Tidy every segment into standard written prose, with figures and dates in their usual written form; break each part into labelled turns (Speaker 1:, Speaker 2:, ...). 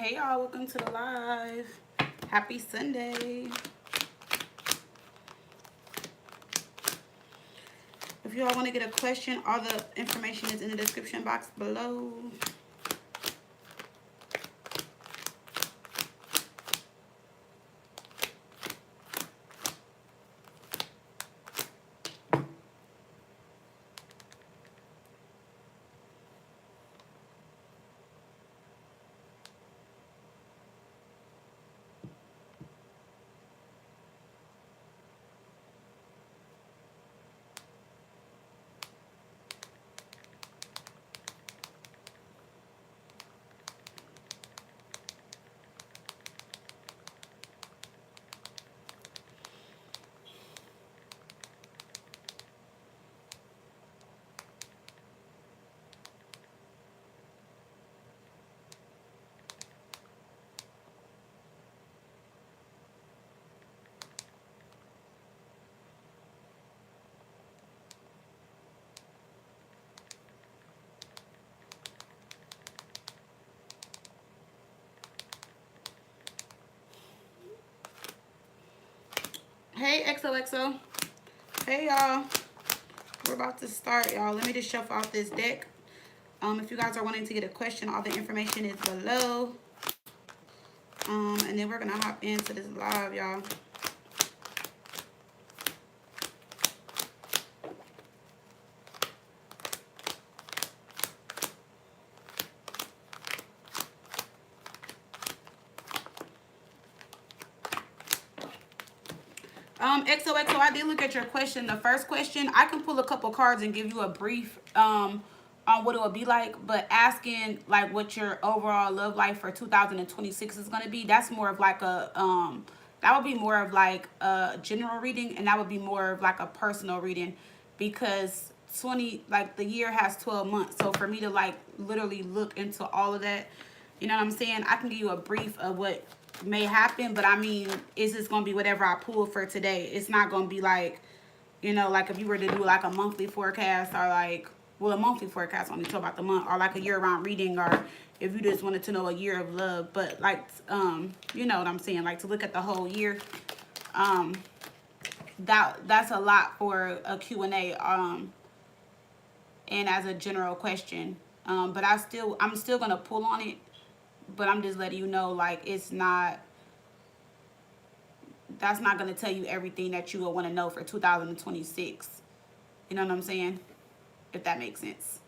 Speaker 1: Hey y'all, welcome to the live. Happy Sunday. If you all want to get a question, all the information is in the description box below. Hey XOXO. Hey y'all. We're about to start, y'all. Let me just shuffle out this deck. If you guys are wanting to get a question, all the information is below. And then we're gonna hop into this live, y'all. XOXO, I did look at your question. The first question, I can pull a couple cards and give you a brief on what it would be like, but asking like what your overall love life for 2026 is going to be, that's more of like a that would be more of like a general reading, and that would be more of like a personal reading, because the year has 12 months. So for me to like literally look into all of that, you know what I'm saying, I can give you a brief of what may happen, but I mean, it's just gonna be whatever I pull for today. It's not gonna be like, you know, like if you were to do like a monthly forecast, or like, well, a monthly forecast only talk about the month, or like a year-round reading, or if you just wanted to know a year of love. But like, you know what I'm saying, like to look at the whole year, that's a lot for a Q&A, and as a general question. But I'm still gonna pull on it, but I'm just letting you know, like, that's not going to tell you everything that you will want to know for 2026. You know what I'm saying? If that makes sense.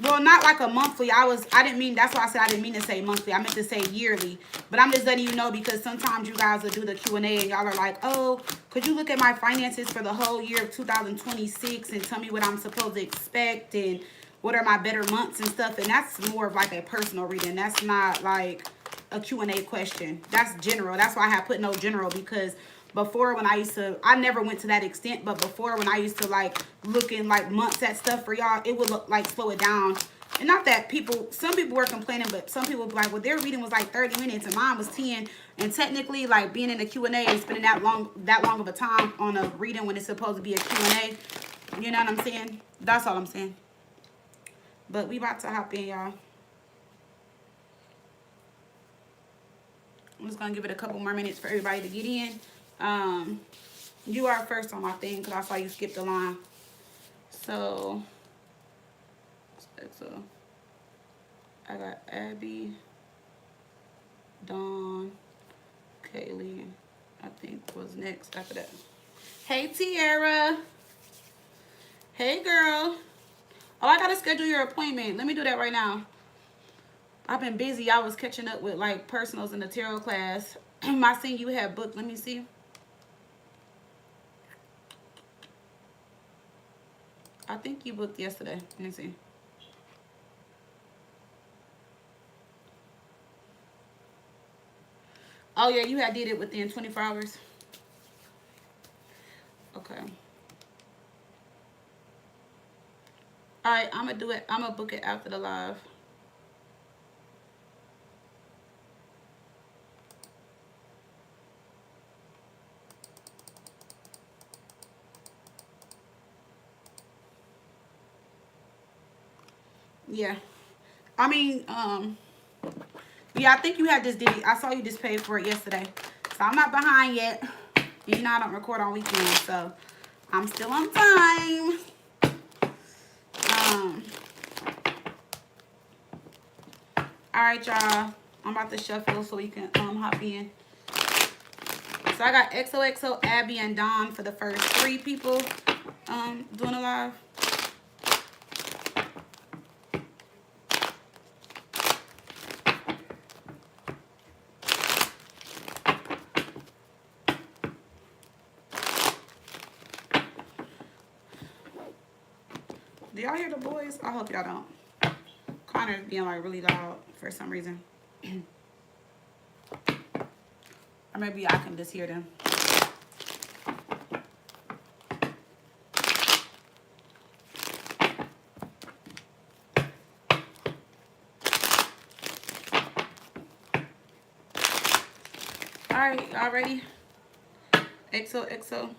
Speaker 1: Well, not like a monthly. I didn't mean, that's why I said I didn't mean to say monthly. I meant to say yearly. But I'm just letting you know, because sometimes you guys will do the Q&A and y'all are like, oh, could you look at my finances for the whole year of 2026 and tell me what I'm supposed to expect and what are my better months and stuff. And that's more of like a personal reading. That's not like a Q&A question. That's general. That's why I have put no general, because before, when I never went to that extent, but before, when I used to like look in like months at stuff for y'all, it would look like slow it down. And not that some people were complaining, but some people were like, well, their reading was like 30 minutes and mine was 10. And technically, like, being in the Q&A and spending that long of a time on a reading when it's supposed to be a Q&A, you know what I'm saying? That's all I'm saying. But we about to hop in, y'all. I'm just gonna give it a couple more minutes for everybody to get in. You are first on my thing because I saw you skip the line. So I got Abby, Dawn, Kaylee, I think was next after that. Hey Tiara. Hey girl. Oh, I gotta schedule your appointment. Let me do that right now. I've been busy. I was catching up with like personals in the tarot class. I seen you had booked. Let me see. I think you booked yesterday. Let me see. Oh yeah, you had did it within 24 hours. Okay. All right, I'm gonna do it. I'm gonna book it after the live. Yeah. I mean, yeah, I think you had this, I saw you just paid for it yesterday. So I'm not behind yet. You know I don't record on weekends, so I'm still on time. All right, y'all. I'm about to shuffle so we can hop in. So I got XOXO, Abby, and Dawn for the first 3 people doing a live. Do y'all hear the boys? I hope y'all don't. Connor's being like really loud for some reason. Or maybe I can just hear them. All right, y'all ready? XOXO.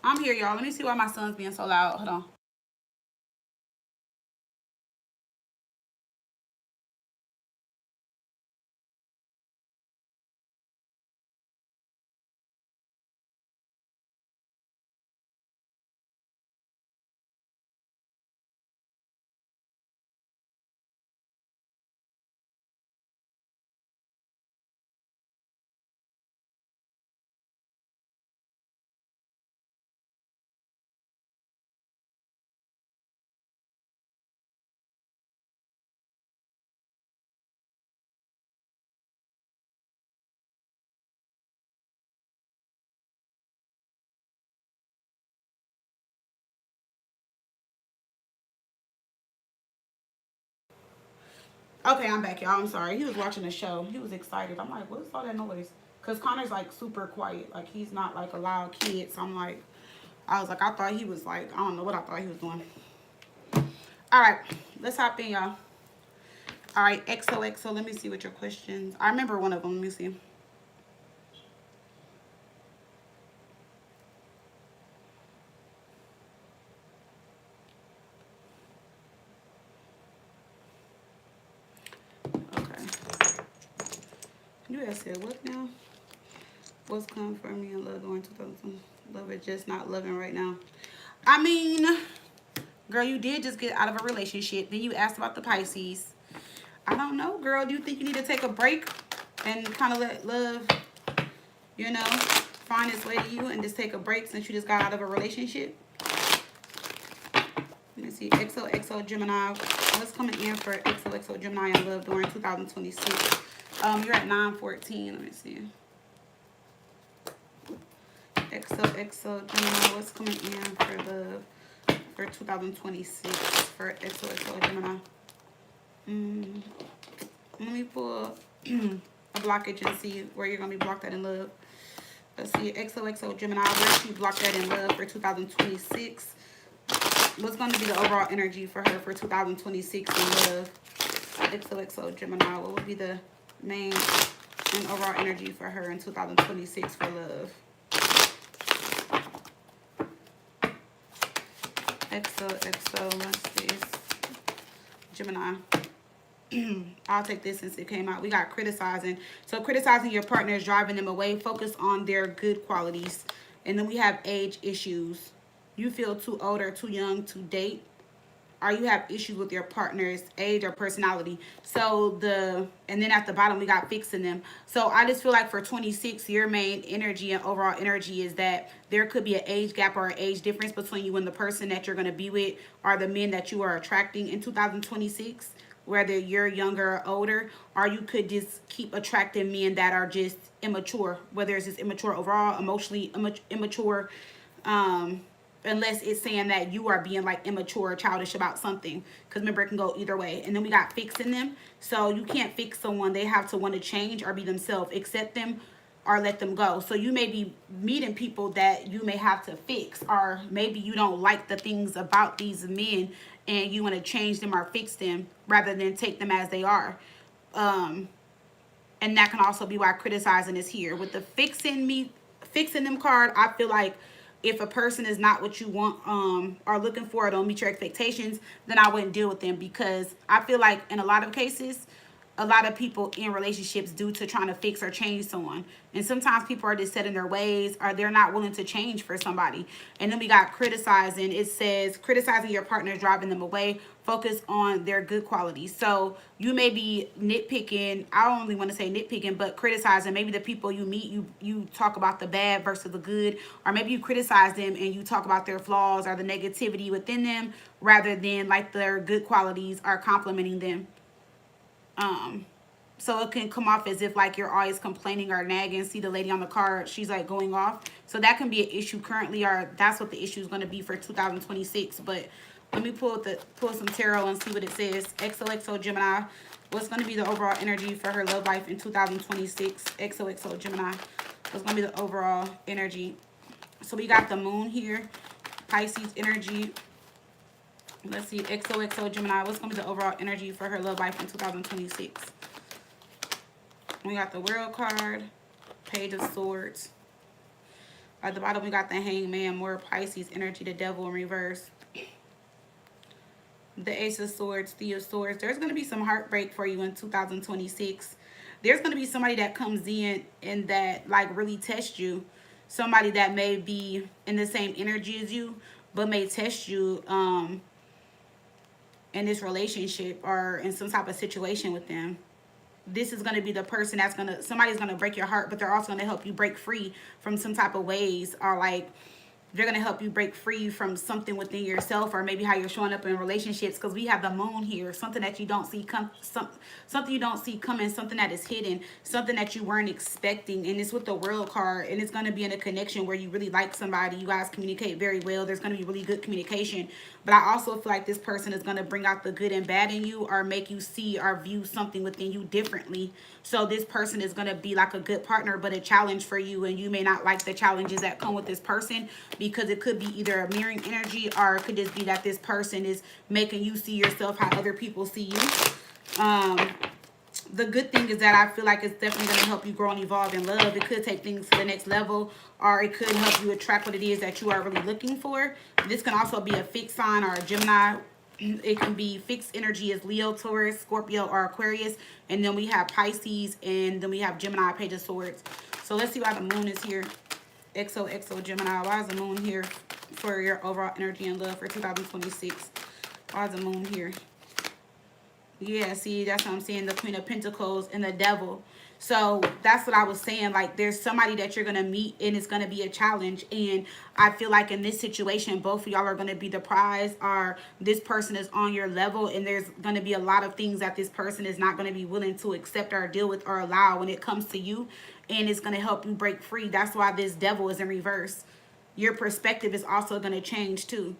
Speaker 1: I'm here, y'all. Let me see why my son's being so loud. Hold on. Okay, I'm back, y'all. I'm sorry. He was watching the show. He was excited. I'm like, what is all that noise? Because Connor's like super quiet. Like, he's not like a loud kid. So I'm like, I was like, I thought he was like, I don't know what I thought he was doing. All right, let's hop in, y'all. All right, XOXO. Let me see what your questions. I remember one of them. Let me see. Okay. You had said what now? What's coming for me in love during 2000? Love it, just not loving right now. I mean, girl, you did just get out of a relationship. Then you asked about the Pisces. I don't know, girl. Do you think you need to take a break and kind of let love, you know, find its way to you and just take a break since you just got out of a relationship? Let me see. XOXO Gemini. What's coming in for XOXO Gemini in love during 2026? You're at 9:14. Let me see. XOXO Gemini. What's coming in for love for 2026 for XOXO Gemini? Let me pull a blockage and see where you're gonna be blocked at in love. Let's see. XOXO Gemini. Where should you block that in love for 2026? What's going to be the overall energy for her for 2026 in love? XOXO Gemini. What would be the main and overall energy for her in 2026 for love? XOXO. Let's see. Gemini. I'll take this since it came out. We got criticizing. So criticizing your partner is driving them away. Focus on their good qualities. And then we have age issues. You feel too old or too young to date, or you have issues with your partner's age or personality. So and then at the bottom we got fixing them. So I just feel like for 26, your main energy and overall energy is that there could be an age gap or an age difference between you and the person that you're going to be with, or the men that you are attracting in 2026, whether you're younger or older, or you could just keep attracting men that are just immature, whether it's just immature overall, emotionally immature, unless it's saying that you are being like immature or childish about something, because remember, it can go either way. And then we got fixing them. So you can't fix someone. They have to want to change or be themselves. Accept them or let them go. So you may be meeting people that you may have to fix, or maybe you don't like the things about these men and you want to change them or fix them rather than take them as they are. And that can also be why criticizing is here. With the fixing them card, I feel like if a person is not what you want or looking for, or don't meet your expectations, then I wouldn't deal with them, because I feel like in a lot of cases, a lot of people in relationships due to trying to fix or change someone. And sometimes people are just set in their ways, or they're not willing to change for somebody. And then we got criticizing. It says criticizing your partner, driving them away. Focus on their good qualities. So you may be nitpicking. I don't really want to say nitpicking, but criticizing. Maybe the people you meet, you talk about the bad versus the good. Or maybe you criticize them and you talk about their flaws or the negativity within them, rather than like their good qualities are complimenting them. So it can come off as if like you're always complaining or nagging. See the lady on the card, she's like going off. So that can be an issue currently, or that's what the issue is going to be for 2026. But let me pull some tarot and see what it says. XOXO Gemini, what's going to be the overall energy for her love life in 2026? XOXO Gemini, what's going to be the overall energy? So we got the moon here, Pisces energy. Let's see, XOXO Gemini, what's going to be the overall energy for her love life in 2026? We got the World card, Page of Swords. At the bottom, we got the Hangman, more Pisces energy, the Devil in reverse. The Ace of Swords, Three of Swords. There's going to be some heartbreak for you in 2026. There's going to be somebody that comes in and that like really tests you. Somebody that may be in the same energy as you, but may test you in this relationship or in some type of situation with them. This is going to be the person that's going to, somebody's going to break your heart, but they're also going to help you break free from some type of ways, or like they're going to help you break free from something within yourself, or maybe how you're showing up in relationships, because we have the moon here, something that you don't see something you don't see coming, something that is hidden, something that you weren't expecting. And it's with the World card, and it's going to be in a connection where you really like somebody, you guys communicate very well, there's going to be really good communication. But I also feel like this person is going to bring out the good and bad in you, or make you see or view something within you differently. So this person is going to be like a good partner, but a challenge for you, and you may not like the challenges that come with this person, because it could be either a mirroring energy, or it could just be that this person is making you see yourself how other people see you. The good thing is that I feel like it's definitely going to help you grow and evolve in love. It could take things to the next level, or it could help you attract what it is that you are really looking for. This can also be a fixed sign or a Gemini. It can be fixed energy as Leo, Taurus, Scorpio, or Aquarius. And then we have Pisces, and then we have Gemini, Page of Swords. So let's see why the moon is here. XOXO Gemini, why is the moon here for your overall energy and love for 2026? Why is the moon here? Yeah, see, that's what I'm saying. The Queen of Pentacles and the Devil. So that's what I was saying. Like, there's somebody that you're going to meet, and it's going to be a challenge. And I feel like in this situation, both of y'all are going to be the prize, or this person is on your level. And there's going to be a lot of things that this person is not going to be willing to accept or deal with or allow when it comes to you. And it's going to help you break free. That's why this Devil is in reverse. Your perspective is also going to change too.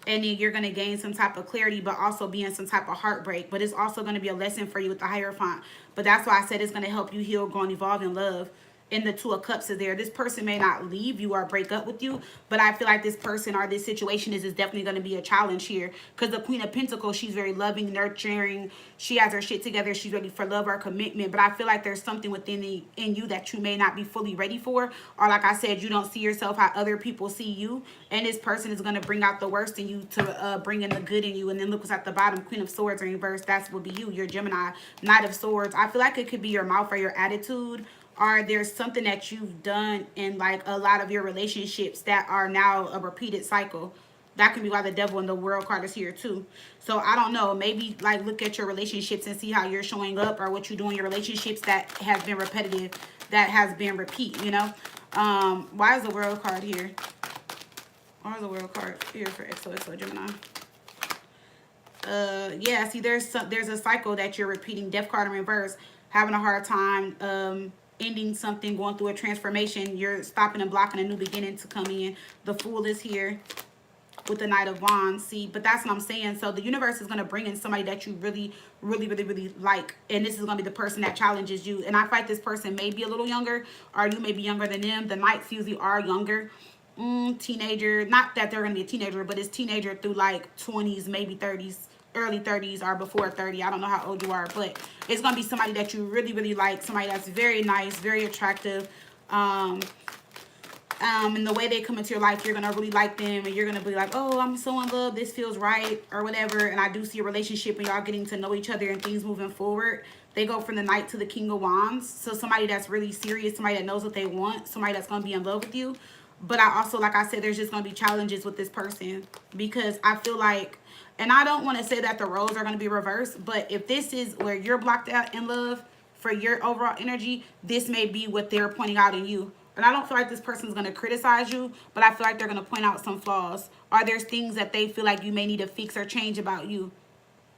Speaker 1: And then you're going to gain some type of clarity, but also be in some type of heartbreak. But it's also going to be a lesson for you with the Hierophant. But that's why I said it's going to help you heal, grow, and evolve in love. And the Two of Cups is there. This person may not leave you or break up with you, but I feel like this person or this situation is definitely going to be a challenge here. Because the Queen of Pentacles, she's very loving, nurturing. She has her shit together. She's ready for love or commitment. But I feel like there's something within you that you may not be fully ready for. Or like I said, you don't see yourself how other people see you. And this person is going to bring out the worst in you to bring in the good in you. And then look what's at the bottom. Queen of Swords in reverse. That will be you. Your Gemini. Knight of Swords. I feel like it could be your mouth or your attitude. Or there's something that you've done in like a lot of your relationships that are now a repeated cycle. That can be why the Devil and the World card is here too. So I don't know. Maybe like look at your relationships and see how you're showing up, or what you do in your relationships that has been repetitive, that has been repeat, you know. Why is the World card here? Why is the World card here for XOXO Gemini? Yeah, see, there's a cycle that you're repeating. Death card in reverse. Having a hard time ending something, going through a transformation. You're stopping and blocking a new beginning to come in. The Fool is here. with the Knight of Wands. See, but that's what I'm saying. So the universe is going to bring in somebody that you really, really, really, really like. And this is going to be the person that challenges you. And I feel like this person may be a little younger, or you may be younger than them. The Knights usually are younger. Teenager. Not that they're going to be a teenager, but it's teenager through like 20s, maybe 30s. Early 30s or before 30. I don't know how old you are, but it's going to be somebody that you really, really like. Somebody that's very nice, very attractive. And the way they come into your life, you're going to really like them. And you're going to be like, oh, I'm so in love. This feels right or whatever. And I do see a relationship and y'all getting to know each other and things moving forward. They go from the Knight to the King of Wands. So somebody that's really serious, somebody that knows what they want, somebody that's going to be in love with you. But I also, like I said, there's just going to be challenges with this person. Because I feel like, and I don't want to say that the roles are going to be reversed, but if this is where you're blocked out in love for your overall energy, this may be what they're pointing out in you. And I don't feel like this person is going to criticize you, but I feel like they're going to point out some flaws. Or there's things that they feel like you may need to fix or change about you.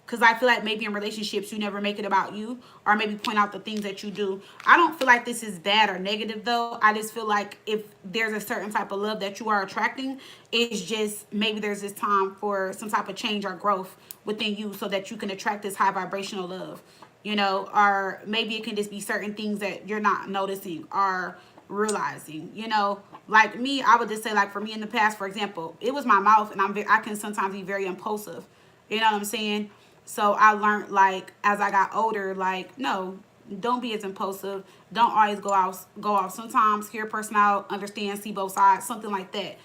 Speaker 1: Because I feel like maybe in relationships, you never make it about you. Or maybe point out the things that you do. I don't feel like this is bad or negative, though. I just feel like if there's a certain type of love that you are attracting, it's just maybe there's this time for some type of change or growth within you so that you can attract this high vibrational love. You know, or maybe it can just be certain things that you're not noticing or realizing, you know. Like me, I would just say, like for me in the past, for example, it was my mouth, and I can sometimes be very impulsive. You know what I'm saying? So I learned, like, as I got older, like, no, don't be as impulsive. Don't always go off. Sometimes hear a person out, understand, see both sides, something like that.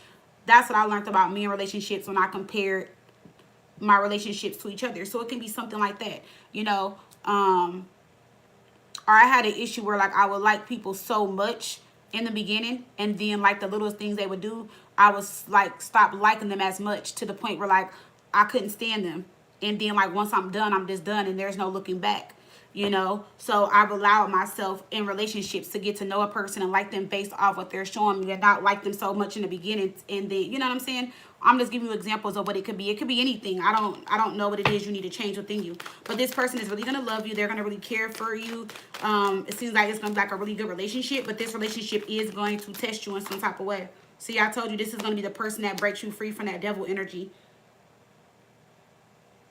Speaker 1: That's what I learned about me in relationships when I compared my relationships to each other. So it can be something like that, you know. Or I had an issue where, like, I would like people so much in the beginning, and then, like, the littlest things they would do, I was, like, stop liking them as much to the point where, like, I couldn't stand them. And then, like, once I'm done, I'm just done, and there's no looking back, you know. So I've allowed myself in relationships to get to know a person and like them based off what they're showing me, and not like them so much in the beginning. And then, you know what I'm saying? I'm just giving you examples of what it could be. It could be anything. I don't know what it is you need to change within you. But this person is really going to love you. They're going to really care for you. It seems like it's going to be like a really good relationship, but this relationship is going to test you in some type of way. See, I told you this is going to be the person that breaks you free from that devil energy.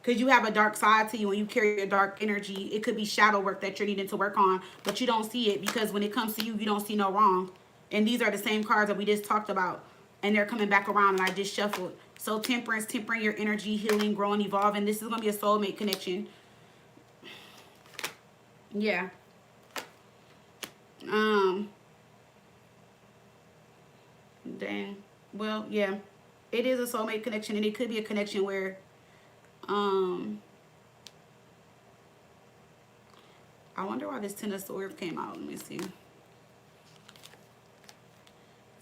Speaker 1: Because you have a dark side to you and you carry a dark energy. It could be shadow work that you're needing to work on, but you don't see it because when it comes to you, you don't see no wrong. And these are the same cards that we just talked about. And they're coming back around, and I just shuffled. So temperance, tempering your energy, healing, growing, evolving. This is going to be a soulmate connection. Yeah. Dang. Well, yeah. It is a soulmate connection, and it could be a connection where I wonder why this Ten of Swords came out. Let me see.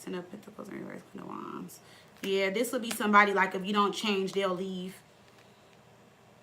Speaker 1: Ten of Pentacles and reverse, Ten of Wands. Yeah, this will be somebody, like, if you don't change, they'll leave.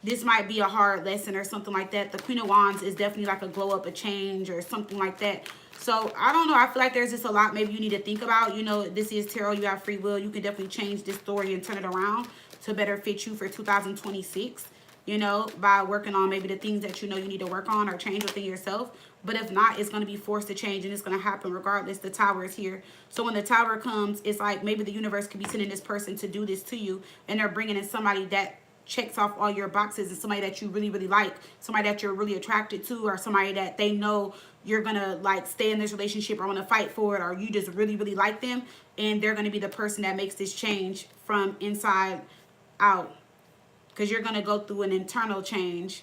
Speaker 1: This might be a hard lesson or something like that. The Queen of Wands is definitely like a glow up, a change or something like that. So, I don't know. I feel like there's just a lot maybe you need to think about. You know, this is tarot. You have free will. You can definitely change this story and turn it around to better fit you for 2026, you know, by working on maybe the things that you know you need to work on or change within yourself. But if not, it's going to be forced to change, and it's going to happen regardless. The Tower is here. So when the Tower comes, it's like maybe the universe could be sending this person to do this to you, and they're bringing in somebody that checks off all your boxes, and somebody that you really, really like, somebody that you're really attracted to, or somebody that they know you're going to, like, stay in this relationship or want to fight for it, or you just really, really like them, and they're going to be the person that makes this change from inside out, because you're going to go through an internal change.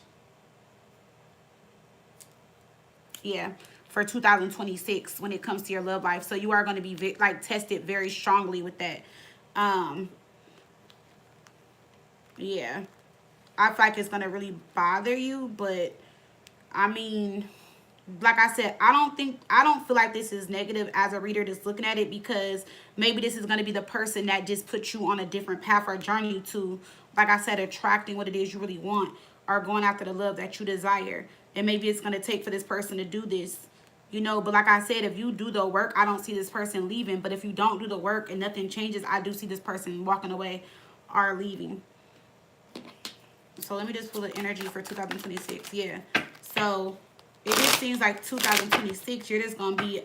Speaker 1: Yeah, for 2026 when it comes to your love life. So you are going to be like tested very strongly with that. Yeah, I feel like it's going to really bother you, but I mean, like I said, I don't feel like this is negative as a reader that's looking at it, because maybe this is going to be the person that just puts you on a different path or journey to, like I said, attracting what it is you really want, or going after the love that you desire. And maybe it's going to take for this person to do this, you know. But like I said, if you do the work, I don't see this person leaving. But if you don't do the work and nothing changes, I do see this person walking away or leaving. So let me just pull the energy for 2026. Yeah. So it just seems like 2026, you're just going to be,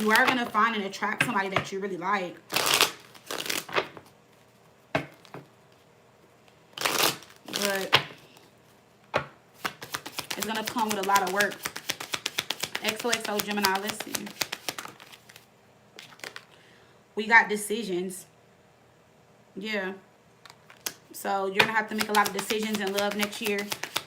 Speaker 1: you are going to find and attract somebody that you really like. but it's going to come with a lot of work. XOXO Gemini, let's see. We got decisions. Yeah. So you're going to have to make a lot of decisions in love next year.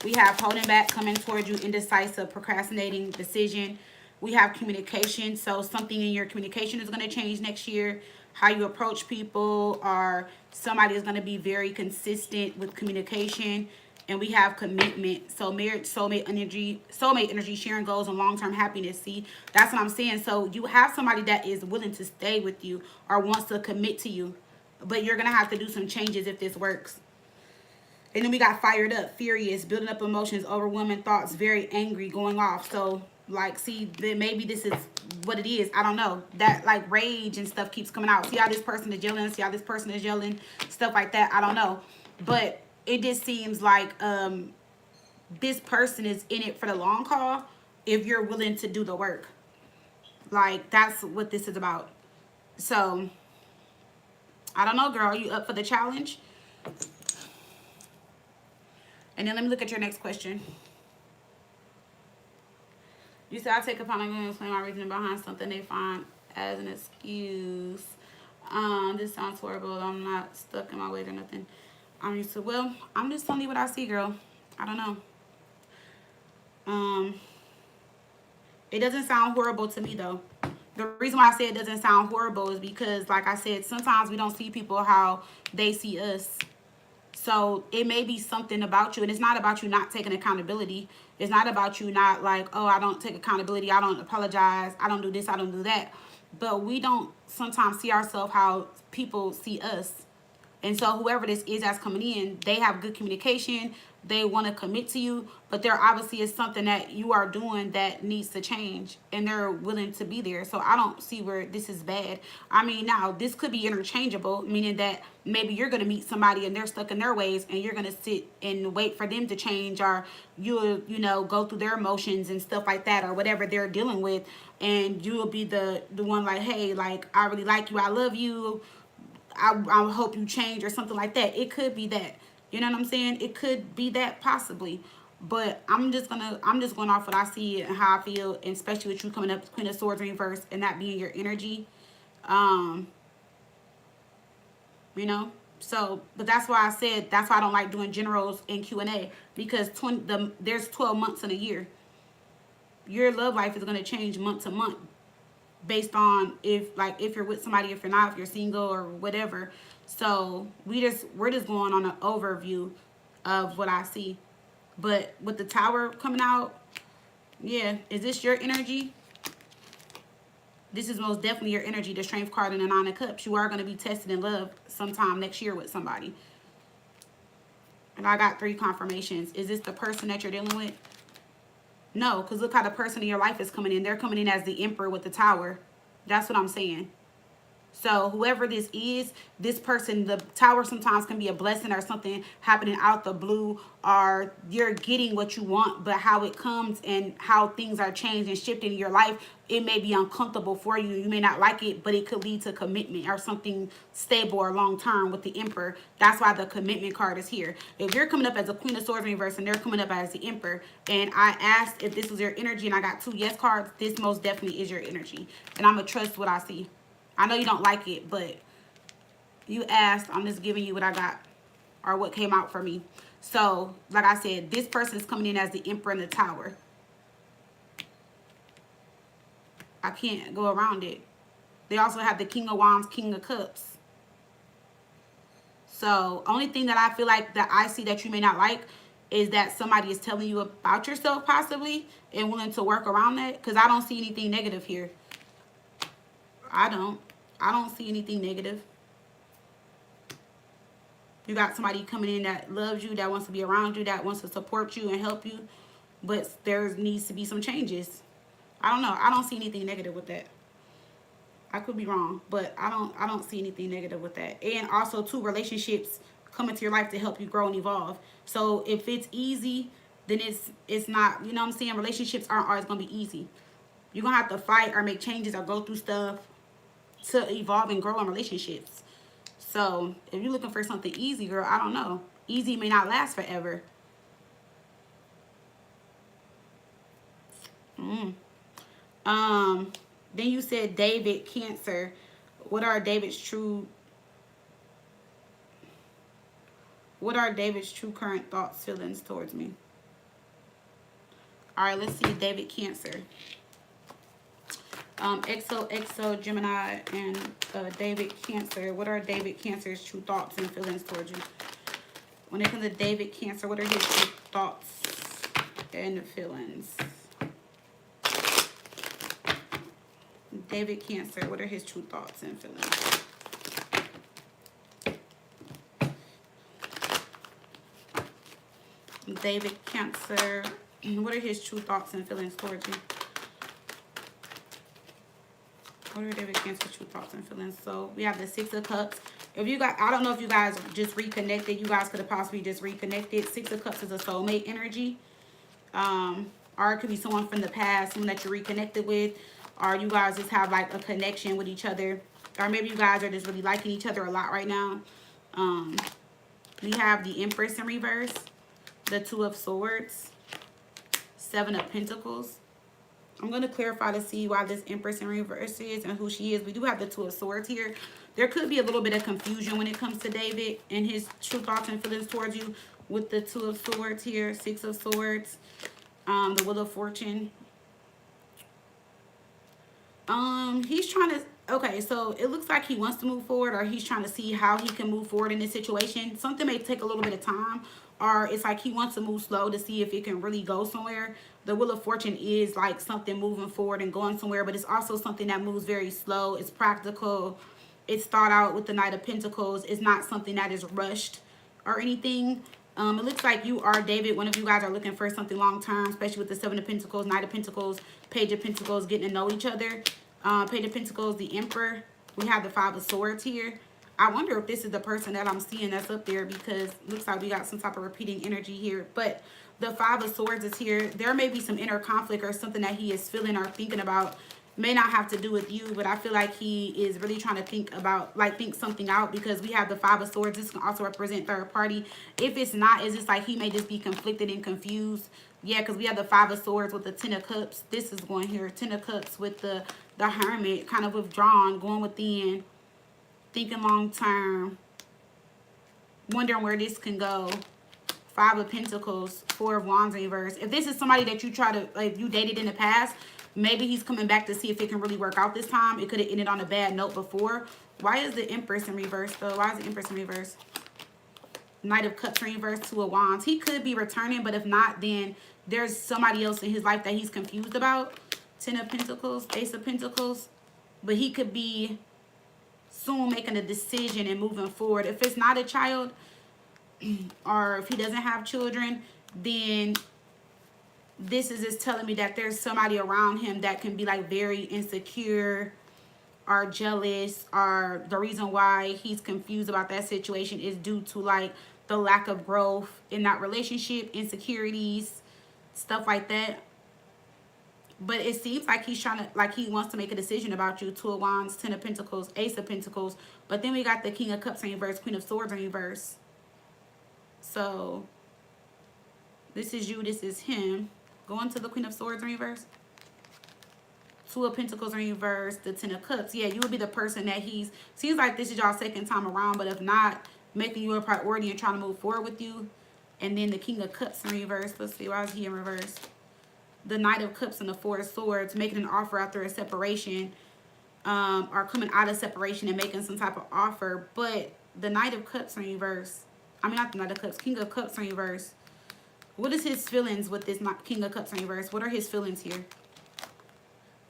Speaker 1: We have holding back, coming towards you, indecisive, procrastinating, decision. We have communication. So something in your communication is going to change next year. How you approach people, or somebody is going to be very consistent with communication. And we have commitment. So marriage, soulmate energy, sharing goals and long-term happiness. See, that's what I'm saying. So you have somebody that is willing to stay with you or wants to commit to you. But you're going to have to do some changes if this works. And then we got fired up, furious, building up emotions, overwhelming thoughts, very angry, going off. So, like, see, then maybe this is what it is. I don't know. That, like, rage and stuff keeps coming out. See how this person is yelling? See how this person is yelling? Stuff like that. I don't know. But it just seems like this person is in it for the long haul if you're willing to do the work. Like, that's what this is about. So, I don't know, girl. Are you up for the challenge? And then let me look at your next question. You said, I take upon me to explain my reasoning behind something they find as an excuse. This sounds horrible. I'm not stuck in my ways or nothing. I'm used to, well, I'm just telling you what I see, girl. I don't know. It doesn't sound horrible to me, though. The reason why I say it doesn't sound horrible is because, like I said, sometimes we don't see people how they see us. So it may be something about you, and it's not about you not taking accountability. It's not about you not like, oh, I don't take accountability. I don't apologize. I don't do this. I don't do that. But we don't sometimes see ourselves how people see us. And so whoever this is that's coming in, they have good communication. They want to commit to you, but there obviously is something that you are doing that needs to change, and they're willing to be there. So I don't see where this is bad. I mean, now this could be interchangeable, meaning that maybe you're going to meet somebody and they're stuck in their ways, and you're going to sit and wait for them to change, or you'll, you know, go through their emotions and stuff like that, or whatever they're dealing with, and you'll be the one like, hey, like, I really like you, I love you, I hope you change, or something like that. It could be that. You know what I'm saying? It could be that possibly. But I'm just going off what I see and how I feel, and especially with you coming up Queen of Swords reverse and that being your energy. You know? So, but that's why I said, that's why I don't like doing generals in Q&A, because there's 12 months in a year. Your love life is going to change month to month based on if you're with somebody, if you're not, if you're single or whatever. So we're just going on an overview of what I see. But with the Tower coming out, yeah, is this your energy? This is most definitely your energy, the Strength card and the Nine of Cups. You are going to be tested in love sometime next year with somebody. And I got 3 confirmations. Is this the person that you're dealing with? No, because look how the person in your life is coming in. They're coming in as the Emperor with the Tower. That's what I'm saying. So whoever this is, this person, the Tower sometimes can be a blessing or something happening out the blue, or you're getting what you want, but how it comes and how things are changed and shifting in your life, it may be uncomfortable for you. You may not like it, but it could lead to commitment or something stable or long term with the Emperor. That's why the commitment card is here. If you're coming up as a Queen of Swords reverse and they're coming up as the Emperor, and I asked if this was your energy and I got 2 yes cards, this most definitely is your energy. And I'm going to trust what I see. I know you don't like it, but you asked. I'm just giving you what I got or what came out for me. So, like I said, this person is coming in as the Emperor in the Tower. I can't go around it. They also have the King of Wands, King of Cups. So, only thing that I feel like that I see that you may not like is that somebody is telling you about yourself possibly and willing to work around that, because I don't see anything negative here. I don't see anything negative. You got somebody coming in that loves you, that wants to be around you, that wants to support you and help you, but there needs to be some changes. I don't know. I don't see anything negative with that. I could be wrong, but I don't see anything negative with that. And also, 2 relationships come into your life to help you grow and evolve. So if it's easy, then it's not, you know what I'm saying? Relationships aren't always going to be easy. You're going to have to fight or make changes or go through stuff to evolve and grow in relationships. So if you're looking for something easy, girl, I don't know. Easy may not last forever. Then you said David, Cancer. What are David's true current thoughts, feelings towards me? All right, let's see. David, Cancer. XO, Gemini, and David, Cancer. What are David, Cancer's true thoughts and feelings towards you? When it comes to David, Cancer, what are his true thoughts and feelings? David, Cancer, what are his true thoughts and feelings? David, Cancer, what are his true thoughts and feelings towards you? What are David, Cancer's true thoughts and feelings? So we have the Six of Cups. If you guys, I don't know if you guys just reconnected. You guys could have possibly just reconnected. Six of Cups is a soulmate energy. Or it could be someone from the past, someone that you're reconnected with. Or you guys just have like a connection with each other. Or maybe you guys are just really liking each other a lot right now. We have the Empress in reverse. The Two of Swords. Seven of Pentacles. I'm going to clarify to see why this Empress in reverse is and who she is. We do have the Two of Swords here. There could be a little bit of confusion when it comes to David and his true thoughts and feelings towards you with the Two of Swords here. Six of Swords. The Wheel of Fortune. He's trying to, okay, so it looks like he wants to move forward, or he's trying to see how he can move forward in this situation. Something may take a little bit of time, or it's like he wants to move slow to see if it can really go somewhere. The Wheel of Fortune is like something moving forward and going somewhere, but it's also something that moves very slow. It's practical. It's thought out with the Knight of Pentacles. It's not something that is rushed or anything. It looks like you are, David, one of you guys are looking for something long-term, especially with the Seven of Pentacles, Knight of Pentacles, Page of Pentacles, getting to know each other. Page of Pentacles, the Emperor. We have the Five of Swords here. I wonder if this is the person that I'm seeing that's up there, because it looks like we got some type of repeating energy here. But the Five of Swords is here. There may be some inner conflict or something that he is feeling or thinking about. May not have to do with you, but I feel like he is really trying to think about, like, think something out, because we have the Five of Swords. This can also represent third party. If it's not, it's just like he may just be conflicted and confused. Yeah, because we have the Five of Swords with the Ten of Cups. This is going here. Ten of Cups with the Hermit, kind of withdrawn, going within, thinking long term, wondering where this can go. Five of Pentacles, Four of Wands in reverse. If this is somebody that you try to, like, you dated in the past, maybe he's coming back to see if it can really work out this time. It could have ended on a bad note before. Why is the Empress in reverse, though? Why is the Empress in reverse? Knight of Cups in reverse, Two of Wands. He could be returning, but if not, then there's somebody else in his life that he's confused about. Ten of Pentacles, Ace of Pentacles. But he could be soon making a decision and moving forward. If it's not a child, or if he doesn't have children, then this is just telling me that there's somebody around him that can be like very insecure or jealous, or the reason why he's confused about that situation is due to like the lack of growth in that relationship, insecurities, stuff like that. But it seems like he's trying to, like, he wants to make a decision about you. Two of Wands, Ten of Pentacles, Ace of Pentacles. But then we got the King of Cups in reverse, Queen of Swords in reverse. So this is you, this is him. Going to the Queen of Swords in reverse. Two of Pentacles in reverse, the Ten of Cups. Yeah, you would be the person that he's, seems like this is y'all second time around, but if not, making you a priority and trying to move forward with you. And then the King of Cups in reverse. Let's see, why is he in reverse? The Knight of Cups and the Four of Swords, making an offer after a separation, or coming out of separation and making some type of offer. But the Knight of Cups in reverse, I mean, not the Knight of Cups, King of Cups in reverse. What is his feelings with this King of Cups in reverse? What are his feelings here?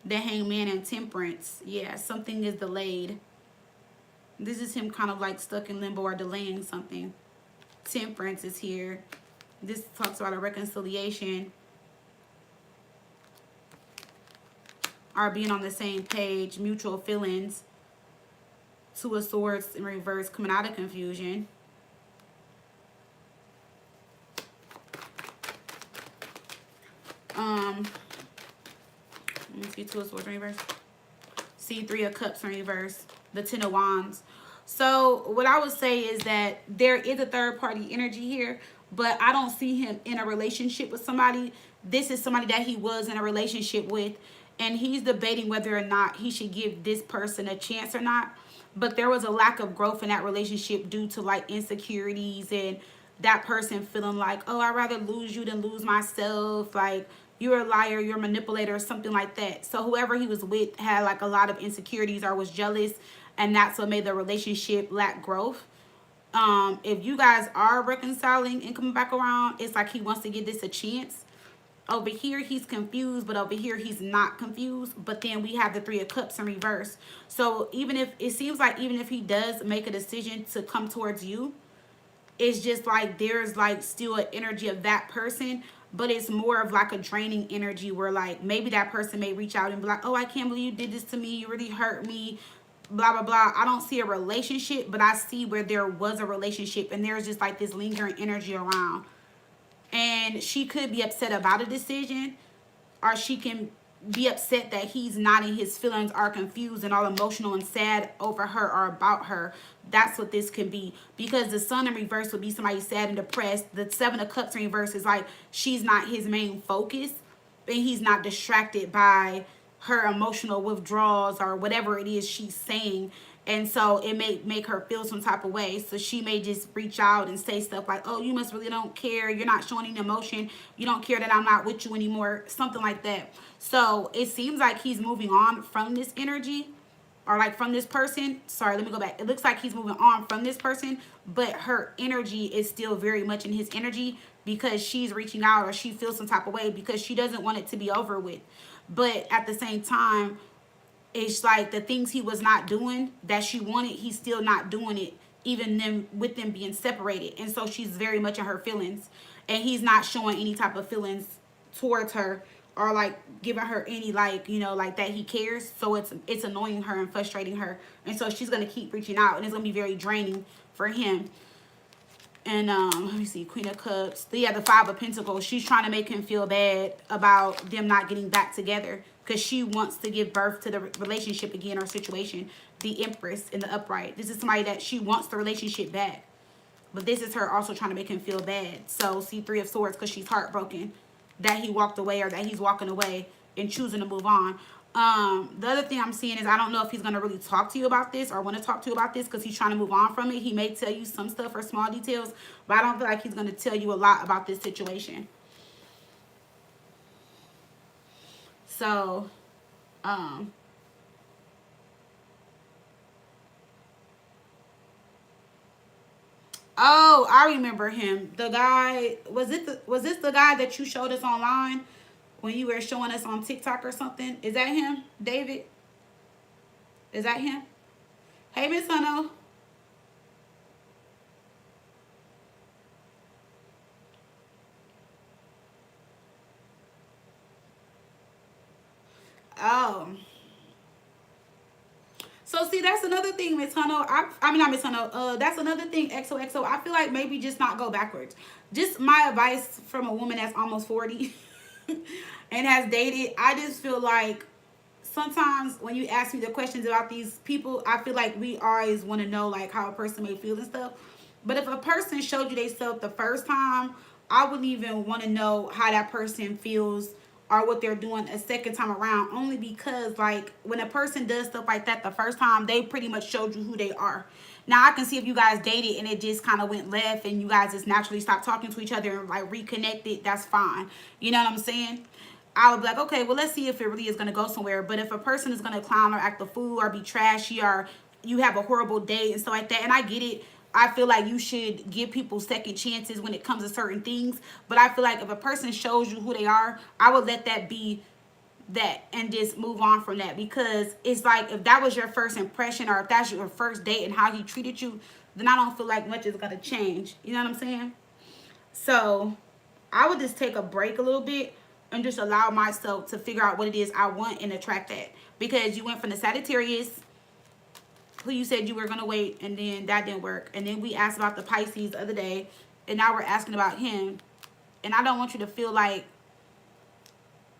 Speaker 1: The Hangman and Temperance. Yeah, something is delayed. This is him kind of like stuck in limbo or delaying something. Temperance is here. This talks about a reconciliation. Are being on the same page, mutual feelings. Two of Swords in reverse, coming out of confusion. Let me see, Two of Swords in reverse. See, Three of Cups in reverse. The Ten of Wands. So what I would say is that there is a third party energy here, but I don't see him in a relationship with somebody. This is somebody that he was in a relationship with, and he's debating whether or not he should give this person a chance or not. But there was a lack of growth in that relationship due to like insecurities and that person feeling like, oh, I'd rather lose you than lose myself. Like, you're a liar, you're a manipulator, or something like that. So whoever he was with had like a lot of insecurities or was jealous, and that's what made the relationship lack growth. If you guys are reconciling and coming back around, it's like he wants to give this a chance. Over here he's confused, but over here he's not confused. But then we have the Three of Cups in reverse. So even if it seems like, even if he does make a decision to come towards you, it's just like there's like still an energy of that person, but it's more of like a draining energy where like maybe that person may reach out and be like, oh, I can't believe you did this to me, you really hurt me, blah blah blah. I don't see a relationship, but I see where there was a relationship, and there's just like this lingering energy around. And she could be upset about a decision, or she can be upset that he's not in his feelings, or confused and all emotional and sad over her or about her. That's what this can be, because the Sun in reverse would be somebody sad and depressed. The Seven of Cups in reverse is like she's not his main focus, and he's not distracted by her emotional withdrawals or whatever it is she's saying. And so it may make her feel some type of way. So she may just reach out and say stuff like, oh, you must really don't care. You're not showing any emotion. You don't care that I'm not with you anymore. Something like that. So it seems like he's moving on from this energy, or like from this person. Sorry, let me go back. It looks like he's moving on from this person, but her energy is still very much in his energy, because she's reaching out, or she feels some type of way because she doesn't want it to be over with. But at the same time, it's like the things he was not doing that she wanted, he's still not doing it, even them with them being separated. And so she's very much in her feelings, and he's not showing any type of feelings towards her, or like giving her any like, you know, like that he cares. So it's annoying her and frustrating her, and so she's gonna keep reaching out, and it's gonna be very draining for him. And let me see, Queen of Cups. Yeah, the Five of Pentacles. She's trying to make him feel bad about them not getting back together, because she wants to give birth to the relationship again, or situation. The Empress in the upright. This is somebody that she wants the relationship back, but this is her also trying to make him feel bad. So see, Three of Swords, because she's heartbroken that he walked away, or that he's walking away and choosing to move on. The other thing I'm seeing is, I don't know if he's going to really talk to you about this, or want to talk to you about this, because he's trying to move on from it. He may tell you some stuff or small details, but I don't feel like he's going to tell you a lot about this situation. So, oh, I remember him. The guy, was this the guy that you showed us online when you were showing us on TikTok or something? Is that him, David? Is that him? Hey, Miss Hunno. Oh. So see, that's another thing, Miss Hunno. I mean, not Miss Hunno. That's another thing, XOXO. I feel like maybe just not go backwards. Just my advice from a woman that's almost 40 and has dated. I just feel like sometimes when you ask me the questions about these people, I feel like we always want to know like how a person may feel and stuff. But if a person showed you themselves the first time, I wouldn't even want to know how that person feels or what they're doing a second time around, only because like when a person does stuff like that the first time, they pretty much showed you who they are. Now I can see if you guys dated and it just kind of went left and you guys just naturally stopped talking to each other and like reconnected, that's fine. You know what I'm saying? I would be like, okay, well, let's see if it really is going to go somewhere. But if a person is going to clown or act a fool or be trashy, or you have a horrible day and stuff like that, and I get it, I feel like you should give people second chances when it comes to certain things. But I feel like if a person shows you who they are, I would let that be that and just move on from that. Because it's like, if that was your first impression, or if that's your first date and how he treated you, then I don't feel like much is going to change. You know what I'm saying? So I would just take a break a little bit and just allow myself to figure out what it is I want and attract that. Because you went from the Sagittarius, who you said you were going to wait, and then that didn't work. And then we asked about the Pisces the other day, and now we're asking about him. And I don't want you to feel like,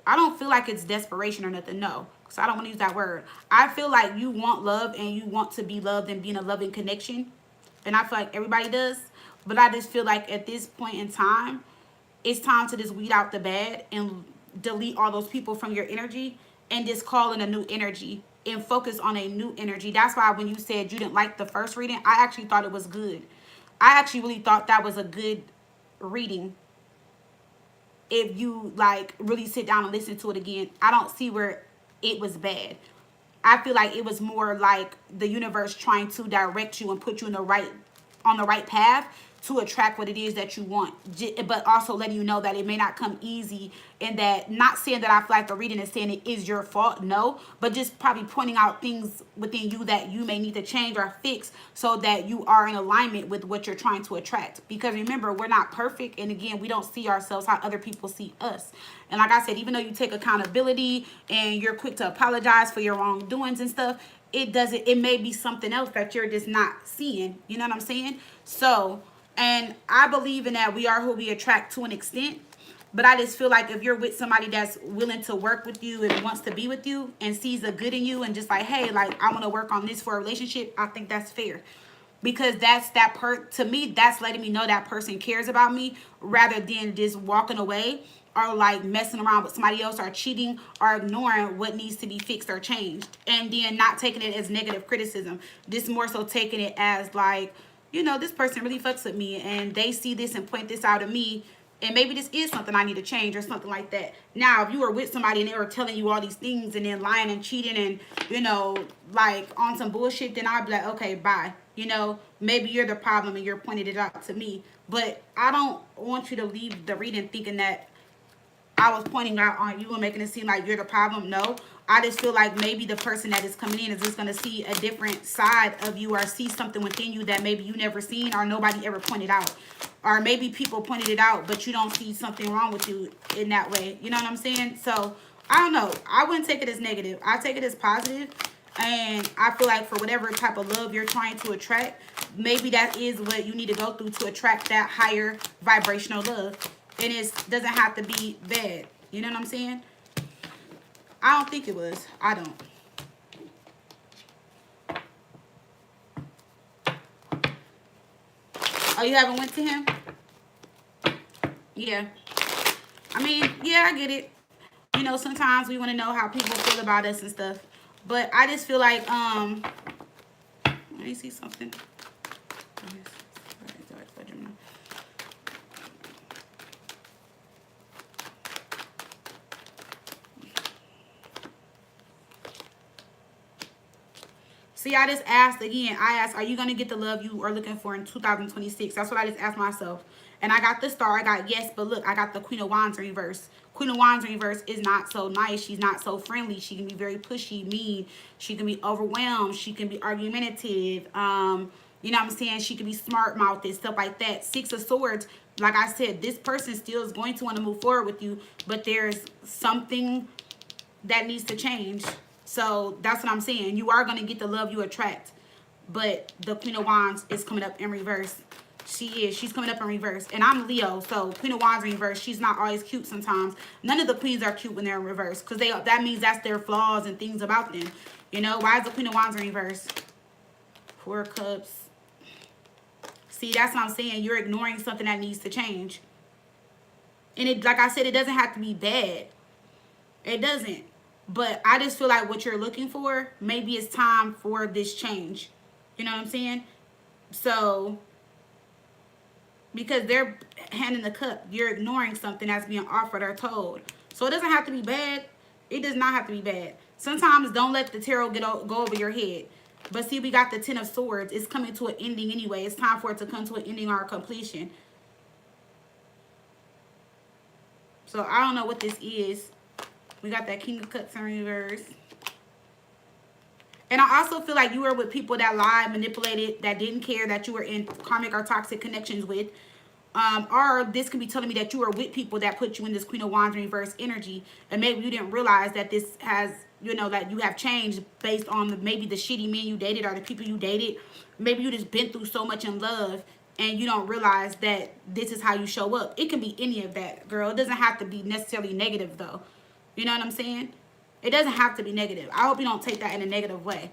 Speaker 1: I don't feel like it's desperation or nothing. No. So I don't want to use that word. I feel like you want love and you want to be loved and be in a loving connection. And I feel like everybody does. But I just feel like at this point in time, it's time to just weed out the bad and delete all those people from your energy and just call in a new energy and focus on a new energy. That's why when you said you didn't like the first reading, I actually thought it was good. I actually really thought that was a good reading. If you like really sit down and listen to it again, I don't see where it was bad. I feel like it was more like the universe trying to direct you and put you in the right on the right path to attract what it is that you want, but also letting you know that it may not come easy, and that, not saying that I feel like the reading is saying it is your fault, no, but just probably pointing out things within you that you may need to change or fix so that you are in alignment with what you're trying to attract. Because remember, we're not perfect, and again, we don't see ourselves how other people see us. And like I said, even though you take accountability and you're quick to apologize for your wrongdoings and stuff, it may be something else that you're just not seeing. You know what I'm saying? So, and I believe in that we are who we attract to an extent. But I just feel like if you're with somebody that's willing to work with you and wants to be with you and sees the good in you and just like, hey, like, I want to work on this for a relationship, I think that's fair. Because to me, that's letting me know that person cares about me, rather than just walking away or like messing around with somebody else or cheating or ignoring what needs to be fixed or changed. And then not taking it as negative criticism. Just more so taking it as like, you know, this person really fucks with me and they see this and point this out of me, and maybe this is something I need to change or something like that. Now, if you were with somebody and they were telling you all these things and then lying and cheating and, you know, like on some bullshit, then I'd be like, okay, bye. You know, maybe you're the problem and you're pointing it out to me. But I don't want you to leave the reading thinking that I was pointing out on you and making it seem like you're the problem. No, I just feel like maybe the person that is coming in is just going to see a different side of you, or see something within you that maybe you never seen or nobody ever pointed out. Or maybe people pointed it out, but you don't see something wrong with you in that way. You know what I'm saying? So, I don't know. I wouldn't take it as negative. I take it as positive. And I feel like for whatever type of love you're trying to attract, maybe that is what you need to go through to attract that higher vibrational love. And it doesn't have to be bad. You know what I'm saying? I don't think it was. I don't. Oh, you haven't went to him? Yeah. I mean, yeah, I get it. You know, sometimes we want to know how people feel about us and stuff. But I just feel like, let me see something. See, I just asked again. I asked, are you going to get the love you are looking for in 2026? That's what I just asked myself. And I got the star. I got yes, but look, I got the Queen of Wands in reverse. Queen of Wands in reverse is not so nice. She's not so friendly. She can be very pushy, mean. She can be overwhelmed. She can be argumentative. You know what I'm saying? She can be smart-mouthed, stuff like that. Six of Swords, like I said, this person still is going to want to move forward with you, but there's something that needs to change. So that's what I'm saying. You are going to get the love you attract. But the Queen of Wands is coming up in reverse. She is. She's coming up in reverse. And I'm Leo. So Queen of Wands in reverse. She's not always cute sometimes. None of the queens are cute when they're in reverse. Because that means that's their flaws and things about them. You know? Why is the Queen of Wands in reverse? Four of Cups. See, that's what I'm saying. You're ignoring something that needs to change. And it, like I said, it doesn't have to be bad. It doesn't. But I just feel like what you're looking for, maybe it's time for this change. You know what I'm saying? So, because they're handing the cup, you're ignoring something that's being offered or told. So it doesn't have to be bad. It does not have to be bad. Sometimes don't let the tarot go over your head. But see, we got the Ten of Swords. It's coming to an ending anyway. It's time for it to come to an ending or a completion. So I don't know what this is. We got that King of Cups in reverse. And I also feel like you were with people that lied, manipulated, that didn't care, that you were in karmic or toxic connections with. Or this can be telling me that you were with people that put you in this Queen of Wands in reverse energy. And maybe you didn't realize that this has, you know, that you have changed based on maybe the shitty men you dated or the people you dated. Maybe you just been through so much in love and you don't realize that this is how you show up. It can be any of that, girl. It doesn't have to be necessarily negative, though. You know what I'm saying? It doesn't have to be negative. I hope you don't take that in a negative way.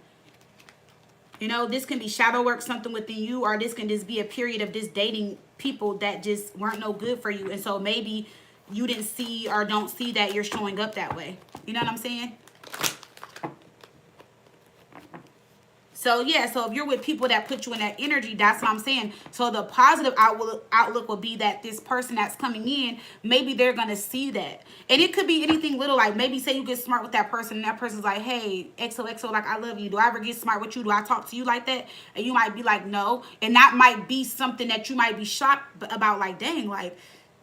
Speaker 1: You know, this can be shadow work, something within you, or this can just be a period of just dating people that just weren't no good for you. And so maybe you didn't see or don't see that you're showing up that way. You know what I'm saying? So, yeah, so if you're with people that put you in that energy, that's what I'm saying. So the positive outlook will be that this person that's coming in, maybe they're going to see that. And it could be anything little, like maybe say you get smart with that person and that person's like, hey, XOXO, like, I love you. Do I ever get smart with you? Do I talk to you like that? And you might be like, no. And that might be something that you might be shocked about, like, dang, like,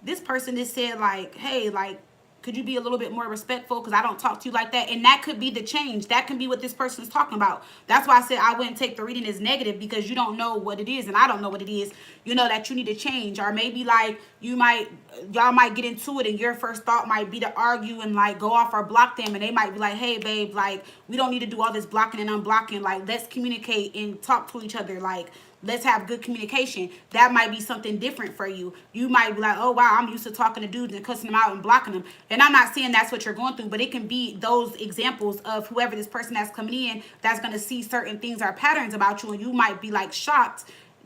Speaker 1: this person just said, like, hey, like, could you be a little bit more respectful because I don't talk to you like that? And that could be the change. That can be what this person is talking about. That's why I said I wouldn't take the reading as negative, because you don't know what it is and I don't know what it is. You know that you need to change. Or maybe like y'all might get into it and your first thought might be to argue and like go off or block them. And they might be like, hey, babe, like we don't need to do all this blocking and unblocking. Like let's communicate and talk to each other. Like let's have good communication. That might be something different for you. You might be like, oh, wow, I'm used to talking to dudes and cussing them out and blocking them. And I'm not saying that's what you're going through, but it can be those examples of whoever this person that's coming in that's going to see certain things or patterns about you. And you might be like shocked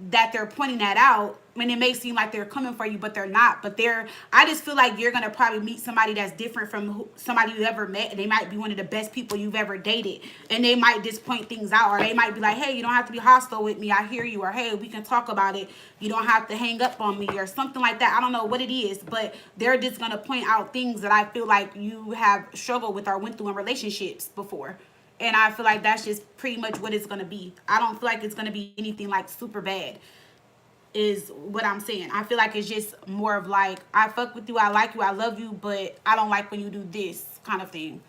Speaker 1: that they're pointing that out. And it may seem like they're coming for you, but they're not. But I just feel like you're going to probably meet somebody that's different from somebody you ever met. And they might be one of the best people you've ever dated. And they might just point things out. Or they might be like, hey, you don't have to be hostile with me. I hear you. Or, hey, we can talk about it. You don't have to hang up on me. Or something like that. I don't know what it is. But they're just going to point out things that I feel like you have struggled with or went through in relationships before. And I feel like that's just pretty much what it's going to be. I don't feel like it's going to be anything like super bad is what I'm saying. I feel like it's just more of like, I fuck with you, I like you, I love you, but I don't like when you do this kind of thing.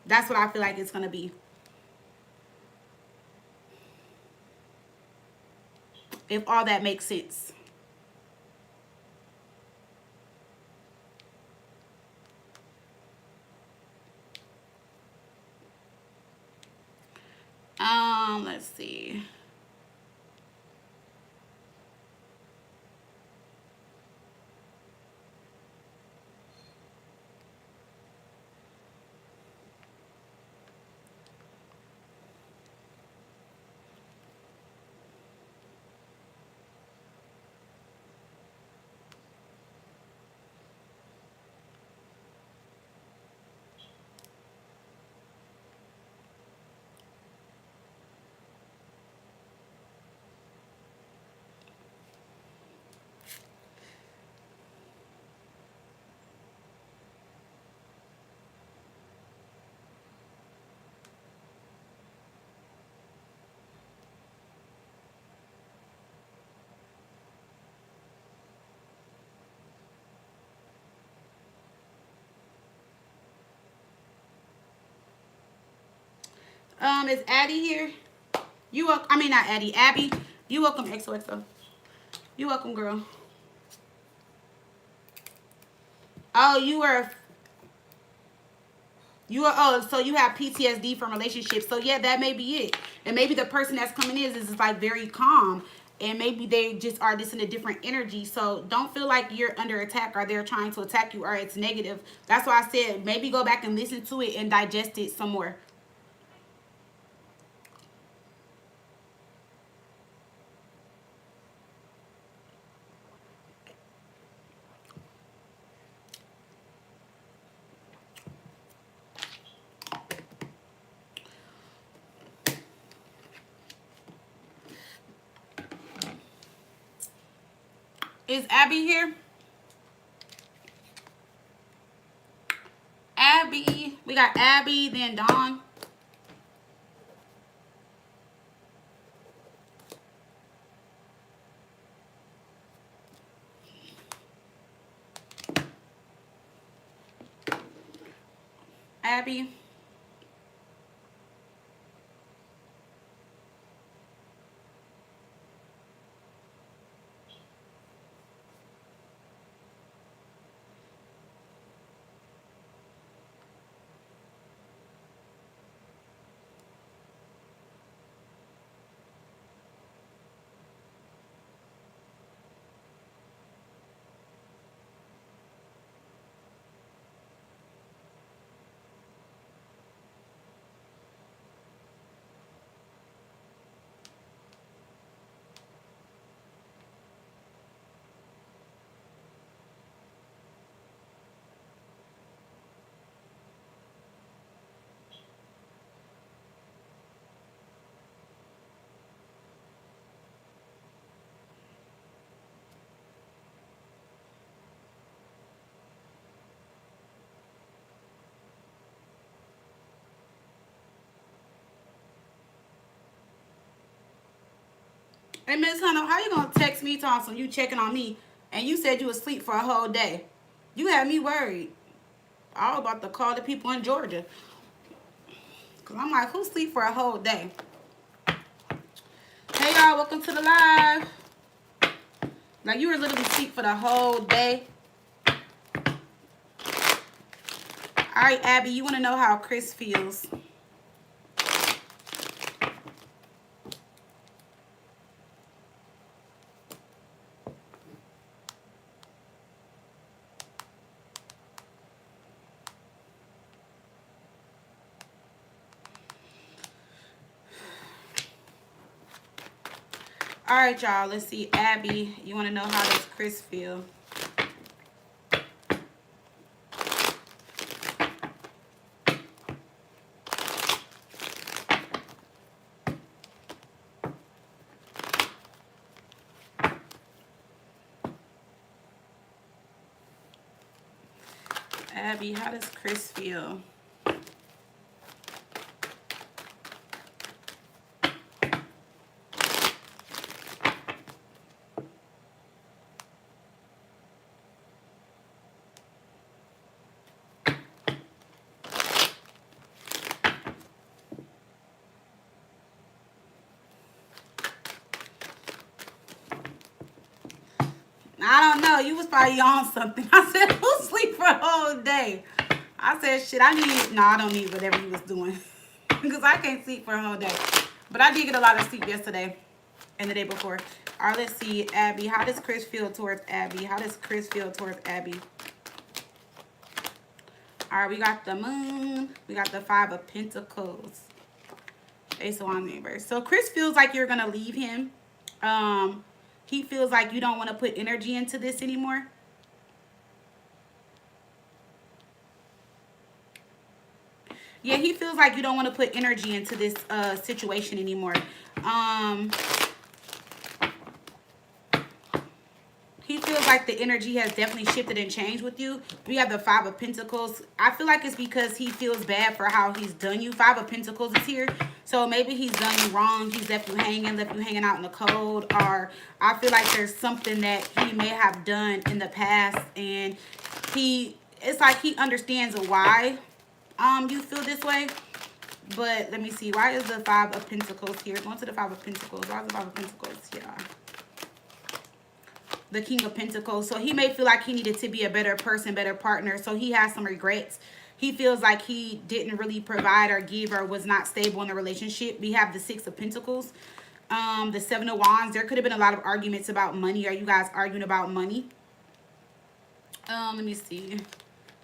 Speaker 1: That's what I feel like it's going to be. If all that makes sense. Let's see. Is Addie here? You welcome. I mean, not Addie. Abby. You welcome, XOXO. You welcome, girl. Oh, oh, so you have PTSD from relationships. So yeah, that may be it. And maybe the person that's coming in is like very calm. And maybe they just are just in a different energy. So don't feel like you're under attack or they're trying to attack you or it's negative. That's why I said maybe go back and listen to it and digest it some more. Is Abby here? Abby. We got Abby, then Dawn. Abby. Hey, Miss Hunter, how you gonna text me, Thompson? You checking on me, and you said you was asleep for a whole day. You had me worried. I was about to call the people in Georgia, cause I'm like, who sleep for a whole day? Hey y'all, welcome to the live. Like you were literally asleep for the whole day. All right, Abby, you want to know how Chris feels? All right, y'all. Let's see. Abby, you want to know how does Chris feel? Abby, how does Chris feel? I don't know. You was probably on something. I said, who sleep for a whole day? I said, shit, I need... No, I don't need whatever you was doing. Because I can't sleep for a whole day. But I did get a lot of sleep yesterday and the day before. All right, let's see. Abby, how does Chris feel towards Abby? How does Chris feel towards Abby? All right, we got the moon. We got the 5 of Pentacles. Ace of Wands in reverse. So Chris feels like you're going to leave him. He feels like you don't want to put energy into this anymore. Yeah, he feels like you don't want to put energy into this situation anymore. He feels like the energy has definitely shifted and changed with you. We have the 5 of Pentacles. I feel like it's because he feels bad for how he's done you. 5 of Pentacles is here. So maybe he's done you wrong. He's left you hanging out in the cold. Or I feel like there's something that he may have done in the past. And it's like he understands why you feel this way. But let me see. Why is the 5 of Pentacles here? Going to the 5 of Pentacles. Why is the 5 of Pentacles here? The King of Pentacles. So he may feel like he needed to be a better person, better partner. So he has some regrets. He feels like he didn't really provide or give or was not stable in the relationship. We have the 6 of Pentacles. The 7 of Wands. There could have been a lot of arguments about money. Are you guys arguing about money? Let me see.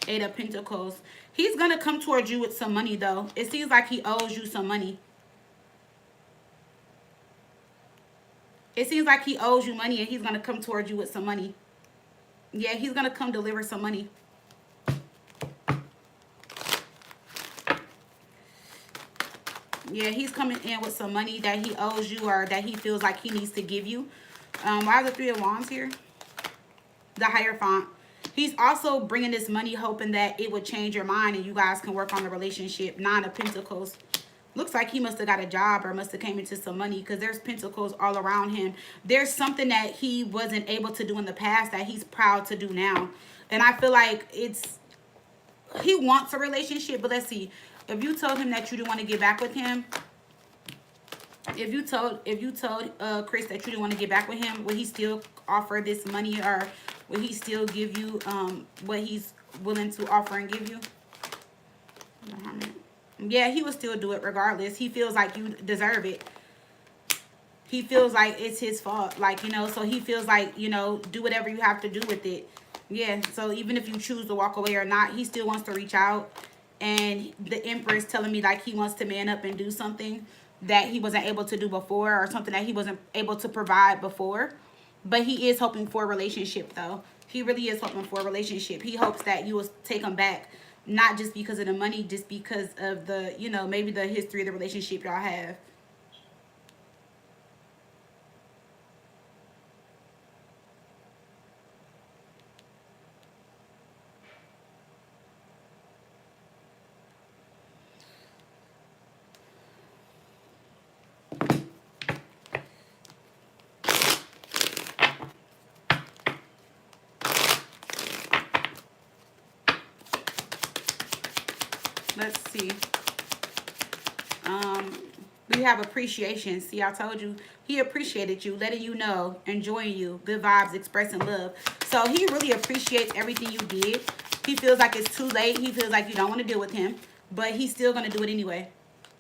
Speaker 1: 8 of Pentacles. He's going to come towards you with some money, though. It seems like he owes you some money. It seems like he owes you money and he's going to come towards you with some money. Yeah, he's going to come deliver some money. Yeah, he's coming in with some money that he owes you or that he feels like he needs to give you. Why are the 3 of Wands here? The Hierophant. He's also bringing this money hoping that it would change your mind and you guys can work on the relationship. 9 of Pentacles. Looks like he must have got a job or must have came into some money because there's pentacles all around him. There's something that he wasn't able to do in the past that he's proud to do now. And I feel like he wants a relationship, but let's see. If you told him that you didn't want to get back with him, if you told Chris that you didn't want to get back with him, would he still offer this money or would he still give you what he's willing to offer and give you? Yeah, he would still do it regardless. He feels like you deserve it. He feels like it's his fault. Like, you know, so he feels like, you know, do whatever you have to do with it. Yeah, so even if you choose to walk away or not, he still wants to reach out. And the Emperor is telling me like he wants to man up and do something that he wasn't able to do before or something that he wasn't able to provide before. But he is hoping for a relationship, though. He really is hoping for a relationship. He hopes that you will take him back. Not just because of the money, just because of the, you know, maybe the history of the relationship y'all have. Let's see. We have appreciation. See, I told you he appreciated you, letting you know, enjoying you, good vibes, expressing love. So he really appreciates everything you did. He feels like it's too late. He feels like you don't want to deal with him, but he's still going to do it anyway.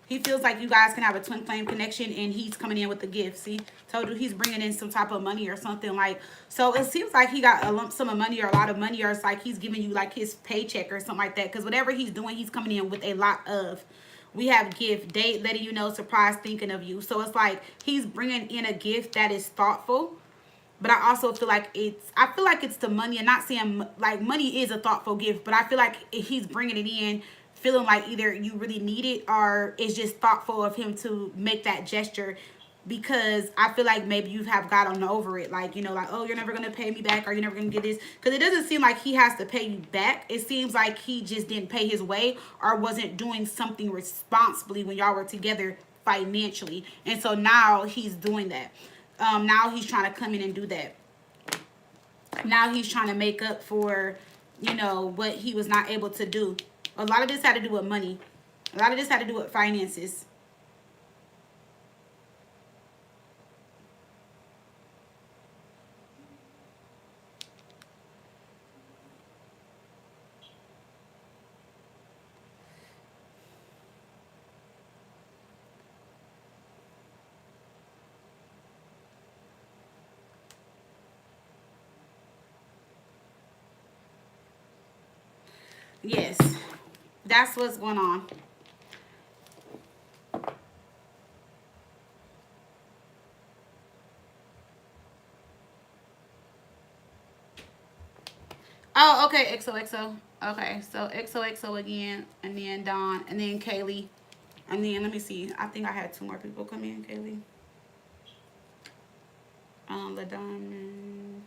Speaker 1: He feels like you guys can have a twin flame connection, and he's coming in with a gift. See, told you he's bringing in some type of money or something like. So it seems like he got a lump sum of money or a lot of money, or it's like he's giving you like his paycheck or something like that. Because whatever he's doing, he's coming in with a lot of. We have gift, date, letting you know, surprise, thinking of you. So it's like he's bringing in a gift that is thoughtful. But I also feel like it's the money. And not saying like money is a thoughtful gift, but I feel like he's bringing it in feeling like either you really need it or it's just thoughtful of him to make that gesture, because I feel like maybe you have gotten over it, like, you know, like, oh, you're never going to pay me back, or you're never going to get this, because it doesn't seem like he has to pay you back. It seems like he just didn't pay his way or wasn't doing something responsibly when y'all were together financially, and so now he's doing that. Now he's trying to come in and do that. Now he's trying to make up for, you know, what he was not able to do. A lot of this had to do with money. A lot of this had to do with finances. Yes, that's what's going on. Oh, okay, XOXO. Okay, so XOXO again, and then Dawn, and then Kaylee, and then let me see. I think I had two more people come in. Kaylee, the Diamond.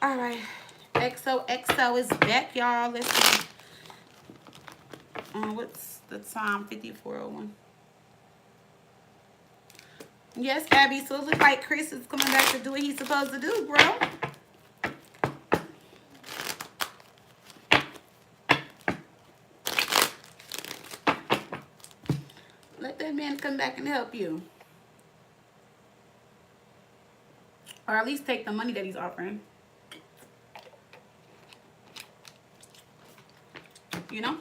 Speaker 1: All right, XOXO is back, y'all. Let's see. What's the time? 54:01. Yes, Abby. So it looks like Chris is coming back to do what he's supposed to do, bro. Let that man come back and help you. Or at least take the money that he's offering. You know?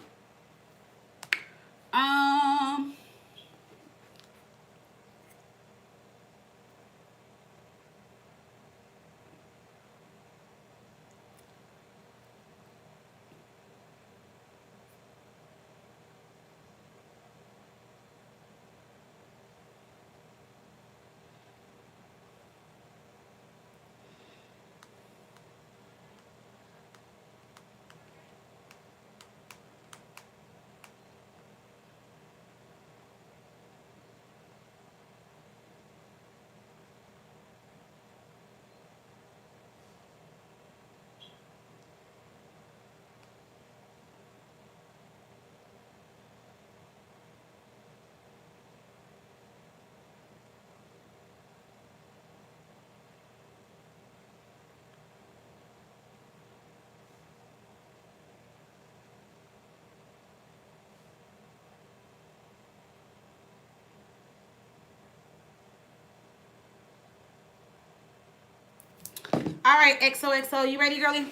Speaker 1: All right, XOXO, you ready, girlie?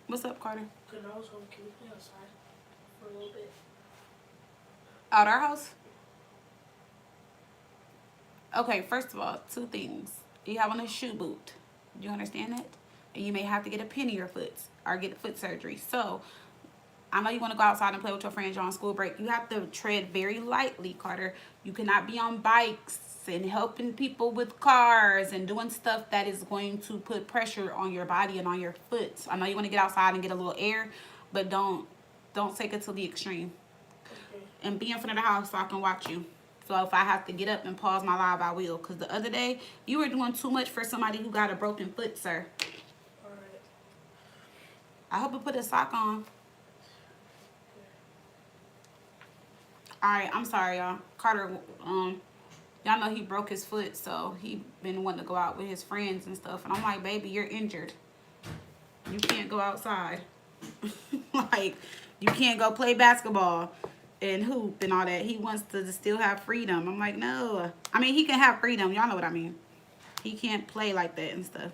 Speaker 1: What's up, Carter?
Speaker 2: Good. I was hoping can we play outside for a little bit?
Speaker 1: Out our house? Okay, first of all, two things. You have on a shoe boot. Do you understand that? And you may have to get a pin in your foot or get foot surgery. So I know you want to go outside and play with your friends. You're on school break. You have to tread very lightly, Carter. You cannot be on bikes and helping people with cars and doing stuff that is going to put pressure on your body and on your foot. I know you want to get outside and get a little air, but don't take it to the extreme.
Speaker 2: Okay.
Speaker 1: And be in front of the house so I can watch you. So if I have to get up and pause my live, I will. Because the other day, you were doing too much for somebody who got a broken foot, sir.
Speaker 2: Alright.
Speaker 1: I hope you put a sock on. Alright, I'm sorry, y'all. Carter, y'all know he broke his foot, so he been wanting to go out with his friends and stuff. And I'm like, baby, you're injured. You can't go outside. Like, you can't go play basketball and hoop and all that. He wants to still have freedom. I'm like, no. I mean, he can have freedom. Y'all know what I mean. He can't play like that and stuff.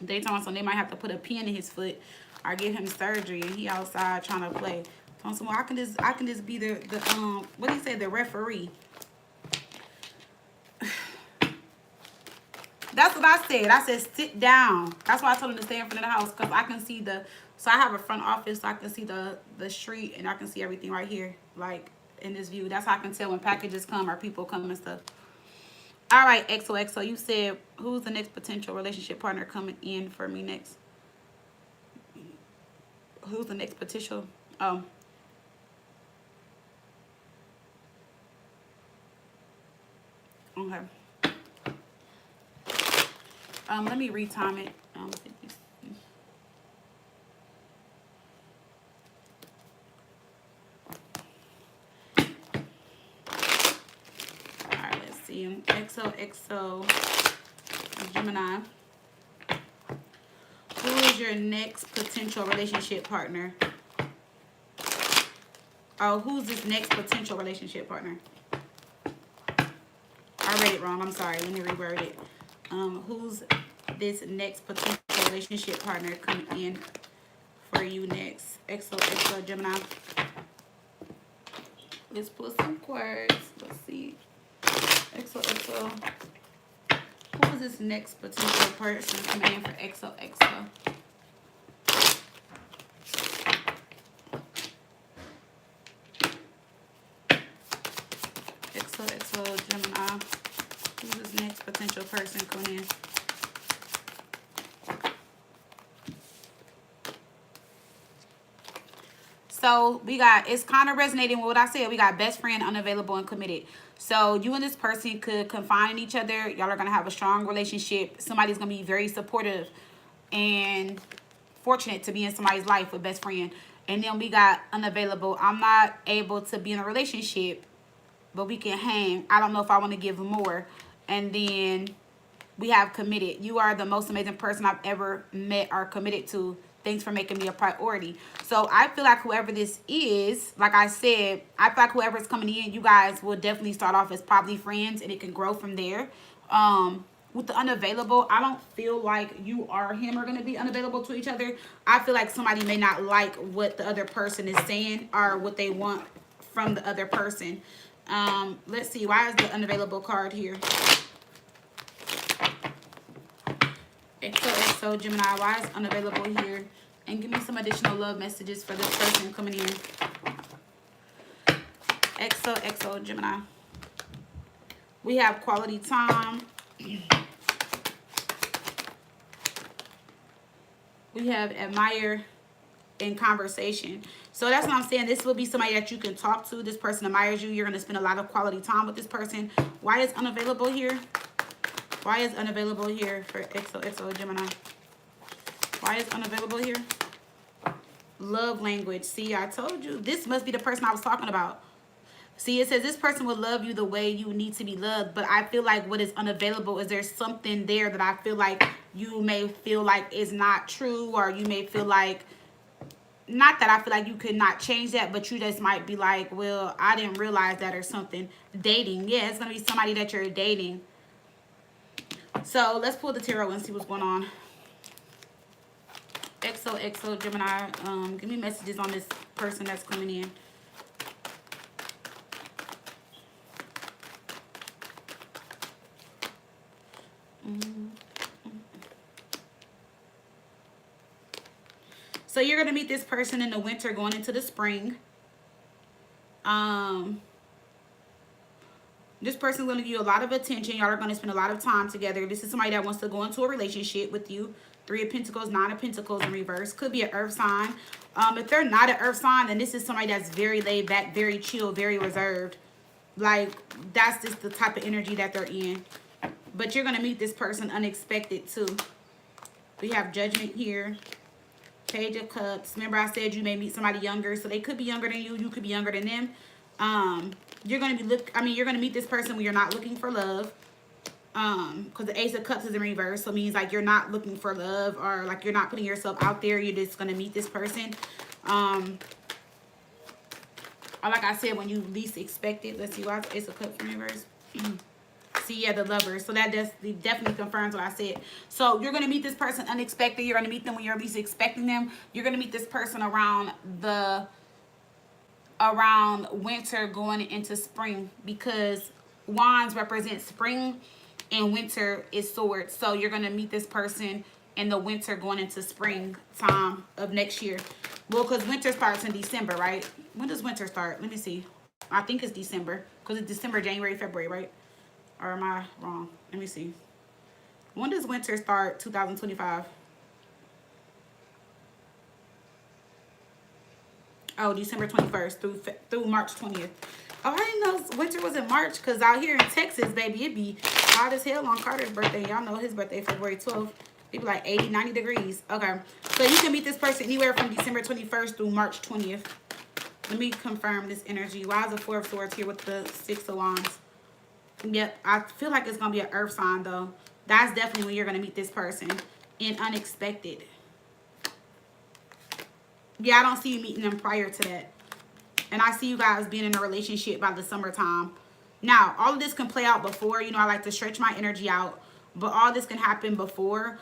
Speaker 1: They told him so they might have to put a pin in his foot or give him surgery, and he outside trying to play. Told him, well, I can just be the what do you say, the referee. That's what I said. I said, sit down. That's why I told him to stay in front of the house, because I can see so I have a front office, so I can see the street, and I can see everything right here, like in this view. That's how I can tell when packages come or people come and stuff. All right, XOXO, you said, who's the next potential relationship partner coming in for me next? Who's the next potential? Oh. Okay. Let me retime it. Alright, let's see. XOXO Gemini. Who is your next potential relationship partner? Oh, who's this next potential relationship partner? I read it wrong. I'm sorry. Let me reword it. Who's this next potential relationship partner coming in for you next? XOXO Gemini. Let's pull some cards. Let's see. XOXO. Who is this next potential person coming in for XOXO? XOXO Gemini. Who's this next potential person coming in? So we got, it's kind of resonating with what I said. We got best friend, unavailable, and committed. So you and this person could confide in each other. Y'all are going to have a strong relationship. Somebody's going to be very supportive and fortunate to be in somebody's life with best friend. And then we got unavailable. I'm not able to be in a relationship, but we can hang. I don't know if I want to give more. And then we have committed. You are the most amazing person I've ever met or committed to. Thanks for making me a priority. So I feel like whoever this is, like I said, I feel like whoever's coming in, you guys will definitely start off as probably friends, and it can grow from there. With the unavailable, I don't feel like you or him are going to be unavailable to each other. I feel like somebody may not like what the other person is saying or what they want from the other person. Let's see. Why is the unavailable card here? XOXO Gemini, why is unavailable here? And give me some additional love messages for this person coming in. XOXO Gemini. We have quality time. We have admire and conversation. So that's what I'm saying. This will be somebody that you can talk to. This person admires you. You're going to spend a lot of quality time with this person. Why is unavailable here? Why is unavailable here for XOXO Gemini? Why is unavailable here? Love language. See, I told you. This must be the person I was talking about. See, it says this person will love you the way you need to be loved. But I feel like what is unavailable is there's something there that I feel like you may feel like is not true. Or you may feel like, not that I feel like you could not change that, but you just might be like, well, I didn't realize that or something. Dating. Yeah, it's going to be somebody that you're dating. So let's pull the tarot and see what's going on. XOXO Gemini, give me messages on this person that's coming in. So you're going to meet this person in the winter going into the spring. This person's going to give you a lot of attention. Y'all are going to spend a lot of time together. This is somebody that wants to go into a relationship with you. 3 of Pentacles, 9 of Pentacles in reverse. Could be an earth sign. If they're not an earth sign, then this is somebody that's very laid back, very chill, very reserved. Like, that's just the type of energy that they're in. But you're going to meet this person unexpected too. We have Judgment here. Page of Cups. Remember I said you may meet somebody younger. So they could be younger than you. You could be younger than them. You're going to you're going to meet this person when you're not looking for love. Because the Ace of Cups is in reverse. So it means like you're not looking for love, or like you're not putting yourself out there. You're just going to meet this person. Or like I said, when you least expect it. Let's see, why is Ace of Cups in reverse? See, yeah, the Lovers. So that definitely confirms what I said. So you're going to meet this person unexpected. You're going to meet them when you're least expecting them. You're going to meet this person around winter going into spring, because wands represent spring and winter is swords. So you're going to meet this person in the winter going into spring time of next year. Well, because winter starts in December, right? When does winter start? Let me see. I think it's December, because it's December, January, February, right? Or am I wrong? Let me see. When does winter start? 2025. Oh, December 21st through March 20th. Oh, I didn't know winter was in March, because out here in Texas, baby, it'd be hot as hell on Carter's birthday. Y'all know his birthday, February 12th. It'd be like 80, 90 degrees. Okay. So you can meet this person anywhere from December 21st through March 20th. Let me confirm this energy. Why is the 4 of Swords here with the 6 of Wands? Yep, I feel like it's going to be an earth sign, though. That's definitely when you're going to meet this person. And unexpected. Yeah, I don't see you meeting them prior to that. And I see you guys being in a relationship by the summertime. Now, all of this can play out before. You know, I like to stretch my energy out. But all this can happen before.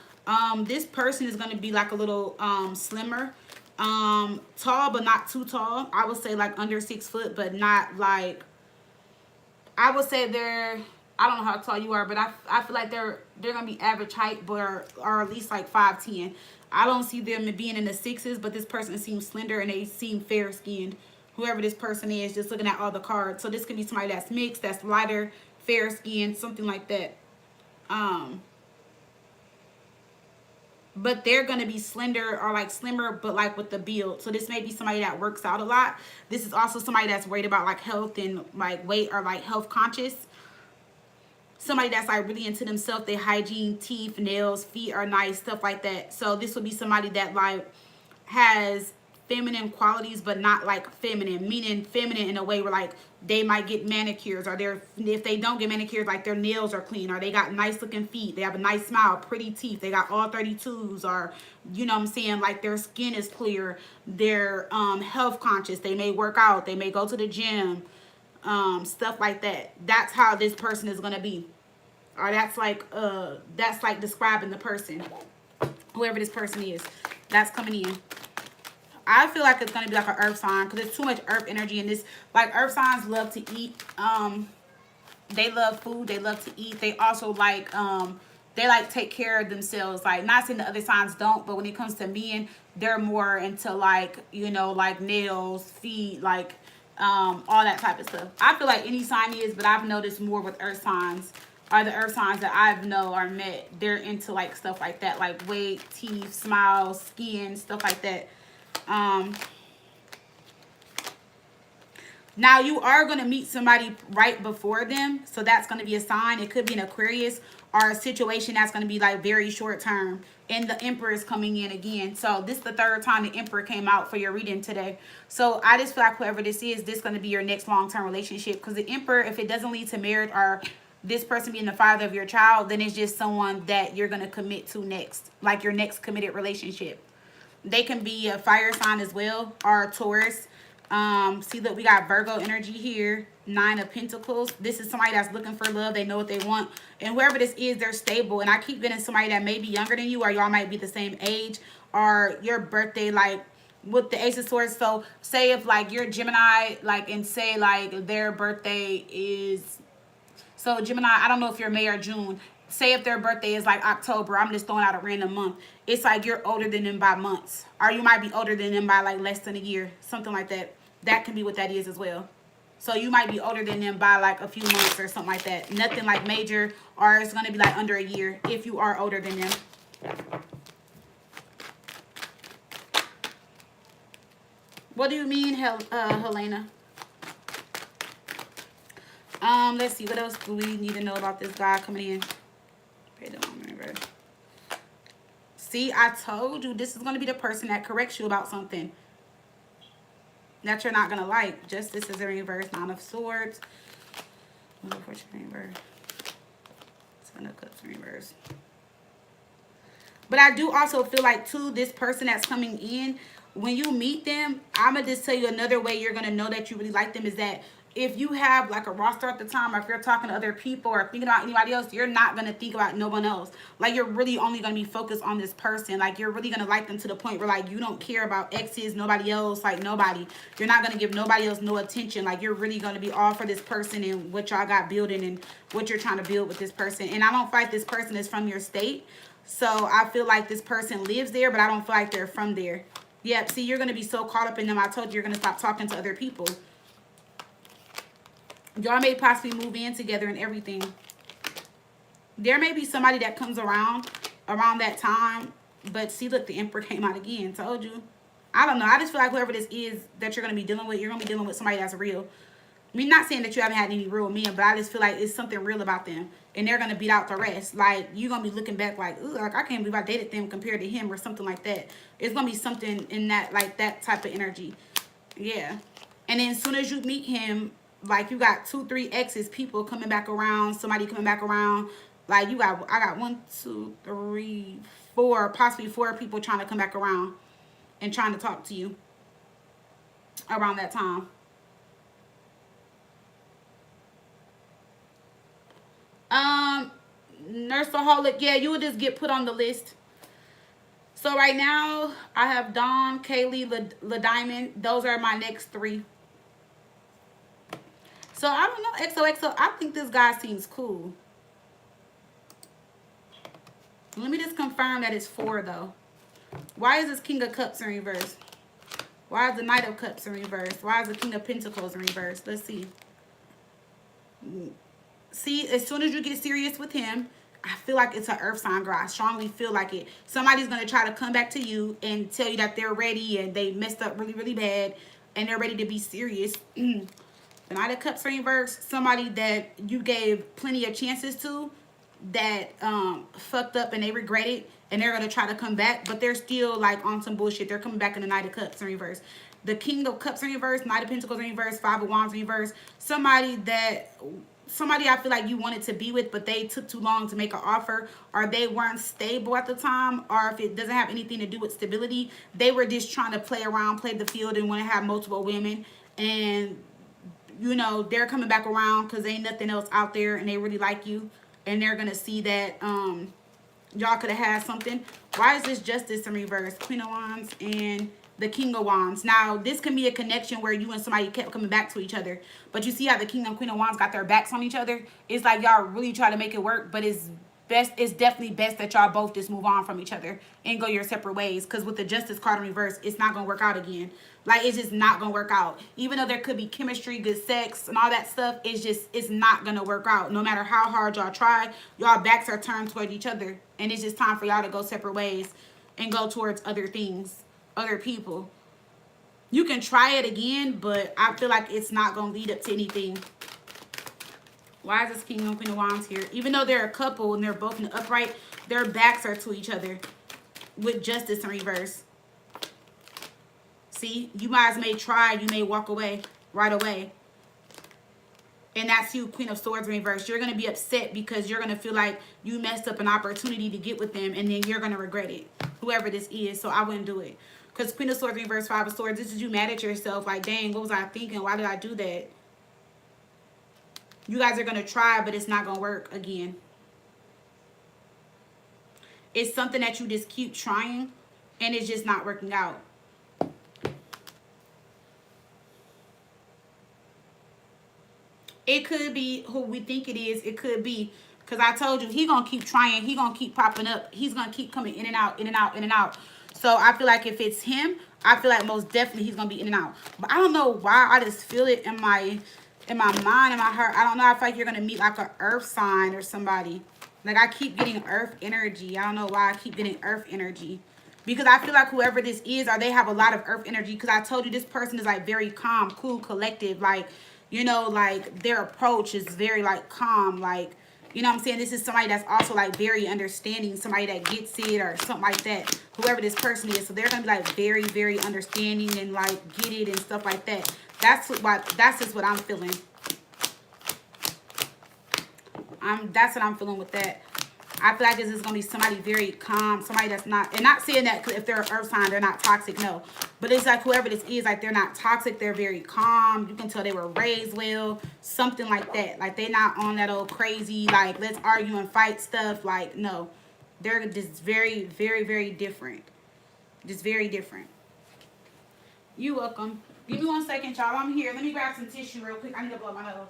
Speaker 1: This person is going to be like a little slimmer. Tall, but not too tall. I would say like under 6 foot, but not like... I would say I don't know how tall you are, but I feel like they're going to be average height, but or at least like 5'10". I don't see them being in the 6s, but this person seems slender and they seem fair-skinned. Whoever this person is, just looking at all the cards. So this could be somebody that's mixed, that's lighter, fair-skinned, something like that. But they're going to be slender or like slimmer, but like with the build. So this may be somebody that works out a lot. This is also somebody that's worried about like health and like weight, or like health conscious. Somebody that's like really into themselves, their hygiene, teeth, nails, feet are nice, stuff like that. So this would be somebody that like has feminine qualities, but not like feminine, meaning feminine in a way where like they might get manicures, or if they don't get manicures, like their nails are clean, or they got nice looking feet, they have a nice smile, pretty teeth, they got all 32s, or you know what I'm saying, like their skin is clear, they're health conscious, they may work out, they may go to the gym, stuff like that. That's how this person is going to be, or that's like describing the person, whoever this person is that's coming in. I feel like it's going to be like an earth sign, because there's too much earth energy in this. Like, earth signs love to eat. They love food. They love to eat. They also like, they like take care of themselves. Like, not saying the other signs don't, but when it comes to men, they're more into like, you know, like nails, feet, like, all that type of stuff. I feel like any sign is, but I've noticed more with earth signs, or the earth signs that I know are met, they're into like stuff like that, like weight, teeth, smiles, skin, stuff like that. Now you are going to meet somebody right before them, so that's going to be a sign. It could be an Aquarius, or a situation that's going to be like very short term, and the Emperor is coming in again. So this is the 3rd time the Emperor came out for your reading today. So I just feel like whoever this is going to be your next long-term relationship, because the Emperor, if it doesn't lead to marriage, or this person being the father of your child, then it's just someone that you're going to commit to next, like your next committed relationship. They can be a fire sign as well, or a Taurus. See, look, we got Virgo energy here. 9 of Pentacles. This is somebody that's looking for love. They know what they want. And whoever this is, they're stable. And I keep getting somebody that may be younger than you, or y'all might be the same age, or your birthday, like with the Ace of Swords. So say if like you're Gemini, like, and say like their birthday is, so Gemini, I don't know if you're May or June, say if their birthday is like October, I'm just throwing out a random month. It's like you're older than them by months. Or you might be older than them by like less than a year. Something like that. That can be what that is as well. So you might be older than them by like a few months or something like that. Nothing like major, or it's going to be like under a year if you are older than them. What do you mean, Helena? Let's see. What else do we need to know about this guy coming in? See, I told you this is going to be the person that corrects you about something that you're not going to like. Justice is in reverse. Nine of Swords. Fortune in reverse. Ten of Cups in reverse. But I do also feel like, too, this person that's coming in, when you meet them, I'm going to just tell you another way you're going to know that you really like them is that if you have like a roster at the time, or if you're talking to other people or thinking about anybody else, you're not going to think about no one else. Like, you're really only going to be focused on this person. Like, you're really going to like them to the point where, like, you don't care about exes, nobody else, like, nobody. You're not going to give nobody else no attention. Like, you're really going to be all for this person and what y'all got building and what you're trying to build with this person. And I don't feel like this person is from your state. So I feel like this person lives there, but I don't feel like they're from there. Yep, see, you're going to be so caught up in them. I told you you're going to stop talking to other people. Y'all may possibly move in together and everything. There may be somebody that comes around that time. But see, look, the Emperor came out again. Told you. I don't know. I just feel like whoever this is that you're going to be dealing with, you're going to be dealing with somebody that's real. I mean, not saying that you haven't had any real men, but I just feel like it's something real about them. And they're going to beat out the rest. Like, you're going to be looking back like, ooh, like, I can't believe I dated them compared to him or something like that. It's going to be something in that, like, that type of energy. Yeah. And then as soon as you meet him, like, you got 2, 3 exes, people coming back around, somebody coming back around. Like, I got 1, 2, 3, 4, possibly 4 people trying to come back around and trying to talk to you around that time. Nurseaholic, yeah, you would just get put on the list. So right now, I have Dawn, Kaylee, La Diamond. Those are my next 3. So I don't know, XOXO, I think this guy seems cool. Let me just confirm that it's 4 though. Why is this King of Cups in reverse? Why is the Knight of Cups in reverse? Why is the King of Pentacles in reverse? Let's see. See, as soon as you get serious with him, I feel like it's an earth sign, girl. I strongly feel like it. Somebody's going to try to come back to you and tell you that they're ready and they messed up really, really bad and they're ready to be serious. The Knight of Cups in reverse, somebody that you gave plenty of chances to that fucked up and they regret it and they're going to try to come back, but they're still like on some bullshit. They're coming back in the Knight of Cups in reverse. The King of Cups in reverse, Knight of Pentacles in reverse, 5 of Wands in reverse. Somebody I feel like you wanted to be with, but they took too long to make an offer, or they weren't stable at the time, or if it doesn't have anything to do with stability, they were just trying to play around, play the field, and want to have multiple women. And, you know, they're coming back around because ain't nothing else out there, and they really like you, and they're going to see that y'all could have had something. Why is this Justice in reverse? Queen of Wands and the King of Wands. Now, this can be a connection where you and somebody kept coming back to each other. But you see how the King and Queen of Wands got their backs on each other? It's like y'all really try to make it work, but it's definitely best that y'all both just move on from each other and go your separate ways. Because with the Justice card in reverse, it's not going to work out again. Like, it's just not going to work out. Even though there could be chemistry, good sex, and all that stuff, it's not going to work out. No matter how hard y'all try, y'all backs are turned toward each other. And it's just time for y'all to go separate ways and go towards other things, other people. You can try it again, but I feel like it's not going to lead up to anything. Why is this King and Queen of Wands here? Even though they're a couple and they're both in the upright, their backs are to each other with Justice in reverse. See, you guys may try, you may walk away right away. And that's you, Queen of Swords in reverse. You're going to be upset because you're going to feel like you messed up an opportunity to get with them, and then you're going to regret it, whoever this is. So I wouldn't do it. Because Queen of Swords in reverse, 5 of Swords, this is you mad at yourself. Like, dang, what was I thinking? Why did I do that? You guys are going to try, but it's not going to work again. It's something that you just keep trying, and it's just not working out. It could be who we think it is. It could be. Because I told you, he going to keep trying. He going to keep popping up. He's going to keep coming in and out, in and out, in and out. So I feel like if it's him, I feel like most definitely he's going to be in and out. But I don't know why. I just feel it in my mind, in my heart. I don't know. I feel like you're going to meet like an earth sign or somebody. Like I keep getting earth energy. I don't know why I keep getting earth energy. Because I feel like whoever this is, or they have a lot of earth energy. Because I told you this person is like very calm, cool, collective. Like, you know, like their approach is very like calm. Like, you know what I'm saying? This is somebody that's also like very understanding. Somebody that gets it or something like that. Whoever this person is. So they're going to be like very, very understanding and like get it and stuff like that. That's just what I'm feeling. That's what I'm feeling with that. I feel like this is going to be somebody very calm, somebody that's not, and not saying that if they're an earth sign, they're not toxic, no. But it's like whoever this is, like they're not toxic, they're very calm. You can tell they were raised well, something like that. Like they're not on that old crazy, like let's argue and fight stuff. Like, no. They're just very, very, very different. Just very different. You're welcome. Give me 1 second, y'all. I'm here. Let me grab some tissue real quick. I need to blow my nose.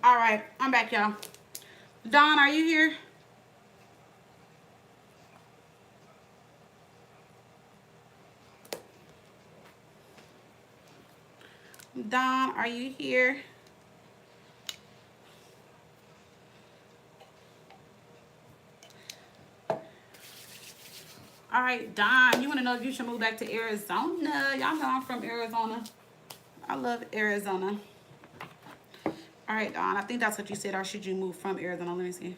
Speaker 1: All right, I'm back, y'all. Dawn, are you here? Dawn, are you here? All right, Dawn, you want to know if you should move back to Arizona? Y'all know I'm from Arizona. I love Arizona. All right, Dawn, I think that's what you said. Or should you move from Arizona? Let me see.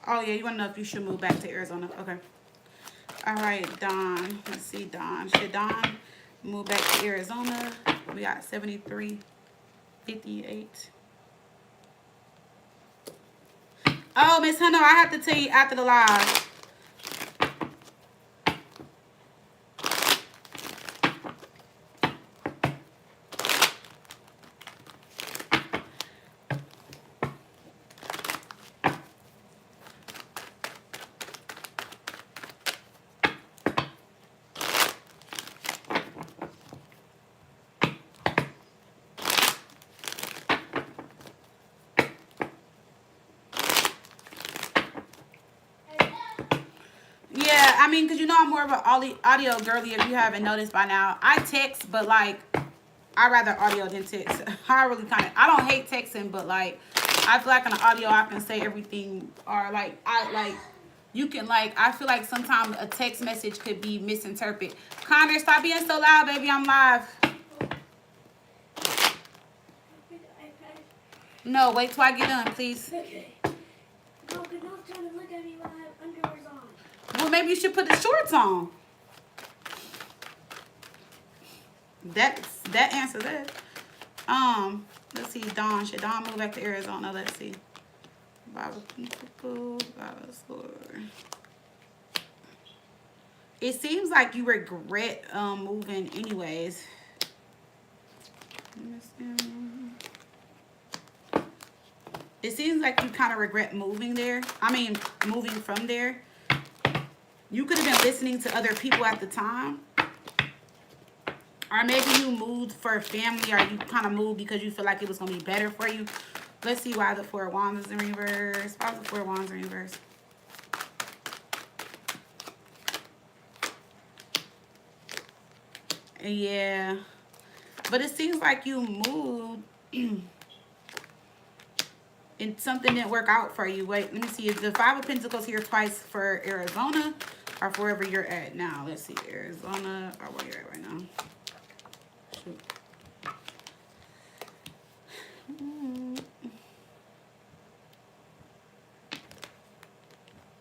Speaker 1: Oh, yeah, you want to know if you should move back to Arizona. Okay. All right, Dawn. Let's see, Dawn. Should Dawn move back to Arizona? We got 73, 58. Oh, Miss Hunter, I have to tell you after the live. Yeah, I mean, because you know I'm more of an audio girly if you haven't noticed by now. I text, but like, I rather audio than text. I really kind of, I don't hate texting, but like, I feel like on the audio I can say everything, or like, you can like, I feel like sometimes a text message could be misinterpreted. Connor, stop being so loud, baby, I'm live. No, wait till I get done, please.
Speaker 2: Okay. No, because no one's trying to look at me while I have underwears on.
Speaker 1: Well, maybe you should put the shorts on. That answers that. Let's see, Dawn. Should Dawn move back to Arizona? Let's see. It seems like you regret moving anyways. It seems like you kind of regret moving there. I mean, moving from there. You could have been listening to other people at the time. Or maybe you moved for family, or you kind of moved because you feel like it was going to be better for you. Let's see why the Four of Wands is in reverse. Why is the Four of Wands in reverse? Yeah. But it seems like you moved and something didn't work out for you. Wait, let me see. Is the Five of Pentacles here twice for Arizona or for wherever you're at now? Let's see. Arizona or where you're at right now. Shoot.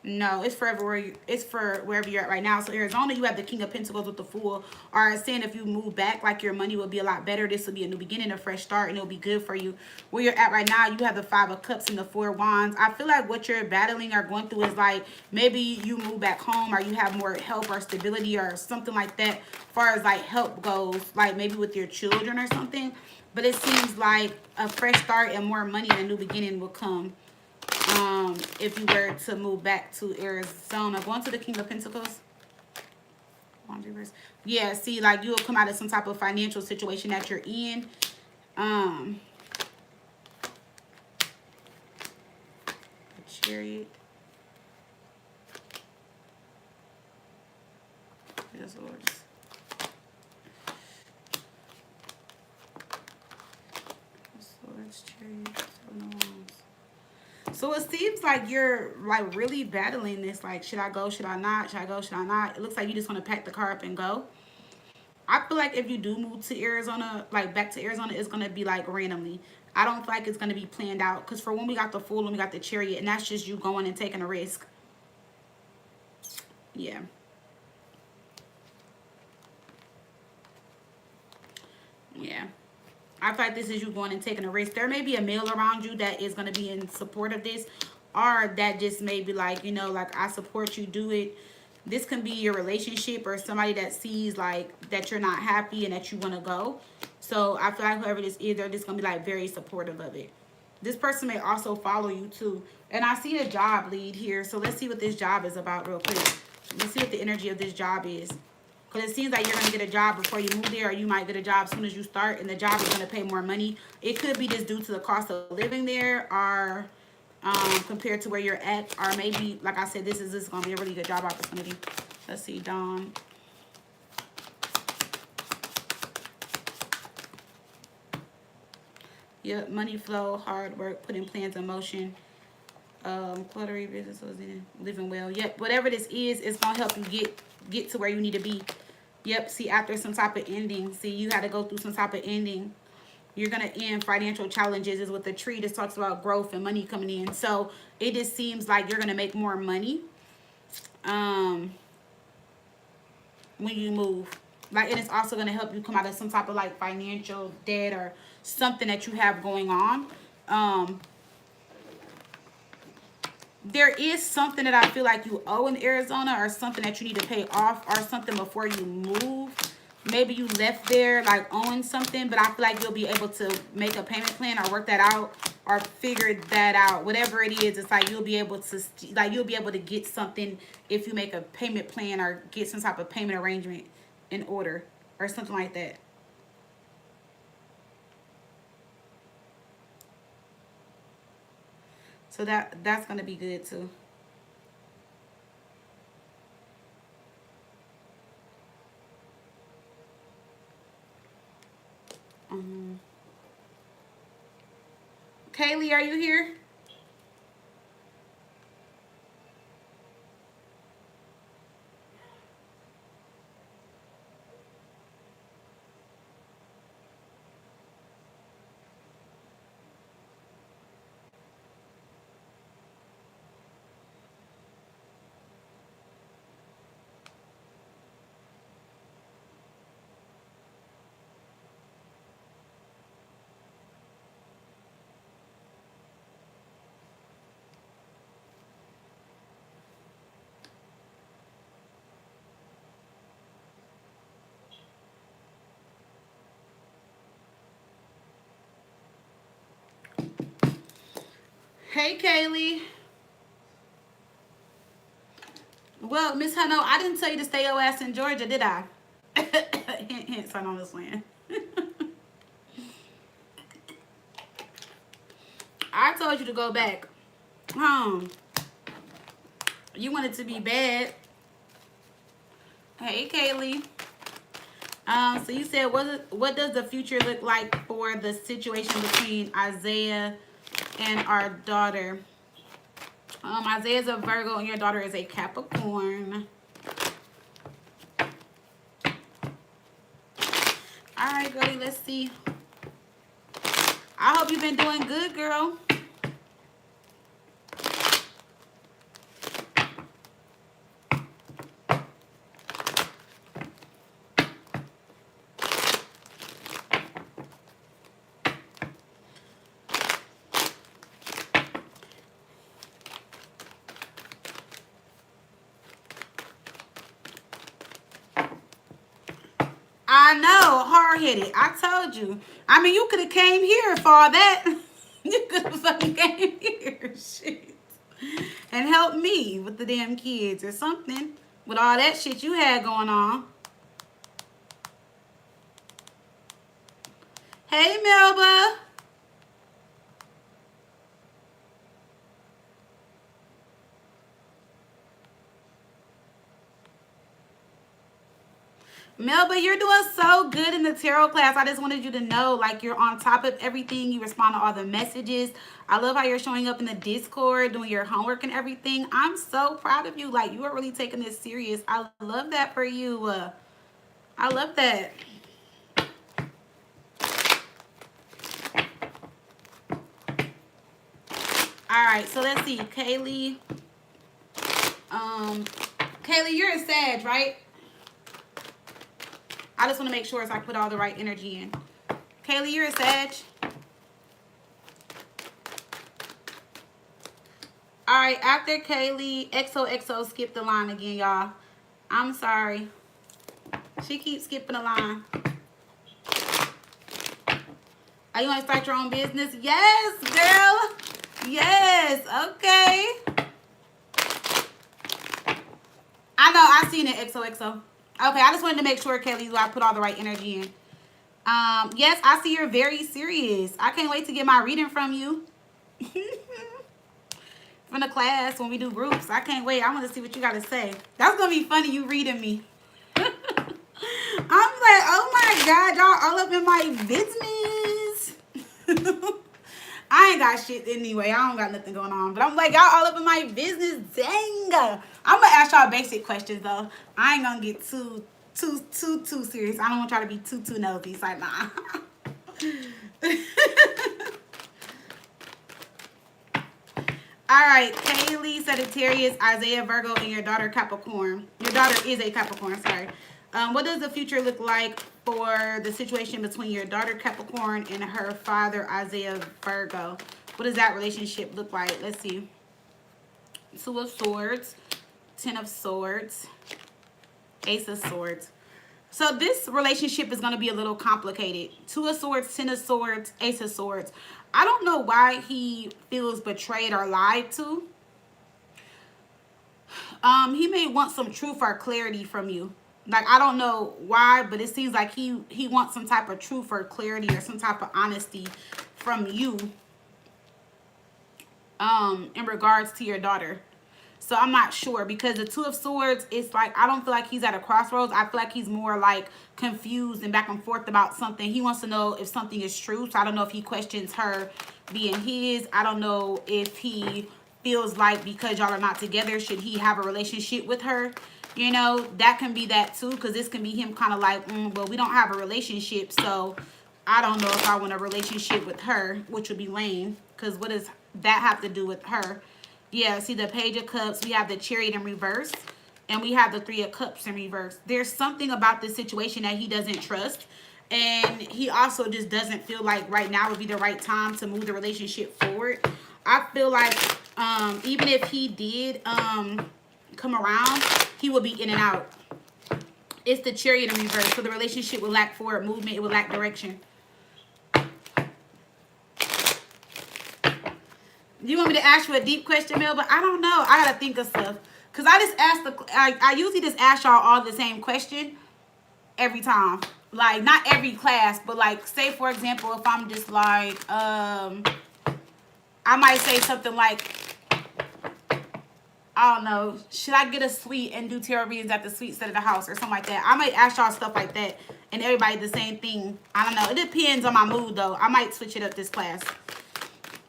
Speaker 1: No, it's for wherever you're at right now. So Arizona, you have the King of Pentacles with the Fool. Or it's saying if you move back, like your money will be a lot better. This will be a new beginning, a fresh start, and it'll be good for you. Where you're at right now, you have the Five of Cups and the Four of Wands. I feel like what you're battling or going through is like maybe you move back home or you have more help or stability or something like that. As far as like help goes, like maybe with your children or something. But it seems like a fresh start and more money and a new beginning will come. If you were to move back to Arizona. Going to the King of Pentacles. Yeah, see, like you'll come out of some type of financial situation that you're in. Chariot. Yes, Lords. Swords, Chariot, Seven of Wands. So it seems like you're like really battling this. Like, should I go? Should I not? Should I go? Should I not? It looks like you just want to pack the car up and go. I feel like if you do move to Arizona, like back to Arizona, it's going to be like randomly. I don't feel like it's going to be planned out. Because for when we got the Fool and we got the Chariot, and that's just you going and taking a risk. Yeah. Yeah. I feel like this is you going and taking a risk. There may be a male around you that is going to be in support of this. Or that just may be like, you know, like I support you, do it. This can be your relationship or somebody that sees like that you're not happy and that you want to go. So I feel like whoever this is, they're just going to be like very supportive of it. This person may also follow you too. And I see a job lead here. So let's see what this job is about real quick. Let's see what the energy of this job is. Because it seems like you're going to get a job before you move there, or you might get a job as soon as you start, and the job is going to pay more money. It could be just due to the cost of living there, or compared to where you're at, or maybe, like I said, this is going to be a really good job opportunity. Let's see, Dawn. Yep, money flow, hard work, putting plans in motion. Cluttery business, living well. Yep, whatever this is, it's going to help you get to where you need to be. Yep, see, after some type of ending. See, you had to go through some type of ending. You're going to end financial challenges. Is with the tree. This talks about growth and money coming in. So, it just seems like you're going to make more money when you move. Like, and it's also going to help you come out of some type of, like, financial debt or something that you have going on. There is something that I feel like you owe in Arizona, or something that you need to pay off, or something before you move. Maybe you left there like owing something, but I feel like you'll be able to make a payment plan or work that out or figure that out. Whatever it is, it's like you'll be able to get something if you make a payment plan or get some type of payment arrangement in order or something like that. So that's going to be good too. Kaylee, are you here? Hey, Kaylee. Well, Miss Hunno, I didn't tell you to stay your ass in Georgia, did I? Hint, hint, son on this land. I told you to go back home. You want it to be bad. Hey, Kaylee. So you said, what does the future look like for the situation between Isaiah and our daughter? Isaiah's a Virgo and your daughter is a Capricorn. All right, girlie, let's see. I hope you've been doing good, girl. I know, hard-headed. I told you. I mean, you could have came here for all that. You could have fucking came here. Shit. And helped me with the damn kids or something. With all that shit you had going on. Hey, Melba. Melba, you're doing so good in the tarot class. I just wanted you to know, like, you're on top of everything. You respond to all the messages. I love how you're showing up in the Discord, doing your homework and everything. I'm so proud of you. Like, you are really taking this serious. I love that for you. I love that. All right, so let's see. Kaylee. Kaylee, you're a Sag, right? I just want to make sure I put all the right energy in. Kaylee, you're a Sag. All right, after Kaylee, XOXO skipped the line again, y'all. I'm sorry. She keeps skipping the line. Are you want to start your own business? Yes, girl. Yes, okay. I know, I seen it, XOXO. Okay, I just wanted to make sure, Kelly, I put all the right energy in. Yes, I see you're very serious. I can't wait to get my reading from you. From the class when we do groups. I can't wait. I want to see what you got to say. That's going to be funny, you reading me. I'm like, oh my God, y'all all up in my business. I ain't got shit anyway. I don't got nothing going on. But I'm like, y'all all up in my business. Dang. I'm going to ask y'all basic questions, though. I ain't going to get too serious. I don't want y'all to be too nosy. It's like, nah. All right. Kaylee, Sagittarius, Isaiah, Virgo, and your daughter, Capricorn. Your daughter is a Capricorn, sorry. What does the future look like for the situation between your daughter, Capricorn, and her father, Isaiah, Virgo? What does that relationship look like? Let's see. Two of Swords, Ten of Swords, Ace of Swords. So this relationship is going to be a little complicated. Two of Swords, Ten of Swords, Ace of Swords. I don't know why he feels betrayed or lied to. He may want some truth or clarity from you. Like, I don't know why, but it seems like he wants some type of truth or clarity or some type of honesty from you in regards to your daughter. So I'm not sure, because the Two of Swords, it's like, I don't feel like he's at a crossroads. I feel like he's more like confused and back and forth about something. He wants to know if something is true. So I don't know if he questions her being his. I don't know if he feels like because y'all are not together, should he have a relationship with her? You know, that can be that too, because this can be him kind of like, well, we don't have a relationship, so I don't know if I want a relationship with her, which would be lame, because what does that have to do with her? Yeah, see the Page of Cups, we have the Chariot in reverse, and we have the Three of Cups in reverse. There's something about this situation that he doesn't trust, and he also just doesn't feel like right now would be the right time to move the relationship forward. I feel like even if he did come around, he will be in and out. It's the Chariot in reverse, so the relationship will lack forward movement. It will lack direction. Do you want me to ask you a deep question, Mel? But I don't know. I gotta think of stuff, cause I just asked I usually just ask y'all all the same question every time. Like, not every class, but like, say for example, if I'm just like I might say something like, I don't know, should I get a suite and do tarot readings at the suite set of the house or something like that? I might ask y'all stuff like that and everybody the same thing. I don't know. It depends on my mood, though. I might switch it up this class.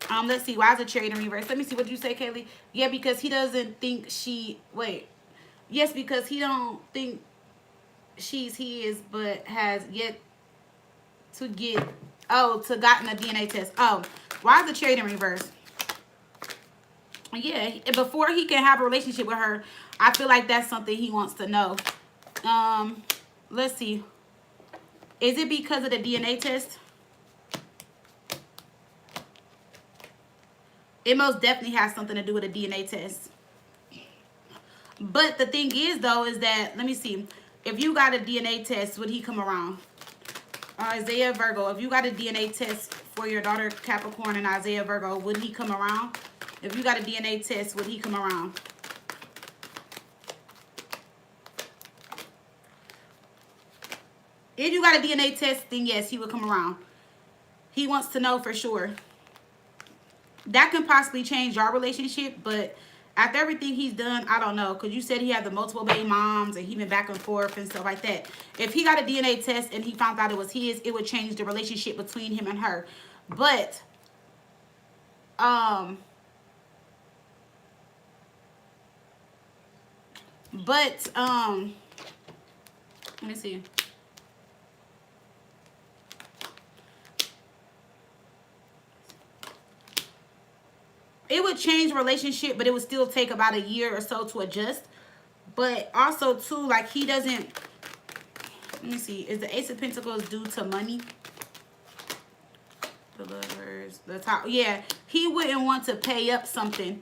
Speaker 1: Let's see. Why is the chariot in reverse? Let me see. What did you say, Kaylee? Yeah, because he doesn't think she... Wait. Yes, because he don't think she's his, but has yet to get... Oh, to gotten a DNA test. Oh, why is the chariot in reverse? Yeah, before he can have a relationship with her, I feel like that's something he wants to know. Let's see. Is it because of the DNA test? It most definitely has something to do with a DNA test. But the thing is, though, is that, let me see. If you got a DNA test, would he come around? Isaiah Virgo, if you got a DNA test for your daughter Capricorn and Isaiah Virgo, would he come around? If you got a DNA test, would he come around? If you got a DNA test, then yes, he would come around. He wants to know for sure. That can possibly change your relationship, but after everything he's done, I don't know. Because you said he had the multiple baby moms and he been back and forth and stuff like that. If he got a DNA test and he found out it was his, it would change the relationship between him and her. But, let me see. It would change the relationship, but it would still take about a year or so to adjust. But also, too, like, he doesn't... Let me see. Is the Ace of Pentacles due to money? The lovers, the top. Yeah, he wouldn't want to pay up something.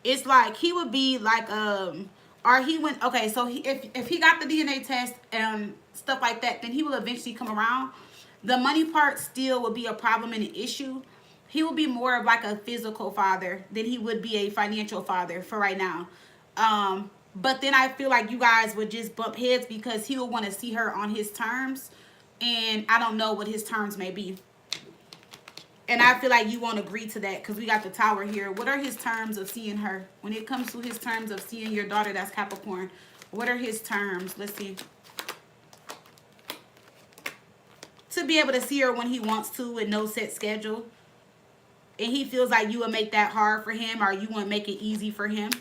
Speaker 1: It's like, he would be like, or he went... Okay, so if he got the DNA test and stuff like that, then he will eventually come around. The money part still would be a problem and an issue. He will be more of like a physical father than he would be a financial father for right now. But then I feel like you guys would just bump heads because he will want to see her on his terms. And I don't know what his terms may be. And I feel like you won't agree to that because we got the Tower here. What are his terms of seeing her? When it comes to his terms of seeing your daughter that's Capricorn, what are his terms? Let's see. To be able to see her when he wants to with no set schedule. And he feels like you would make that hard for him, or you wouldn't make it easy for him.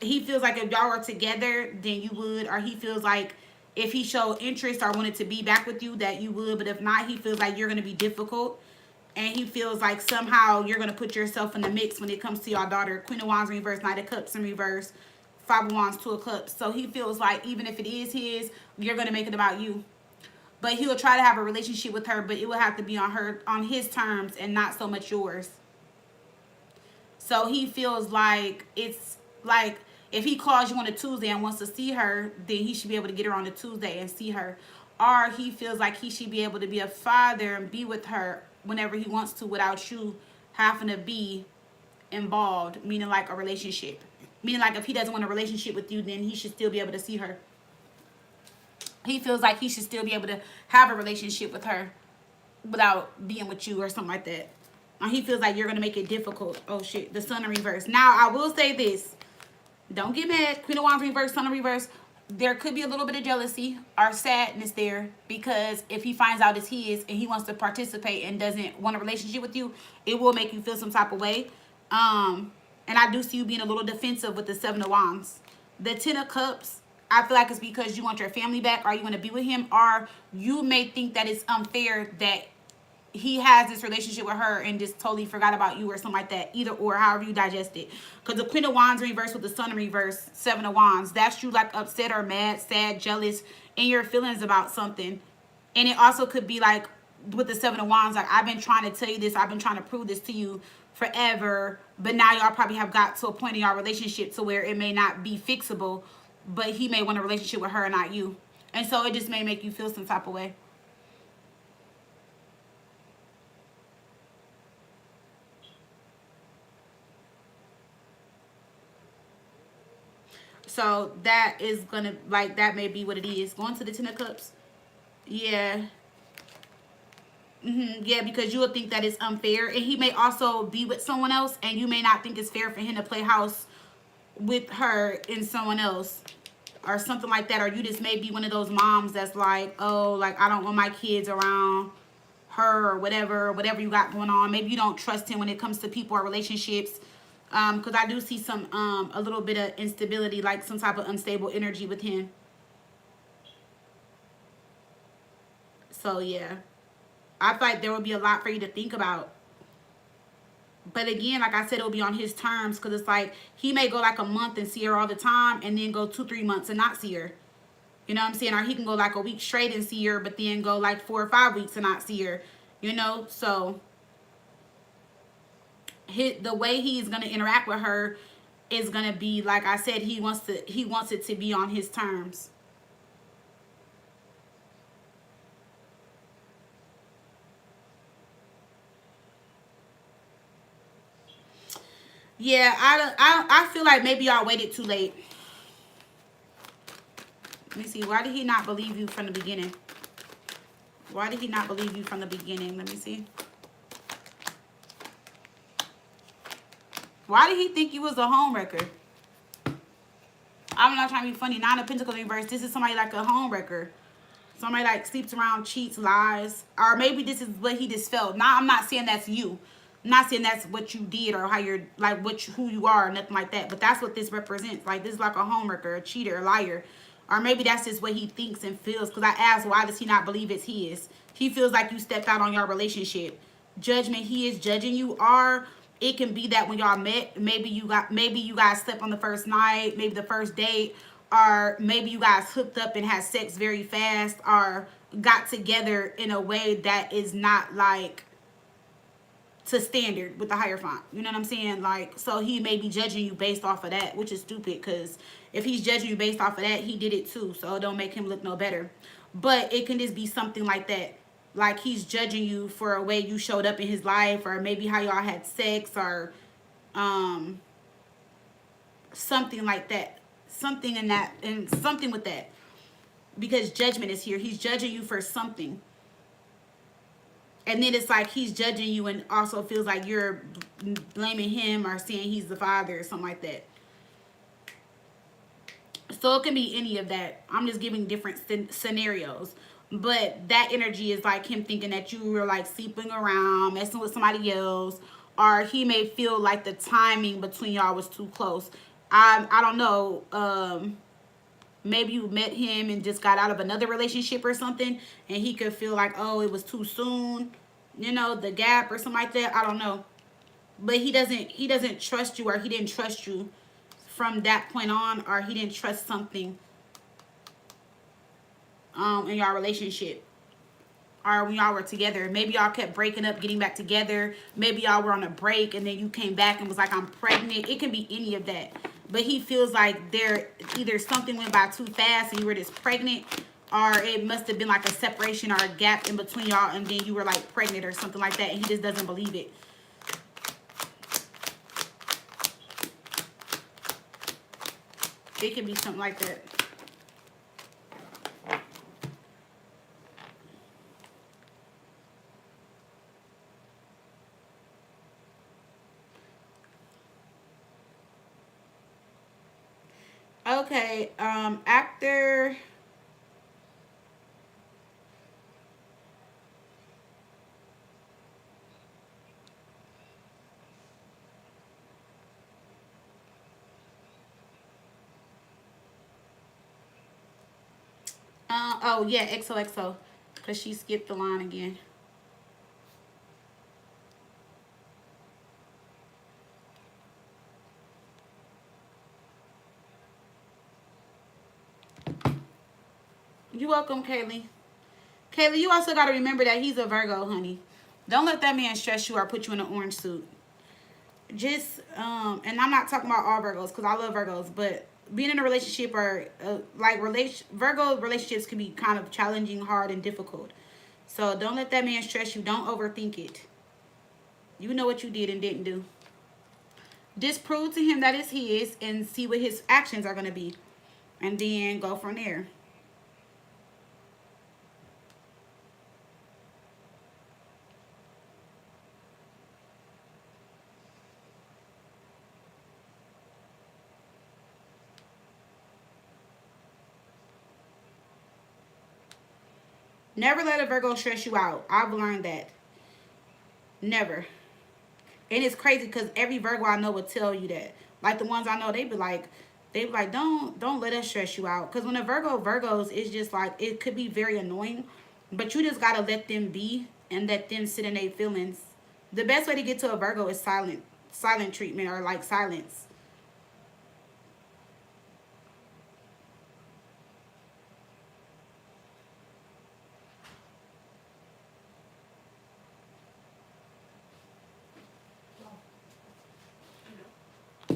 Speaker 1: He feels like if y'all were together, then you would. Or he feels like if he showed interest or wanted to be back with you, that you would. But if not, he feels like you're going to be difficult. And he feels like somehow you're going to put yourself in the mix when it comes to your daughter. Queen of Wands in reverse, Knight of Cups in reverse, Five of Wands, Two of Cups. So he feels like even if it is his, you're going to make it about you. But he will try to have a relationship with her, but it will have to be on his terms and not so much yours. So he feels like it's like if he calls you on a Tuesday and wants to see her, then he should be able to get her on a Tuesday and see her. Or he feels like he should be able to be a father and be with her whenever he wants to without you having to be involved, meaning like a relationship. Meaning like if he doesn't want a relationship with you, then he should still be able to see her. He feels like he should still be able to have a relationship with her without being with you or something like that. He feels like you're going to make it difficult. Oh, shit. The Sun in reverse. Now, I will say this. Don't get mad. Queen of Wands in reverse, Sun in reverse. There could be a little bit of jealousy or sadness there. Because if he finds out it's his and he wants to participate and doesn't want a relationship with you, it will make you feel some type of way. And I do see you being a little defensive with the Seven of Wands. The Ten of Cups, I feel like it's because you want your family back or you want to be with him. Or you may think that it's unfair that he has this relationship with her and just totally forgot about you or something like that. Either or, however you digest it. Because the Queen of Wands in reverse with the Sun in reverse, Seven of Wands. That's you like upset or mad, sad, jealous in your feelings about something. And it also could be like with the Seven of Wands, like I've been trying to tell you this. I've been trying to prove this to you forever. But now y'all probably have got to a point in your relationship to where it may not be fixable. But he may want a relationship with her and not you. And so it just may make you feel some type of way. So that is gonna, like, that may be what it is. Going to the Ten of Cups. Yeah. Yeah, because you will think that it's unfair. And he may also be with someone else. And you may not think it's fair for him to play house with her and someone else. or something like that. Or you just may be one of those moms that's like, oh, like, I don't want my kids around her or whatever you got going on. Maybe you don't trust him when it comes to people or relationships. Because I do see some, a little bit of instability, like some type of unstable energy with him. So, yeah. I feel like there will be a lot for you to think about. But again, like I said, it'll be on his terms. Because it's like, he may go like a month and see her all the time. And then go 2-3 months and not see her. You know what I'm saying? Or he can go like a week straight and see her. But then go like 4 or 5 weeks and not see her. You know? So, the way he's going to interact with her is going to be, like I said, he wants it to be on his terms. Yeah, I feel like maybe y'all waited too late. Let me see. Why did he not believe you from the beginning? Why did he not believe you from the beginning? Let me see. Why did he think you was a homewrecker? I'm not trying to be funny. 9 of Pentacles reverse. This is somebody like a homewrecker. Somebody like sleeps around, cheats, lies. Or maybe this is what he just felt. Now, I'm not saying that's you. I'm not saying that's what you did or how you're, like, who you are or nothing like that. But that's what this represents. Like, this is like a homewrecker, a cheater, a liar. Or maybe that's just what he thinks and feels. Because I asked, why does he not believe it's his? He feels like you stepped out on your relationship. Judgment, he is judging you. Or it can be that when y'all met, maybe you guys slept on the first night, maybe the first date, or maybe you guys hooked up and had sex very fast, or got together in a way that is not like to standard with the higher font. You know what I'm saying? Like, so he may be judging you based off of that, which is stupid, because if he's judging you based off of that, he did it too, so it don't make him look no better. But it can just be something like that. Like, he's judging you for a way you showed up in his life, or maybe how y'all had sex, or something like that. Something in that, and something with that. Because judgment is here. He's judging you for something. And then it's like he's judging you and also feels like you're blaming him or saying he's the father or something like that. So it can be any of that. I'm just giving different scenarios. But that energy is like him thinking that you were like sleeping around, messing with somebody else. Or he may feel like the timing between y'all was too close. I don't know. Maybe you met him and just got out of another relationship or something, and he could feel like, oh, it was too soon, you know, the gap or something like that. I don't know. But he doesn't trust you, or he didn't trust you from that point on, or he didn't trust something in your relationship, or when y'all were together. Maybe y'all kept breaking up, getting back together. Maybe y'all were on a break and then you came back and was like, I'm pregnant. It can be any of that. But he feels like there either something went by too fast and you were just pregnant, or it must have been like a separation or a gap in between y'all and then you were like pregnant or something like that, and he just doesn't believe it. It can be something like that. Okay, actor. Oh yeah, XOXO, because she skipped the line again. You're welcome, Kaylee. Kaylee, you also got to remember that he's a Virgo, honey. Don't let that man stress you or put you in an orange suit. Just, and I'm not talking about all Virgos, because I love Virgos, but being in a relationship or, Virgo relationships can be kind of challenging, hard, and difficult. So don't let that man stress you. Don't overthink it. You know what you did and didn't do. Just prove to him that it's his and see what his actions are going to be. And then go from there. Never let a Virgo stress you out. I've learned that. Never. And it's crazy because every Virgo I know will tell you that. Like the ones I know, they be like, don't let us stress you out. Because when a Virgos, it's just like, it could be very annoying. But you just got to let them be and let them sit in their feelings. The best way to get to a Virgo is silent treatment, or like silence.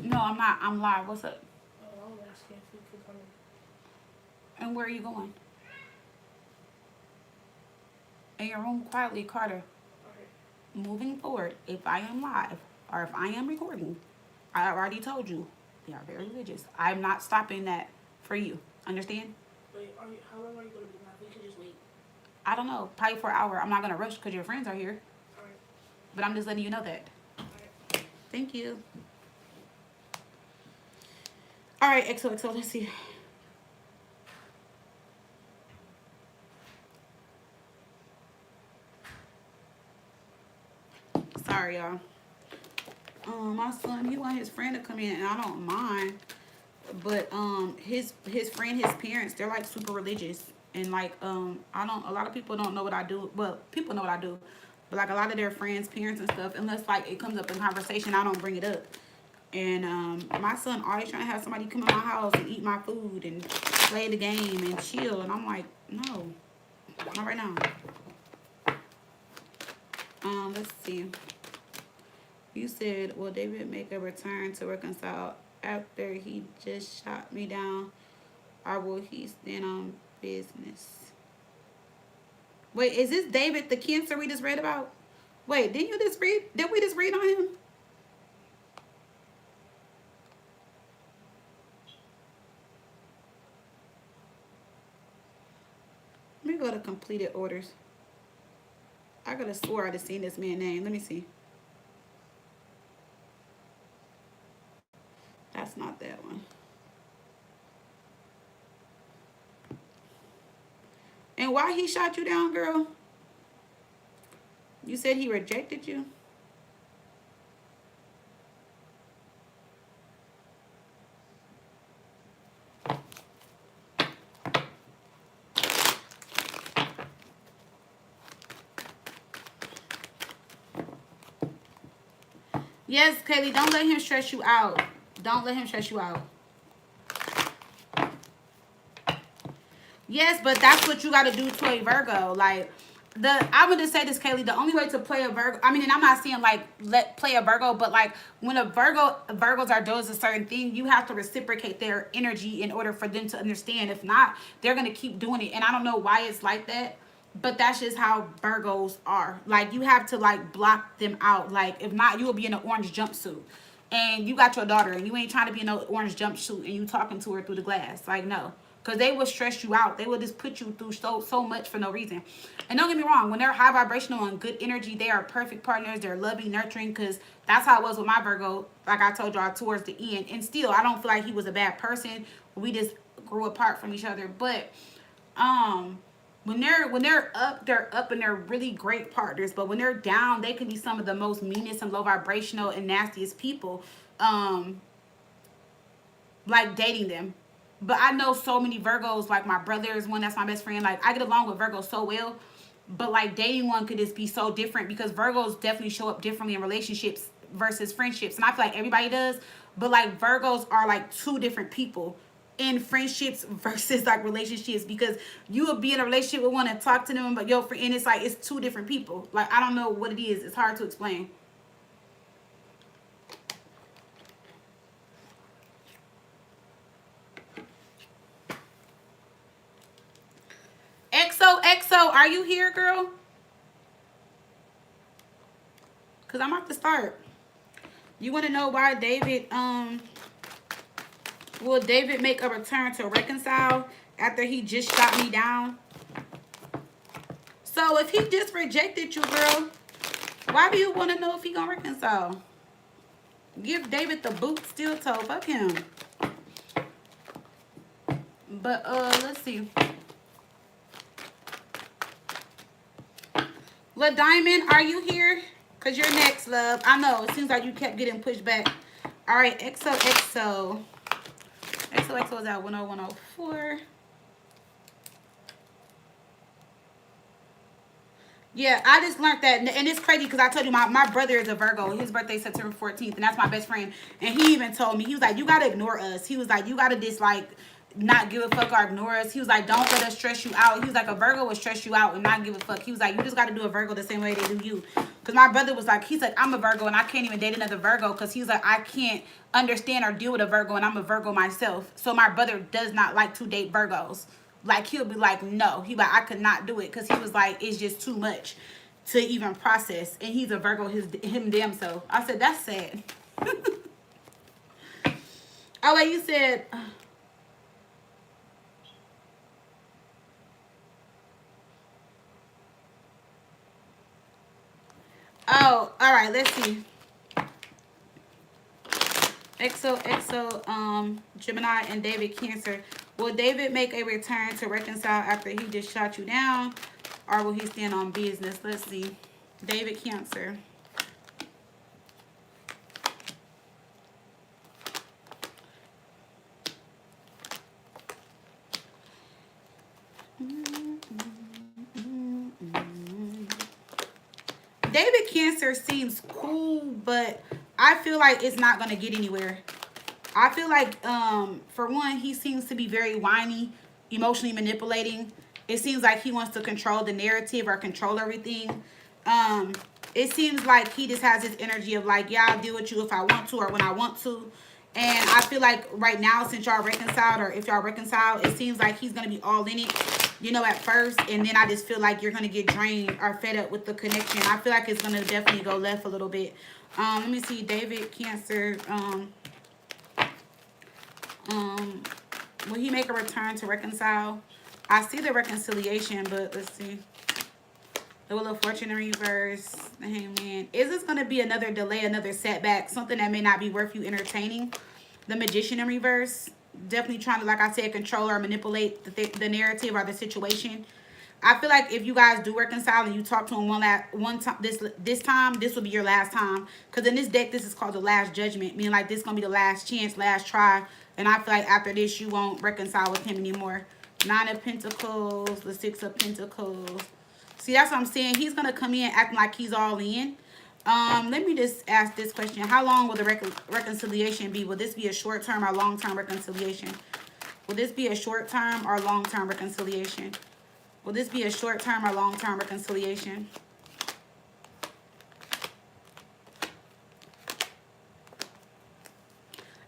Speaker 1: No, I'm not. I'm live. What's up?
Speaker 2: I was asking if you could come in.
Speaker 1: And where are you going? In your room quietly, Carter.
Speaker 2: Alright.
Speaker 1: Moving forward, if I am live or if I am recording, I already told you, they are very religious. I'm not stopping that for you. Understand?
Speaker 2: Wait, how long are you going to be live? We can just wait.
Speaker 1: I don't know. Probably for an hour. I'm not going to rush because your friends are here.
Speaker 2: Alright.
Speaker 1: But I'm just letting you know that.
Speaker 2: Alright.
Speaker 1: Thank you. All right, XOXO, let's see. Sorry, y'all. My son, he want his friend to come in, and I don't mind. But his friend, his parents, they're like super religious, and like I don't. A lot of people don't know what I do. Well, people know what I do, but like a lot of their friends, parents, and stuff, unless like it comes up in conversation, I don't bring it up. And my son always trying to have somebody come in my house and eat my food and play the game and chill, and I'm like, no, not right now. Let's see. You said, will David make a return to reconcile after he just shot me down, or will he stand on business? Wait, is this David the Cancer we just read about? Wait, did we just read on him? Let me go to completed orders. I could have swore I'd have seen this man's name. Let me see. That's not that one. And why he shot you down, girl? You said he rejected you? Yes, Kaylee, don't let him stress you out. Don't let him stress you out. Yes, but that's what you got to do to a Virgo. Like, I'm going to say this, Kaylee, the only way to play a Virgo, I mean, and I'm not saying, like, play a Virgo, but, like, when Virgos are doing a certain thing, you have to reciprocate their energy in order for them to understand. If not, they're going to keep doing it. And I don't know why it's like that, but that's just how Virgos are. Like, you have to, like, block them out. Like, if not, you will be in an orange jumpsuit. And you got your daughter, and you ain't trying to be in an orange jumpsuit, and you talking to her through the glass. Like, no. Because they will stress you out. They will just put you through so much for no reason. And don't get me wrong. When they're high vibrational and good energy, they are perfect partners. They're loving, nurturing. Because that's how it was with my Virgo. Like I told y'all towards the end. And still, I don't feel like he was a bad person. We just grew apart from each other. But when they're up and they're really great partners. But when they're down, they can be some of the most meanest and low vibrational and nastiest people. Like dating them. But I know so many Virgos, like my brother is one that's my best friend. Like, I get along with Virgos so well. But, like, dating one could just be so different because Virgos definitely show up differently in relationships versus friendships. And I feel like everybody does. But, like, Virgos are, like, two different people in friendships versus, like, relationships. Because you will be in a relationship with one and talk to them, but your friend, and it's, like, it's two different people. Like, I don't know what it is. It's hard to explain. XO, are you here, girl? Because I'm about to start. You want to know why David, will David make a return to reconcile after he just shot me down? So if he just rejected you, girl, why do you want to know if he gonna reconcile? Give David the boot steel toe. Fuck him. But let's see. Lil Diamond, are you here? Because you're next, love. I know. It seems like you kept getting pushed back. All right, XOXO. XOXO is at 10104. Yeah, I just learned that, and it's crazy because I told you my brother is a Virgo. His birthday's September 14th, and that's my best friend. And he even told me, he was like, you got to ignore us. He was like, you got to just, like, not give a fuck or ignore us. He was like, don't let us stress you out. He was like, a Virgo will stress you out and not give a fuck. He was like, you just got to do a Virgo the same way they do you. Because my brother was like, he's like, I'm a Virgo, and I can't even date another Virgo because he's like, I can't understand or deal with a Virgo, and I'm a Virgo myself. So my brother does not like to date Virgos. Like, he'll be like, no. He like, I could not do it because he was like, it's just too much to even process, and he's a Virgo him damn self. I said, that's sad. Oh wait, you said oh, all right, let's see. Gemini and David Cancer. Will David make a return to reconcile after he just shot you down, or will he stand on business? Let's see. David Cancer. David Cancer seems cool, but I feel like it's not going to get anywhere. I feel like, for one, he seems to be very whiny, emotionally manipulating. It seems like he wants to control the narrative or control everything. It seems like he just has this energy of like, yeah, I'll deal with you if I want to or when I want to. And I feel like right now, since y'all reconciled, or if y'all reconciled, it seems like he's going to be all in it, you know, at first. And then I just feel like you're going to get drained or fed up with the connection. I feel like it's going to definitely go left a little bit. Let me see. David Cancer. Will he make a return to reconcile? I see the reconciliation, but let's see. The Wheel of Fortune in reverse. The Hangman. Is this going to be another delay, another setback? Something that may not be worth you entertaining? The Magician in reverse. Definitely trying to, like I said, control or manipulate the narrative or the situation. I feel like if you guys do reconcile and you talk to him one time, this time, this will be your last time. Because in this deck, this is called the Last Judgment. Meaning like this is going to be the last chance, last try. And I feel like after this, you won't reconcile with him anymore. Nine of Pentacles, the Six of Pentacles. See, that's what I'm saying. He's going to come in acting like he's all in. Let me just ask this question. How long will the reconciliation be? Will this be a short-term or long-term reconciliation? Will this be a short-term or long-term reconciliation? Will this be a short-term or long-term reconciliation?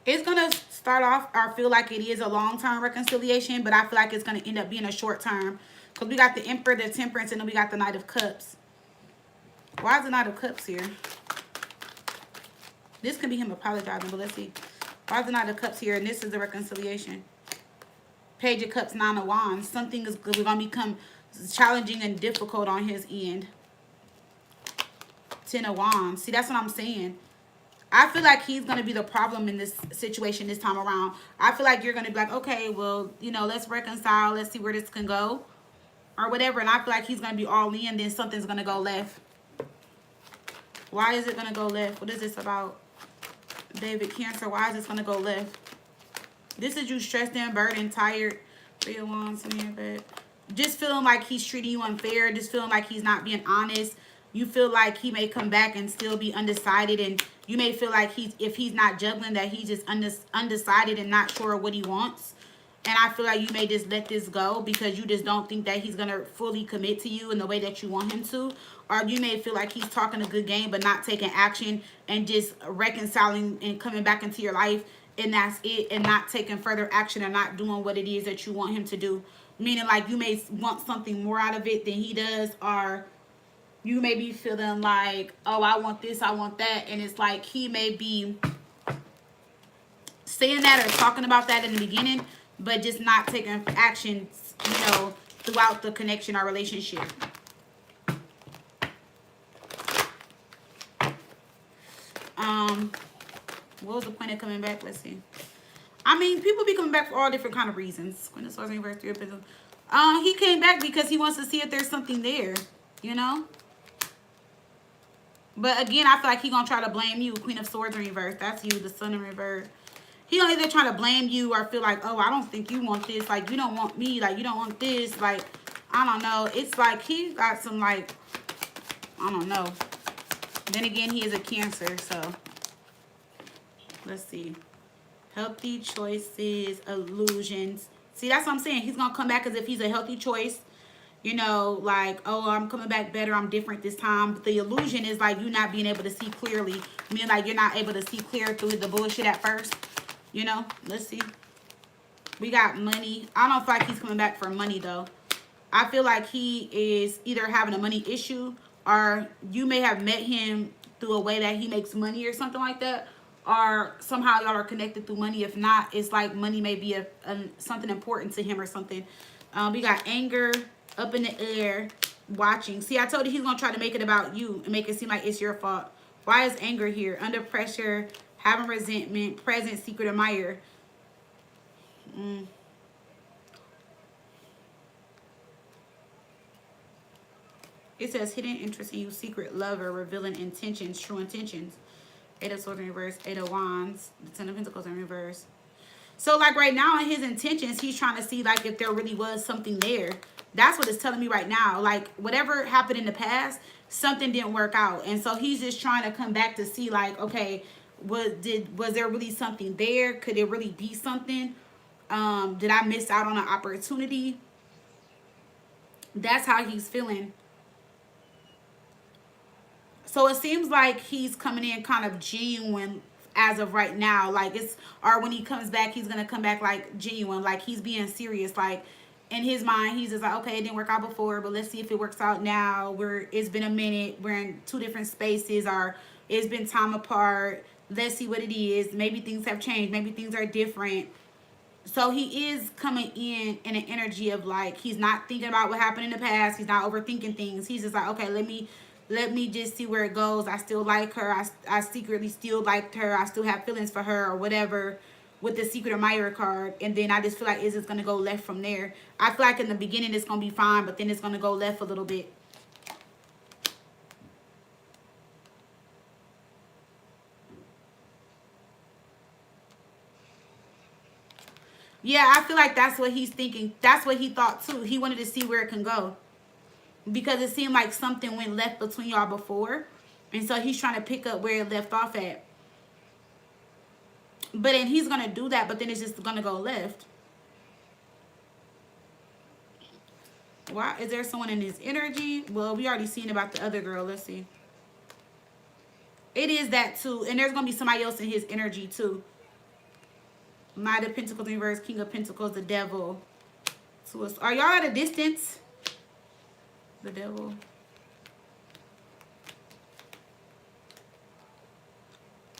Speaker 1: It's going to start off or feel like it is a long-term reconciliation, but I feel like it's going to end up being a short-term. Because we got the Emperor, the Temperance, and then we got the Knight of Cups. Why is the Knight of Cups here? This could be him apologizing, but let's see. Why is the Knight of Cups here? And this is the reconciliation. Page of Cups, Nine of Wands. Something is going to become challenging and difficult on his end. Ten of Wands. See, that's what I'm saying. I feel like he's going to be the problem in this situation this time around. I feel like you're going to be like, okay, well, you know, let's reconcile. Let's see where this can go. Or whatever. And I feel like he's going to be all in. Then something's going to go left. Why is it going to go left? What is this about? David Cancer. Why is this going to go left? This is you stressed and burdened, tired. Three of Wands in here, but just feeling like he's treating you unfair. Just feeling like he's not being honest. You feel like he may come back and still be undecided. And you may feel like if he's not juggling, that he's just undecided and not sure what he wants. And I feel like you may just let this go because you just don't think that he's going to fully commit to you in the way that you want him to. Or you may feel like he's talking a good game but not taking action and just reconciling and coming back into your life. And that's it. And not taking further action or not doing what it is that you want him to do. Meaning like you may want something more out of it than he does. Or you may be feeling like, oh, I want this, I want that. And it's like he may be saying that or talking about that in the beginning, but just not taking action, you know, throughout the connection or relationship. What was the point of coming back? Let's see. I mean, people be coming back for all different kind of reasons. Queen of Swords in reverse, Three of Pentacles. He came back because he wants to see if there's something there, you know? But again, I feel like he gonna try to blame you. Queen of Swords in reverse. That's you. The Sun in reverse. He gonna either try to blame you or feel like, oh, I don't think you want this. Like, you don't want me. Like, you don't want this. Like, I don't know. It's like he got some, like, I don't know. Then again, he is a Cancer, so let's see. Healthy choices, illusions. See, that's what I'm saying. He's gonna come back as if he's a healthy choice. You know, like, oh, I'm coming back better. I'm different this time. But the illusion is like you not being able to see clearly. I mean, like you're not able to see clear through the bullshit at first. You know, let's see. We got money. I don't feel like he's coming back for money, though. I feel like he is either having a money issue or you may have met him through a way that he makes money or something like that. Or somehow y'all are connected through money. If not, it's like money may be something important to him or something. We got anger, up in the air, watching. See, I told you he's going to try to make it about you and make it seem like it's your fault. Why is anger here? Under pressure, having resentment, present, secret admirer. It says hidden interest in you, secret lover, revealing intentions, true intentions. Eight of Swords in reverse, Eight of Wands, the Ten of Pentacles in reverse. So, like, right now in his intentions, he's trying to see, like, if there really was something there. That's what it's telling me right now. Like, whatever happened in the past, something didn't work out. And so he's just trying to come back to see, like, okay, was there really something there? Could it really be something? Did I miss out on an opportunity? That's how he's feeling. So it seems like he's coming in kind of genuine as of right now. Like it's, or when he comes back, he's going to come back like genuine. Like he's being serious. Like in his mind, he's just like, okay, it didn't work out before, but let's see if it works out now. It's been a minute. We're in two different spaces, or it's been time apart. Let's see what it is. Maybe things have changed. Maybe things are different. So he is coming in an energy of like, he's not thinking about what happened in the past. He's not overthinking things. He's just like, okay, let me just see where it goes. I still like her. I secretly still liked her. I still have feelings for her or whatever with the secret admirer card. And then I just feel like it's just going to go left from there. I feel like in the beginning it's going to be fine, but then it's going to go left a little bit. Yeah, I feel like that's what he's thinking. That's what he thought too. He wanted to see where it can go. Because it seemed like something went left between y'all before. And so he's trying to pick up where it left off at. But then he's going to do that, but then it's just going to go left. Why? Is there someone in his energy? Well, we already seen about the other girl. Let's see. It is that too. And there's going to be somebody else in his energy too. Knight of Pentacles in reverse, King of Pentacles, the Devil. So are y'all at a distance? The Devil.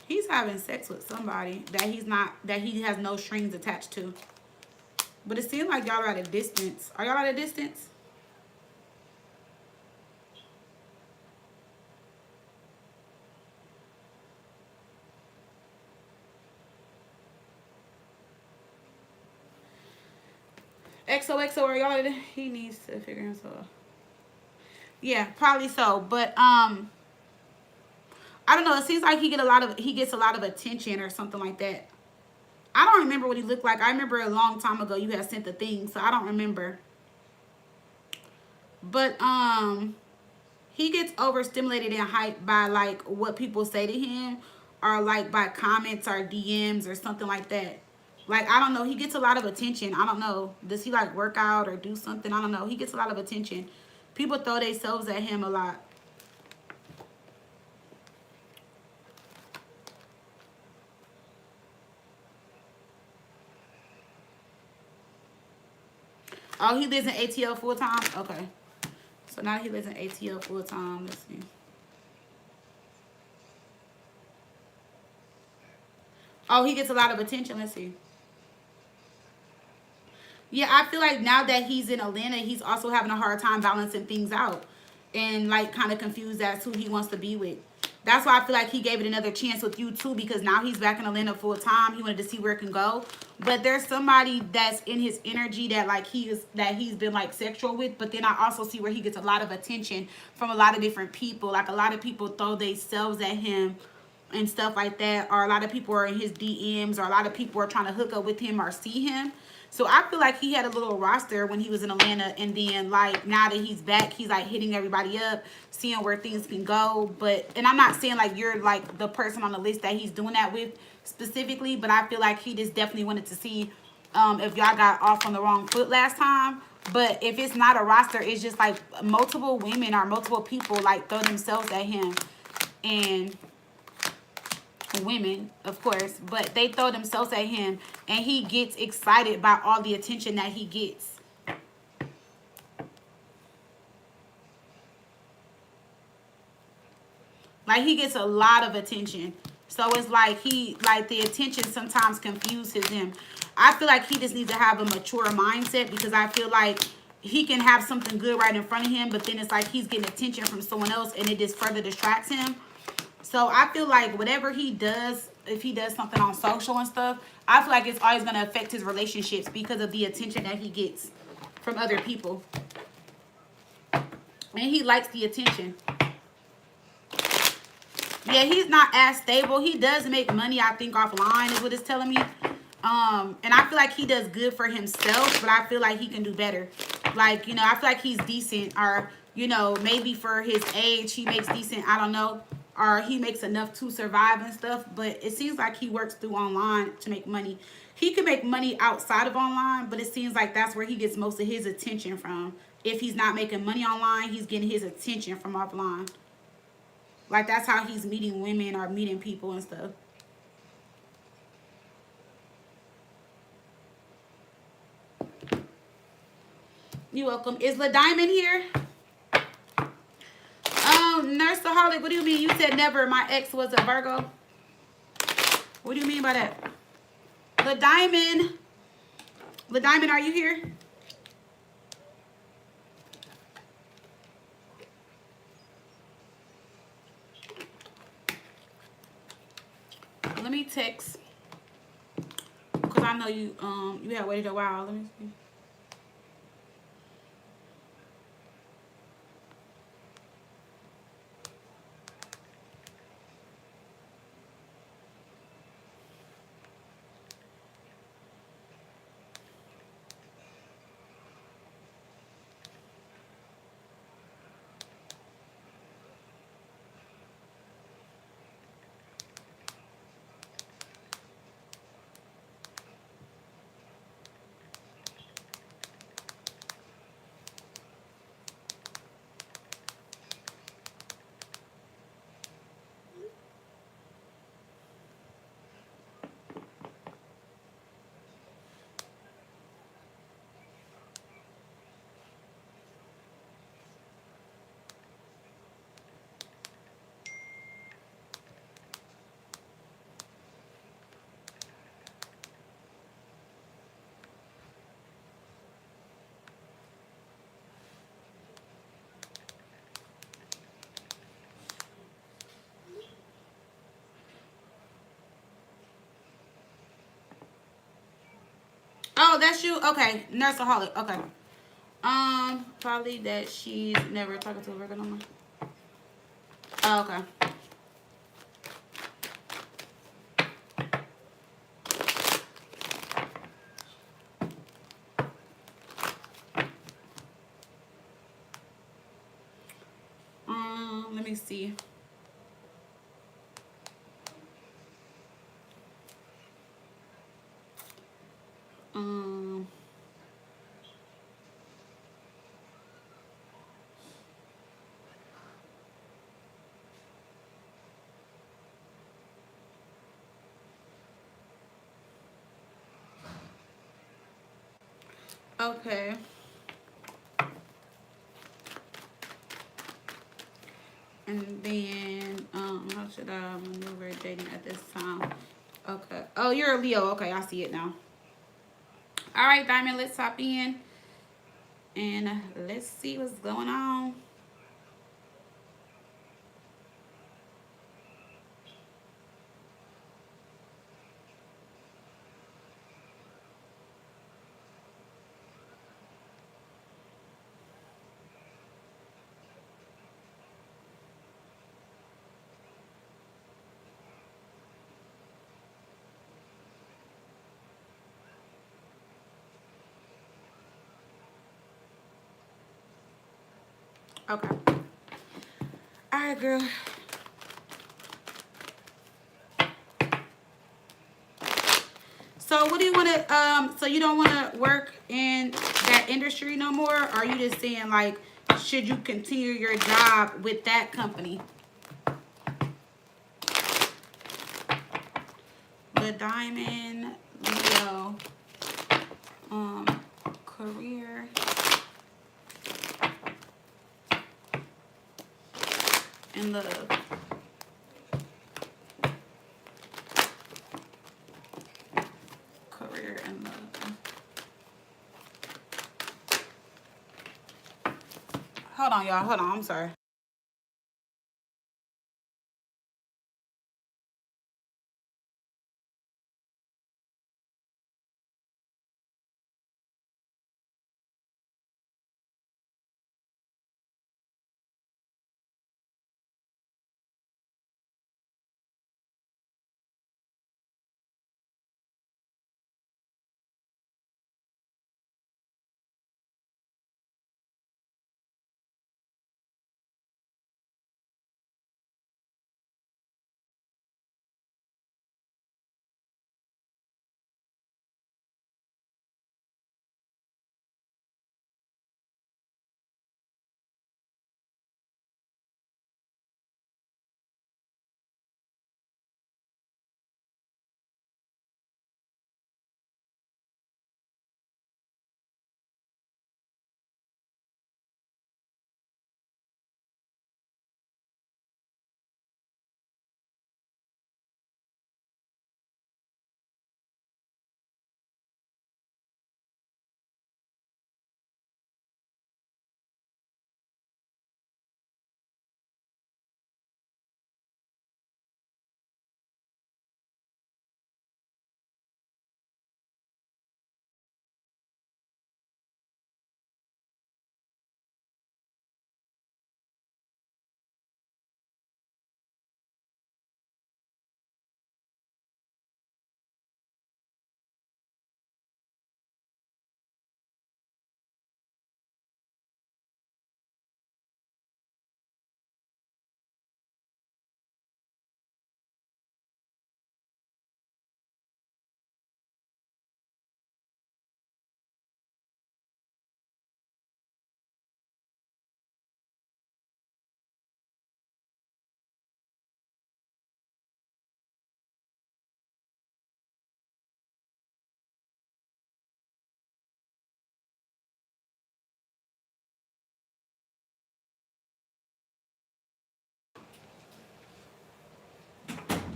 Speaker 1: He's having sex with somebody that he has no strings attached to. But it seems like y'all are at a distance. Are y'all at a distance? XOXO, are y'all? He needs to figure himself. Yeah, probably so. But I don't know. It seems like he gets a lot of attention or something like that. I don't remember what he looked like. I remember a long time ago you had sent the thing, so I don't remember. But he gets overstimulated and hyped by like what people say to him, or like by comments or DMs or something like that. Like, I don't know. He gets a lot of attention. I don't know. Does he, like, work out or do something? I don't know. He gets a lot of attention. People throw themselves at him a lot. Oh, he lives in ATL full-time? Okay. So now he lives in ATL full-time. Let's see. Oh, he gets a lot of attention. Let's see. Yeah, I feel like now that he's in Atlanta, he's also having a hard time balancing things out. And, like, kind of confused as who he wants to be with. That's why I feel like he gave it another chance with you too, because now he's back in Atlanta full time. He wanted to see where it can go. But there's somebody that's in his energy that like he's been like sexual with. But then I also see where he gets a lot of attention from a lot of different people. Like a lot of people throw themselves at him and stuff like that, or a lot of people are in his DMs, or a lot of people are trying to hook up with him or see him. So I feel like he had a little roster when he was in Atlanta, and then like now that he's back, he's like hitting everybody up, seeing where things can go. But and I'm not saying like you're like the person on the list that he's doing that with specifically, but I feel like he just definitely wanted to see if y'all got off on the wrong foot last time. But if it's not a roster, it's just like multiple women or multiple people like throw themselves at him, and women of course, but they throw themselves at him and he gets excited by all the attention that he gets. Like he gets a lot of attention, so it's like the attention sometimes confuses him. I feel like he just needs to have a mature mindset, because I feel like he can have something good right in front of him, but then it's like he's getting attention from someone else and it just further distracts him. So I feel like whatever he does, if he does something on social and stuff, I feel like it's always going to affect his relationships because of the attention that he gets from other people. And he likes the attention. Yeah, he's not as stable. He does make money, I think, offline is what it's telling me. And I feel like he does good for himself, but I feel like he can do better. Like, you know, I feel like he's decent, or, you know, maybe for his age, he makes decent, I don't know, or he makes enough to survive and stuff. But it seems like he works through online to make money. He can make money outside of online, but it seems like that's where he gets most of his attention from. If he's not making money online, he's getting his attention from offline. Like, that's how he's meeting women or meeting people and stuff. You're welcome. Is La Diamond here? Nurseaholic, what do you mean? You said never. My ex was a Virgo. What do you mean by that? La Diamond. La Diamond, are you here? Let me text, because I know you you have waited a while. Let me see. Oh, that's you? Okay. Nurseaholic. Okay. Probably that she's never talking to a Virgo no more. Oh, okay. Let me see. Okay. And then, how should I maneuver dating at this time? Okay. Oh, you're a Leo. Okay, I see it now. All right, Diamond, let's hop in. And let's see what's going on. Okay. All right, girl. So what do you want to, so you don't want to work in that industry no more? Or are you just saying, like, should you continue your job with that company? The Diamond, Leo, career, and love. Career and love. Hold on, y'all. Hold on. I'm sorry.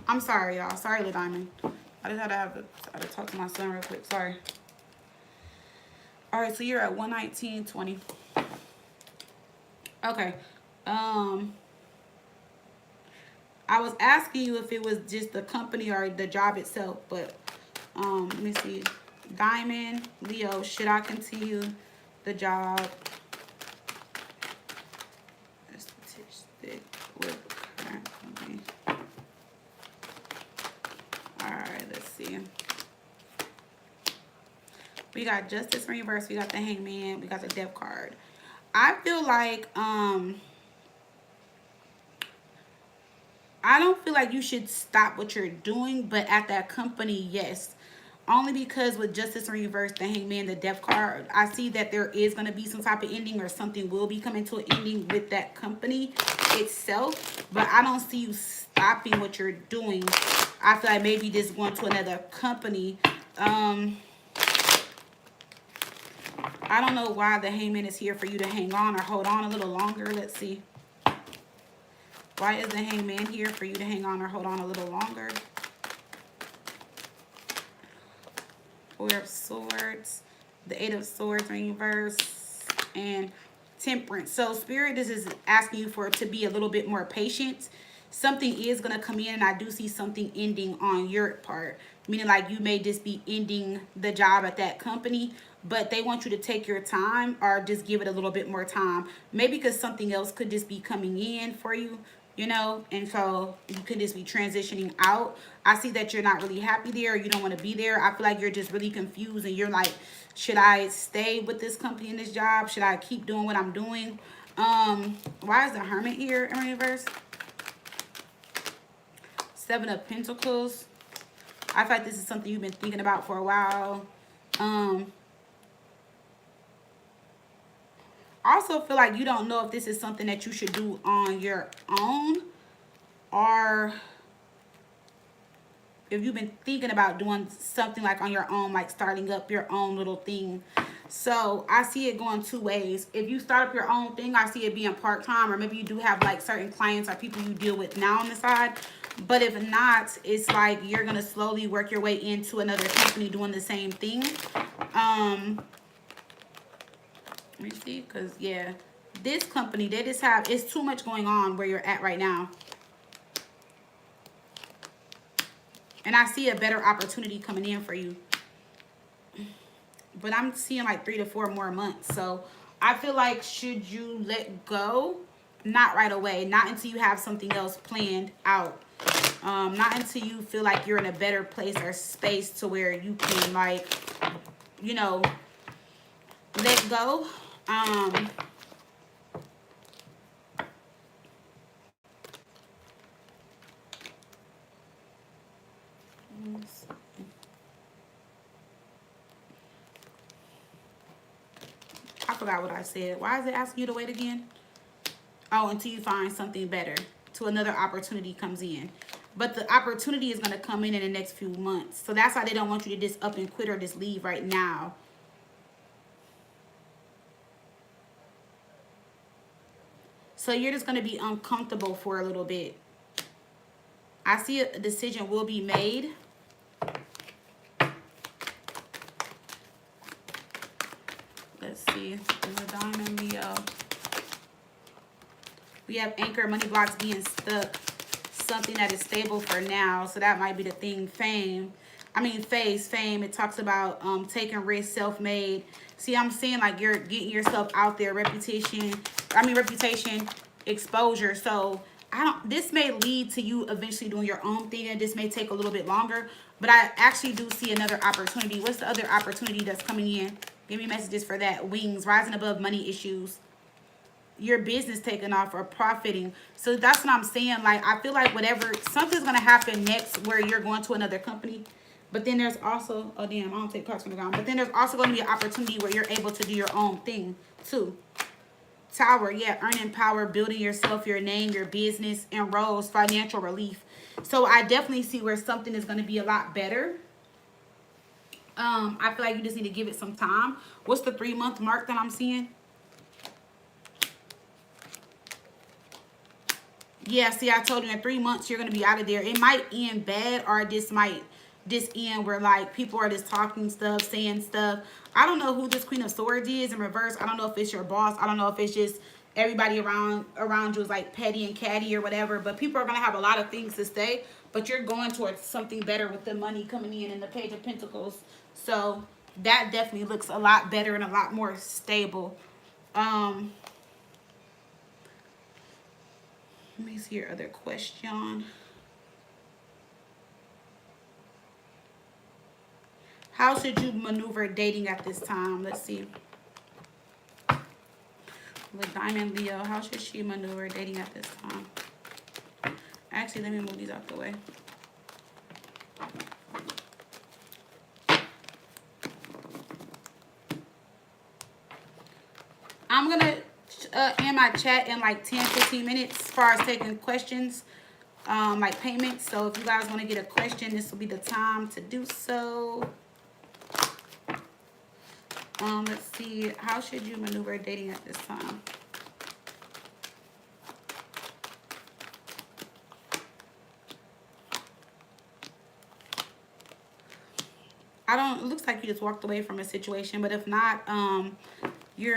Speaker 1: I'm sorry, y'all. Sorry, Lil Diamond. I just had to talk to my son real quick. Sorry. All right, so you're at 119.20. Okay. Um, I was asking you if it was just the company or the job itself, but let me see. Diamond, Leo, should I continue the job? Stick with current company. All right, let's see. We got Justice Reverse. We got the Hangman. We got the Death card. I feel like I don't feel like you should stop what you're doing, but at that company, yes. Only because with Justice in Reverse, the Hangman, the Death card, I see that there is going to be some type of ending or something will be coming to an ending with that company itself. But I don't see you stopping what you're doing. I feel like maybe just going to another company. I don't know why the Hangman is here for you to hang on or hold on a little longer. Let's see. Why is the Hangman here for you to hang on or hold on a little longer? Four of Swords, the Eight of Swords in reverse, and Temperance. So Spirit, this is asking you for it to be a little bit more patient. Something is going to come in, and I do see something ending on your part. Meaning like you may just be ending the job at that company, but they want you to take your time or just give it a little bit more time. Maybe because something else could just be coming in for you, you know, and so you could just be transitioning out. I see that you're not really happy there, or you don't want to be there. I feel like you're just really confused and you're like, should I stay with this company in this job? Should I keep doing what I'm doing? Why is the Hermit here in reverse? 7 of Pentacles. I feel like this is something you've been thinking about for a while. I also feel like you don't know if this is something that you should do on your own, or if you've been thinking about doing something like on your own, like starting up your own little thing. So I see it going 2 ways. If you start up your own thing, I see it being part-time, or maybe you do have like certain clients or people you deal with now on the side. But if not, it's like you're going to slowly work your way into another company doing the same thing. Let me see, because yeah, this company, they just have, it's too much going on where you're at right now. And I see a better opportunity coming in for you. But I'm seeing like 3 to 4 more months. So I feel like, should you let go? Not right away. Not until you have something else planned out. Not until you feel like you're in a better place or space to where you can, like, you know, let go. I forgot what I said. Why is it asking you to wait again? Oh, until you find something better, till another opportunity comes in. But the opportunity is going to come in the next few months. So that's why they don't want you to just up and quit or just leave right now. So you're just going to be uncomfortable for a little bit. I see a decision will be made. Let's see. There's a Diamond, Leo. We have Anchor, money blocks being stuck. Something that is stable for now. So that might be the thing. Fame. It talks about taking risks, self-made. See, I'm saying like you're getting yourself out there. Reputation, exposure. So this may lead to you eventually doing your own thing, and this may take a little bit longer. But I actually do see another opportunity. What's the other opportunity that's coming in? Give me messages for that. Wings, rising above money issues. Your business taking off or profiting. So that's what I'm saying. Like, I feel like something's going to happen next where you're going to another company. But then there's also, oh damn, I don't take cards from the ground. But then there's also going to be an opportunity where you're able to do your own thing too. Tower, yeah, earning power, building yourself, your name, your business, and roles, financial relief. So I definitely see where something is going to be a lot better. I feel like you just need to give it some time. What's the 3-month mark that I'm seeing? Yeah, see, I told you in 3 months you're going to be out of there. It might end bad, or this might end where like people are just talking stuff, saying stuff. I don't know who this Queen of Swords is in reverse. I don't know if it's your boss. I don't know if it's just everybody around you is like petty and catty or whatever. But people are going to have a lot of things to say. But you're going towards something better with the money coming in the Page of Pentacles. So that definitely looks a lot better and a lot more stable. Let me see your other question. How should you maneuver dating at this time? Let's see. With Diamond, Leo, how should she maneuver dating at this time? Actually, let me move these out the way. I'm going to end my chat in like 10-15 minutes as far as taking questions, like payments. So if you guys want to get a question, this will be the time to do so. Let's see. How should you maneuver dating at this time? It looks like you just walked away from a situation, but if not, you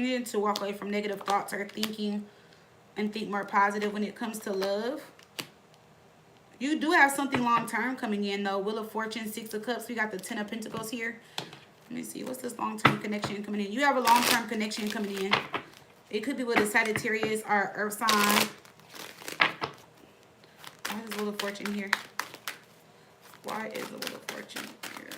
Speaker 1: need to walk away from negative thoughts or thinking and think more positive when it comes to love. You do have something long-term coming in, though. Wheel of Fortune, 6 of Cups. We got the 10 of Pentacles here. Let me see. What's this long-term connection coming in? You have a long-term connection coming in. It could be with a Sagittarius or Earth sign. Why is Wheel of Fortune here? Why is the Wheel of Fortune here?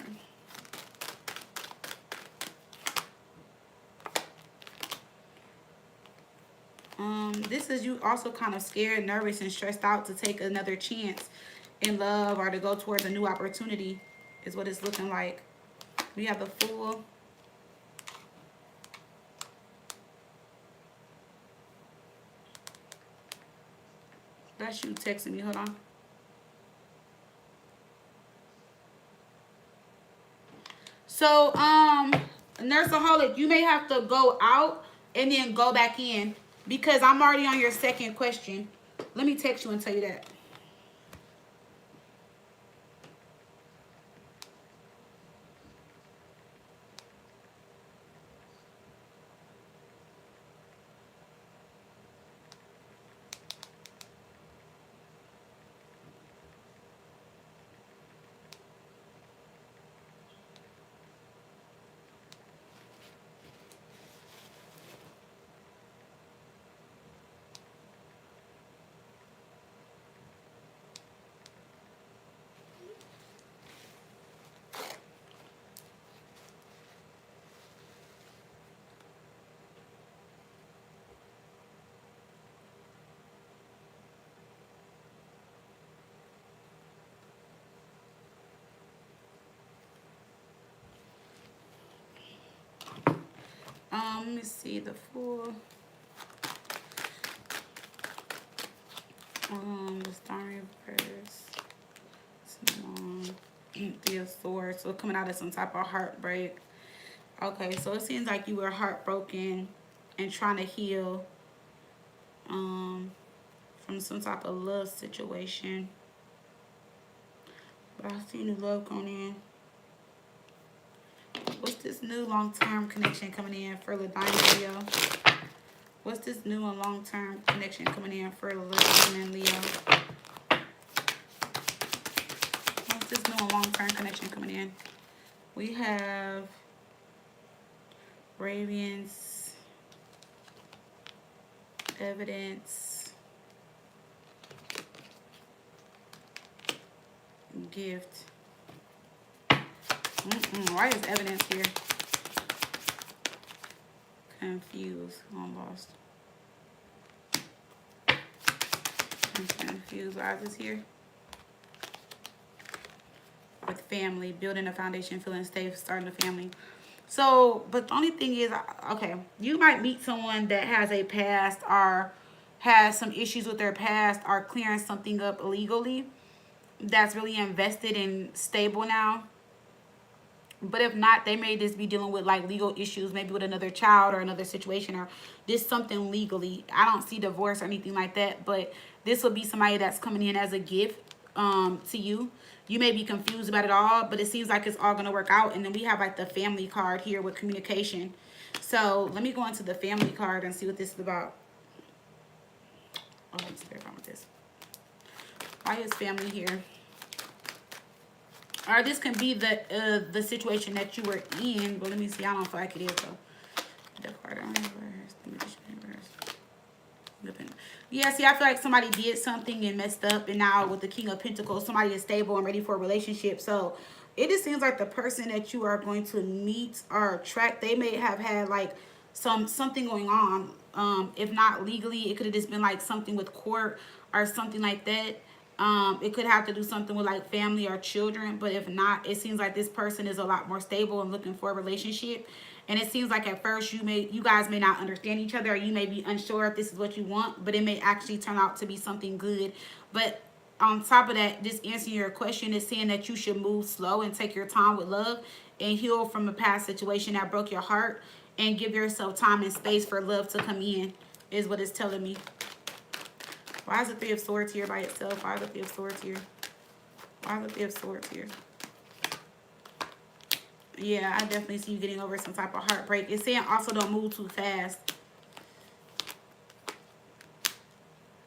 Speaker 1: This is you also kind of scared, nervous, and stressed out to take another chance in love or to go towards a new opportunity is what it's looking like. We have the Fool. That's you texting me. Hold on. So, Nurseaholic, you may have to go out and then go back in because I'm already on your second question. Let me text you and tell you that. Let me see the Fool. The Star Reverse. Three of Swords. So coming out of some type of heartbreak. Okay, so it seems like you were heartbroken and trying to heal from some type of love situation. But I see new love going in. What's this new long-term connection coming in for the Diamond Leo? What's this new and long-term connection coming in for the Diamond Leo? What's this new and long-term connection coming in? We have Radiance, Evidence, Gift. Why is Evidence here? Confused. I'm lost. I'm confused. Why is this here? With family, building a foundation, feeling safe, starting a family. So, but the only thing is, okay, you might meet someone that has a past or has some issues with their past or clearing something up illegally that's really invested and stable now. But if not, they may just be dealing with like legal issues, maybe with another child or another situation or just something legally. I don't see divorce or anything like that, but this will be somebody that's coming in as a gift to you. You may be confused about it all, but it seems like it's all going to work out. And then we have like the Family card here with communication. So let me go into the Family card and see what this is about. Oh, let's verify with this. Why is family here? Or this can be the situation that you were in. But let me see. I don't feel like it is though. The card on reverse. Yeah, see, I feel like somebody did something and messed up, and now with the King of Pentacles, somebody is stable and ready for a relationship. So it just seems like the person that you are going to meet or attract, they may have had like something going on. If not legally, it could have just been like something with court or something like that. It could have to do something with like family or children, but if not, it seems like this person is a lot more stable and looking for a relationship. And it seems like at first you guys may not understand each other, or you may be unsure if this is what you want, but it may actually turn out to be something good. But on top of that, just answering your question is saying that you should move slow and take your time with love and heal from a past situation that broke your heart and give yourself time and space for love to come in, is what it's telling me. Why is the Three of Swords here by itself? Why is the Three of Swords here? Why is the Three of Swords here? Yeah, I definitely see you getting over some type of heartbreak. It's saying also don't move too fast.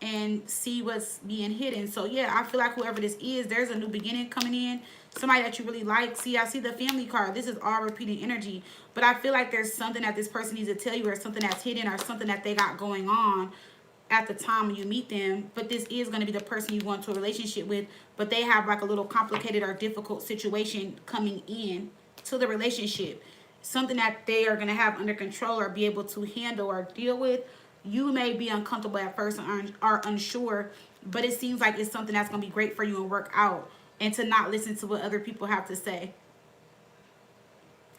Speaker 1: And see what's being hidden. So yeah, I feel like whoever this is, there's a new beginning coming in. Somebody that you really like. See, I see the Family card. This is all repeating energy. But I feel like there's something that this person needs to tell you, or something that's hidden, or something that they got going on at the time when you meet them. But this is going to be the person you go into a relationship with, but they have like a little complicated or difficult situation coming in to the relationship. Something that they are going to have under control or be able to handle or deal with. you may be uncomfortable at first and are unsure, but it seems like it's something that's going to be great for you and work out, and to not listen to what other people have to say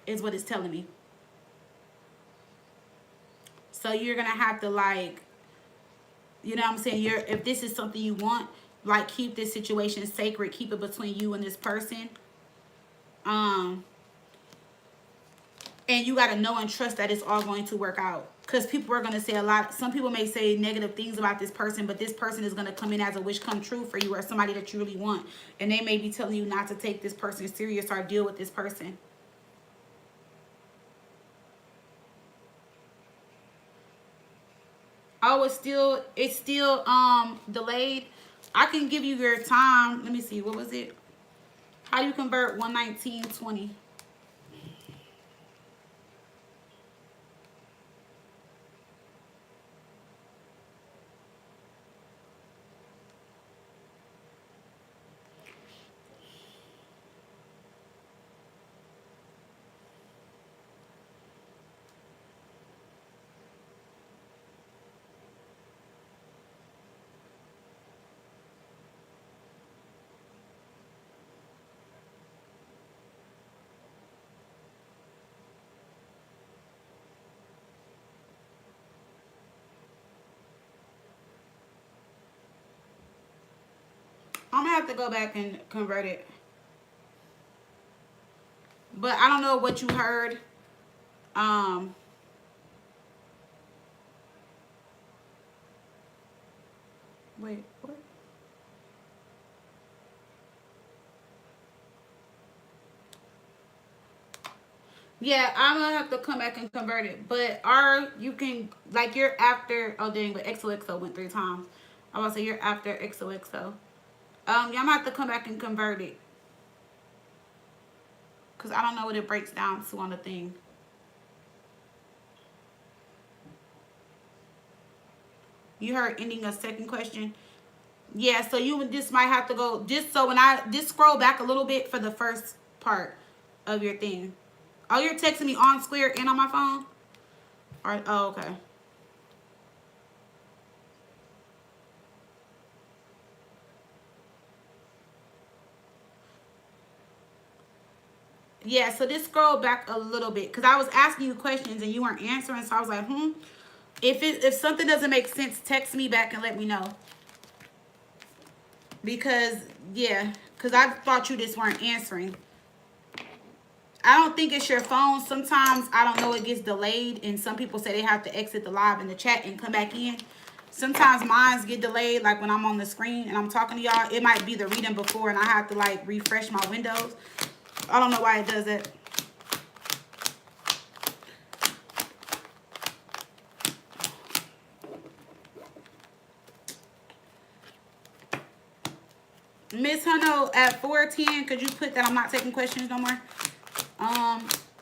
Speaker 1: is what it's telling me. So you're going to have to, like, you know what I'm saying? If this is something you want, like, keep this situation sacred. Keep it between you and this person. And you got to know and trust that it's all going to work out. Because people are going to say a lot. Some people may say negative things about this person, but this person is going to come in as a wish come true for you, or somebody that you really want. And they may be telling you not to take this person serious or deal with this person. Oh, it's still delayed. I can give you your time. Let me see. What was it? How do you convert 119.20? I'm gonna have to go back and convert it. But I don't know what you heard. Wait, what? Yeah, I'm gonna have to come back and convert it. But you can, like, you're after, oh dang, but XOXO went 3 times. I was gonna say you're after XOXO. Yeah, I'm gonna have to come back and convert it. Cause I don't know what it breaks down to on the thing. You heard ending a second question? Yeah, so you just might have to go, just so when I just scroll back a little bit for the first part of your thing. Oh, you're texting me on Square and on my phone? Or, oh, okay. Yeah, so just scroll back a little bit. Because I was asking you questions and you weren't answering. So I was like, If something doesn't make sense, text me back and let me know. Because, yeah, because I thought you just weren't answering. I don't think it's your phone. Sometimes, I don't know, it gets delayed. And some people say they have to exit the live in the chat and come back in. Sometimes mines get delayed, like when I'm on the screen and I'm talking to y'all. It might be the reading before and I have to, like, refresh my windows. I don't know why it does that. Miss Huno, at 4:10, could you put that I'm not taking questions no more?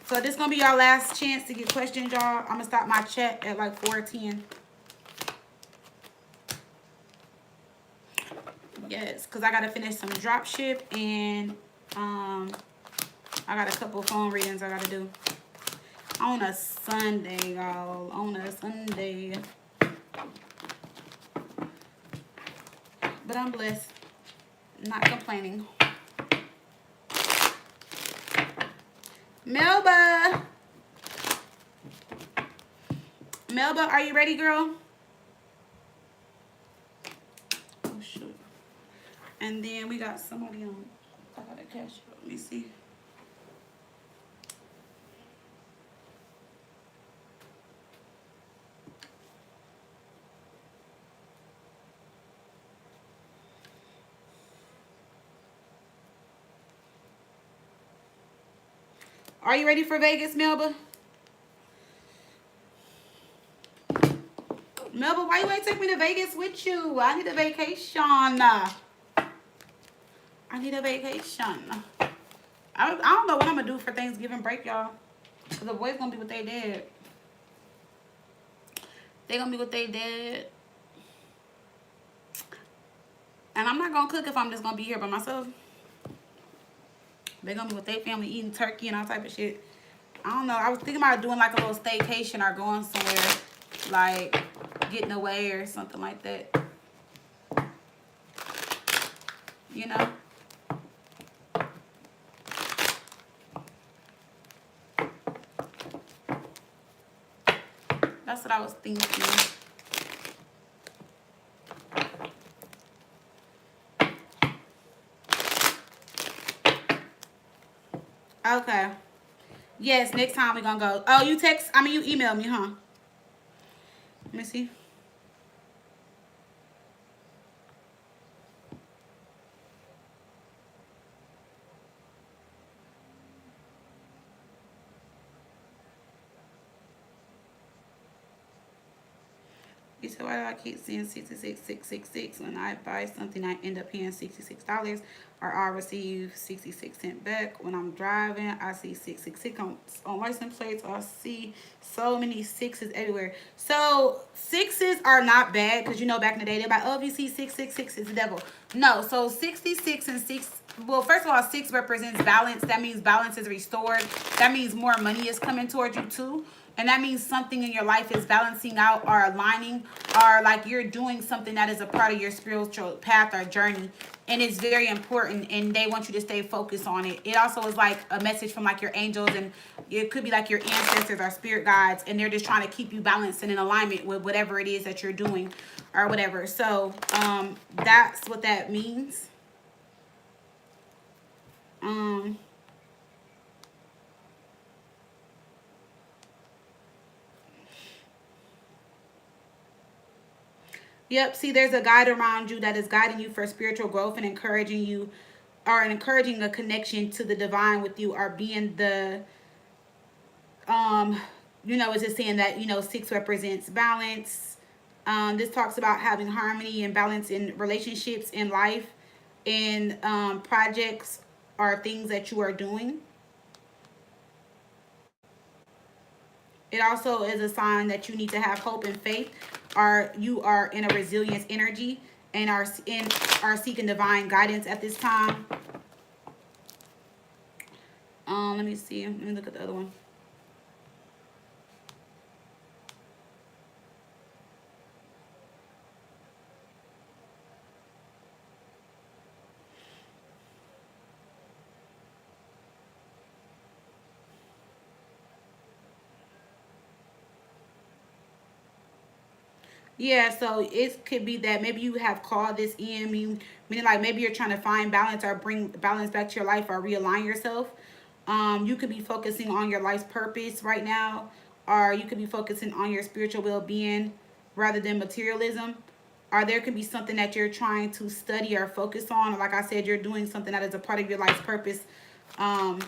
Speaker 1: So this is gonna be our last chance to get questions, y'all. I'm gonna stop my chat at like 4:10. Yes, because I gotta finish some drop ship and I got a couple of phone readings I gotta do on a Sunday, y'all. On a Sunday. But I'm blessed. Not complaining. Melba, are you ready, girl? Oh shoot. And then we got somebody on. I gotta catch up. Let me see. Are you ready for Vegas, Melba? Melba, why you ain't take me to Vegas with you? I need a vacation. I need a vacation. I don't know what I'm going to do for Thanksgiving break, y'all. Because the boys going to be with their dad. They going to be with their dad. And I'm not going to cook if I'm just going to be here by myself. They're going to be with their family eating turkey and all type of shit. I don't know. I was thinking about doing like a little staycation or going somewhere. Like getting away or something like that. You know? That's what I was thinking. Okay. Yes, next time we're gonna go. Oh, you emailed me, huh? Let me see. You said, why do I keep seeing 66,666 when I buy something I end up paying $66 or I receive 66 cents back? When I'm driving, I see 666 on license plates. I see so many sixes everywhere. So sixes are not bad because, you know, back in the day, they're like, oh, if you see 666, it's the devil. No, so 66 and 6, well, first of all, 6 represents balance. That means balance is restored. That means more money is coming towards you too. And that means something in your life is balancing out or aligning, or like you're doing something that is a part of your spiritual path or journey. And it's very important, and they want you to stay focused on it. It also is like a message from like your angels, and it could be like your ancestors or spirit guides, and they're just trying to keep you balanced and in alignment with whatever it is that you're doing or whatever. So that's what that means. Yep, see, there's a guide around you that is guiding you for spiritual growth and encouraging you, or encouraging a connection to the divine with you, or being the, you know, it's just saying that, you know, 6 represents balance. This talks about having harmony and balance in relationships, in life, in projects or things that you are doing. It also is a sign that you need to have hope and faith, or you are in a resilience energy and are seeking divine guidance at this time. Let me see. Let me look at the other one. Yeah, so it could be that maybe you have called this in, meaning like maybe you're trying to find balance or bring balance back to your life or realign yourself. You could be focusing on your life's purpose right now, or you could be focusing on your spiritual well-being rather than materialism. Or there could be something that you're trying to study or focus on. Like I said, you're doing something that is a part of your life's purpose. Um,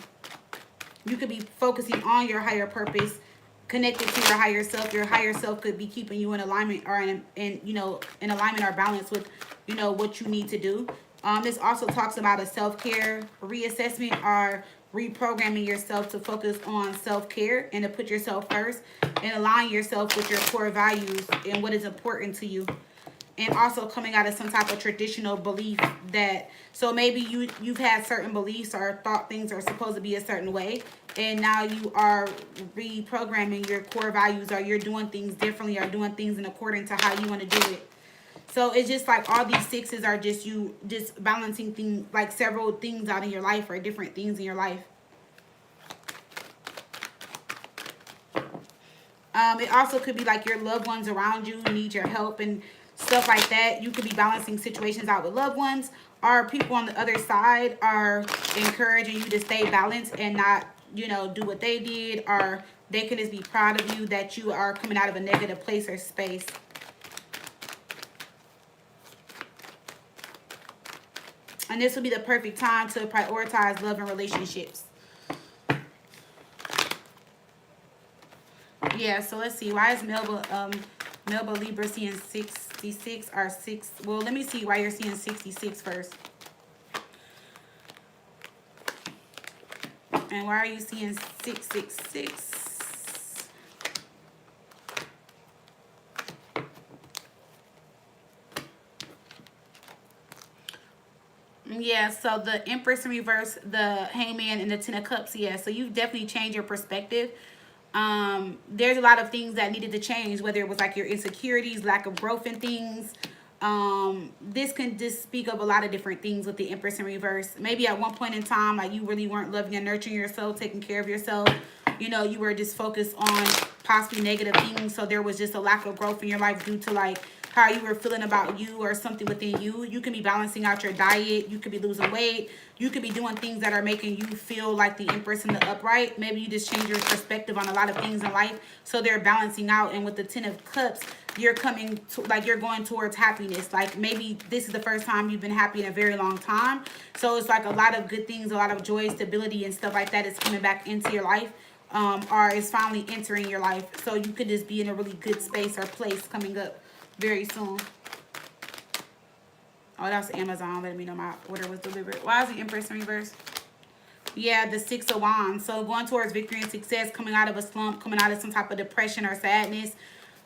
Speaker 1: you could be focusing on your higher purpose, connected to your higher self. Your higher self could be keeping you in alignment, or in you know, in alignment or balance with, you know, what you need to do. This also talks about a self-care reassessment, or reprogramming yourself to focus on self-care and to put yourself first and align yourself with your core values and what is important to you. And also coming out of some type of traditional belief that, so maybe you've had certain beliefs or thought things are supposed to be a certain way, and now you are reprogramming your core values, or you're doing things differently or doing things in according to how you want to do it. So it's just like all these sixes are just you just balancing things, like several things out in your life or different things in your life. It also could be like your loved ones around you need your help and stuff like that. You could be balancing situations out with loved ones, or people on the other side are encouraging you to stay balanced and not, you know, do what they did, or they could just be proud of you that you are coming out of a negative place or space. And this will be the perfect time to prioritize love and relationships. Yeah, so let's see. Why is Melba Libra seeing 66 or 6? Well, let me see why you're seeing 66 first. And why are you seeing 666? Yeah, so the Empress in reverse, the Hangman, and the Ten of Cups. Yeah, so you've definitely changed your perspective. There's a lot of things that needed to change, whether it was like your insecurities, lack of growth in things. This can just speak of a lot of different things with the Empress in reverse. Maybe at one point in time, like you really weren't loving and nurturing yourself, taking care of yourself. You know, you were just focused on possibly negative things. So there was just a lack of growth in your life due to like how you were feeling about you or something within you. You can be balancing out your diet. You could be losing weight. You could be doing things that are making you feel like the Empress in the upright. Maybe you just change your perspective on a lot of things in life. So they're balancing out. And with the Ten of Cups, you're coming to, like, you're going towards happiness. Like maybe this is the first time you've been happy in a very long time. So it's like a lot of good things, a lot of joy, stability, and stuff like that is coming back into your life. Or is finally entering your life. So you could just be in a really good space or place coming up very soon. Oh, that's Amazon letting me know my order was delivered. Why is the Empress in reverse? Yeah, the Six of Wands. So going towards victory and success, coming out of a slump, coming out of some type of depression or sadness.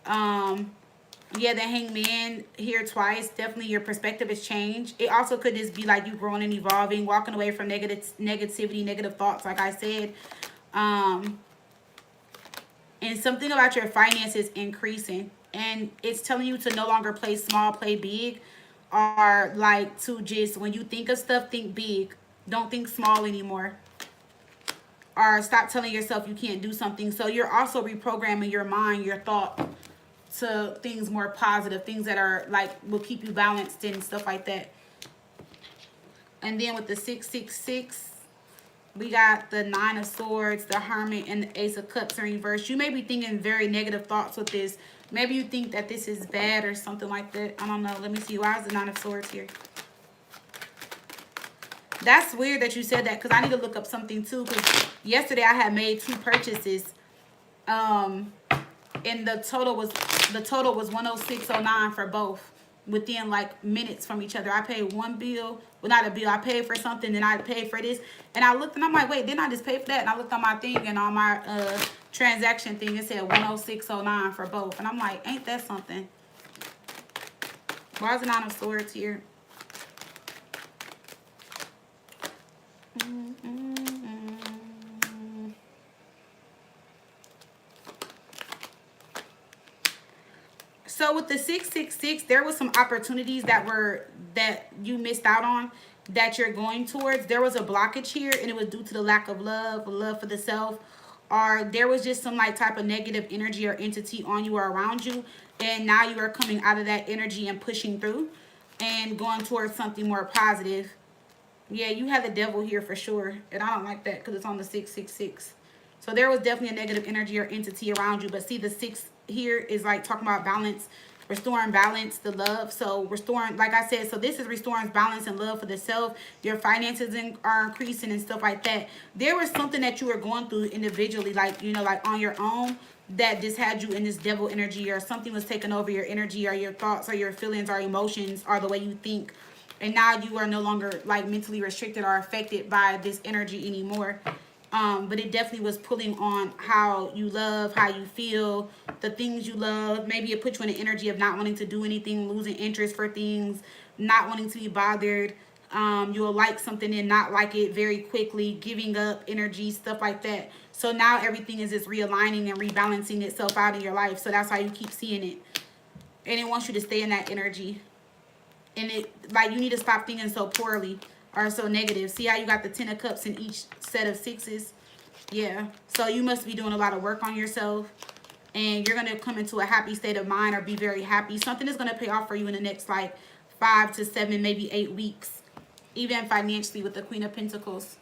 Speaker 1: Yeah, the Hangman here twice. Definitely your perspective has changed. It also could just be like you growing and evolving, walking away from negativity, negative thoughts, like I said. And something about your finances increasing. And it's telling you to no longer play small, play big. Or like to just, when you think of stuff, think big. Don't think small anymore. Or stop telling yourself you can't do something. So you're also reprogramming your mind, your thought, to things more positive. Things that are like, will keep you balanced and stuff like that. And then with the 666, we got the Nine of Swords, the Hermit, and the Ace of Cups in reverse. You may be thinking very negative thoughts with this. Maybe you think that this is bad or something like that. I don't know. Let me see. Why is the Nine of Swords here? That's weird that you said that, because I need to look up something too. Because yesterday I had made 2 purchases. And the total was 106.09 for both, within like minutes from each other. I paid one bill, well, not a bill, I paid for something, then I paid for this, and I looked and I'm like, wait, didn't I just pay for that? And I looked on my thing, and on my transaction thing, it said 106.09 for both, and I'm like, ain't that something? Why is the Nine of Swords here? So with the 666, there was some opportunities that you missed out on, that you're going towards. There was a blockage here, and it was due to the lack of love for the self, or there was just some like type of negative energy or entity on you or around you, and now you are coming out of that energy and pushing through and going towards something more positive. Yeah, you have the Devil here for sure, and I don't like that because it's on the 666. So there was definitely a negative energy or entity around you. But see, the 6 here is like talking about balance, restoring balance, the love. So restoring, like I said, so this is restoring balance and love for the self. Your finances are increasing and stuff like that. There was something that you were going through individually, like, you know, like on your own, that just had you in this devil energy, or something was taking over your energy or your thoughts or your feelings or emotions or the way you think. And now you are no longer like mentally restricted or affected by this energy anymore. But it definitely was pulling on how you love, how you feel, the things you love. Maybe it put you in the energy of not wanting to do anything, losing interest for things, not wanting to be bothered. You'll like something and not like it very quickly, giving up energy, stuff like that. So now everything is just realigning and rebalancing itself out in your life. So that's how you keep seeing it. And it wants you to stay in that energy. And it, like, you need to stop thinking so poorly or so negative. See how you got the 10 of Cups in each set of 6s? Yeah. So you must be doing a lot of work on yourself. And you're going to come into a happy state of mind or be very happy. Something is going to pay off for you in the next, like, 5 to 7, maybe 8 weeks. Even financially with the Queen of Pentacles.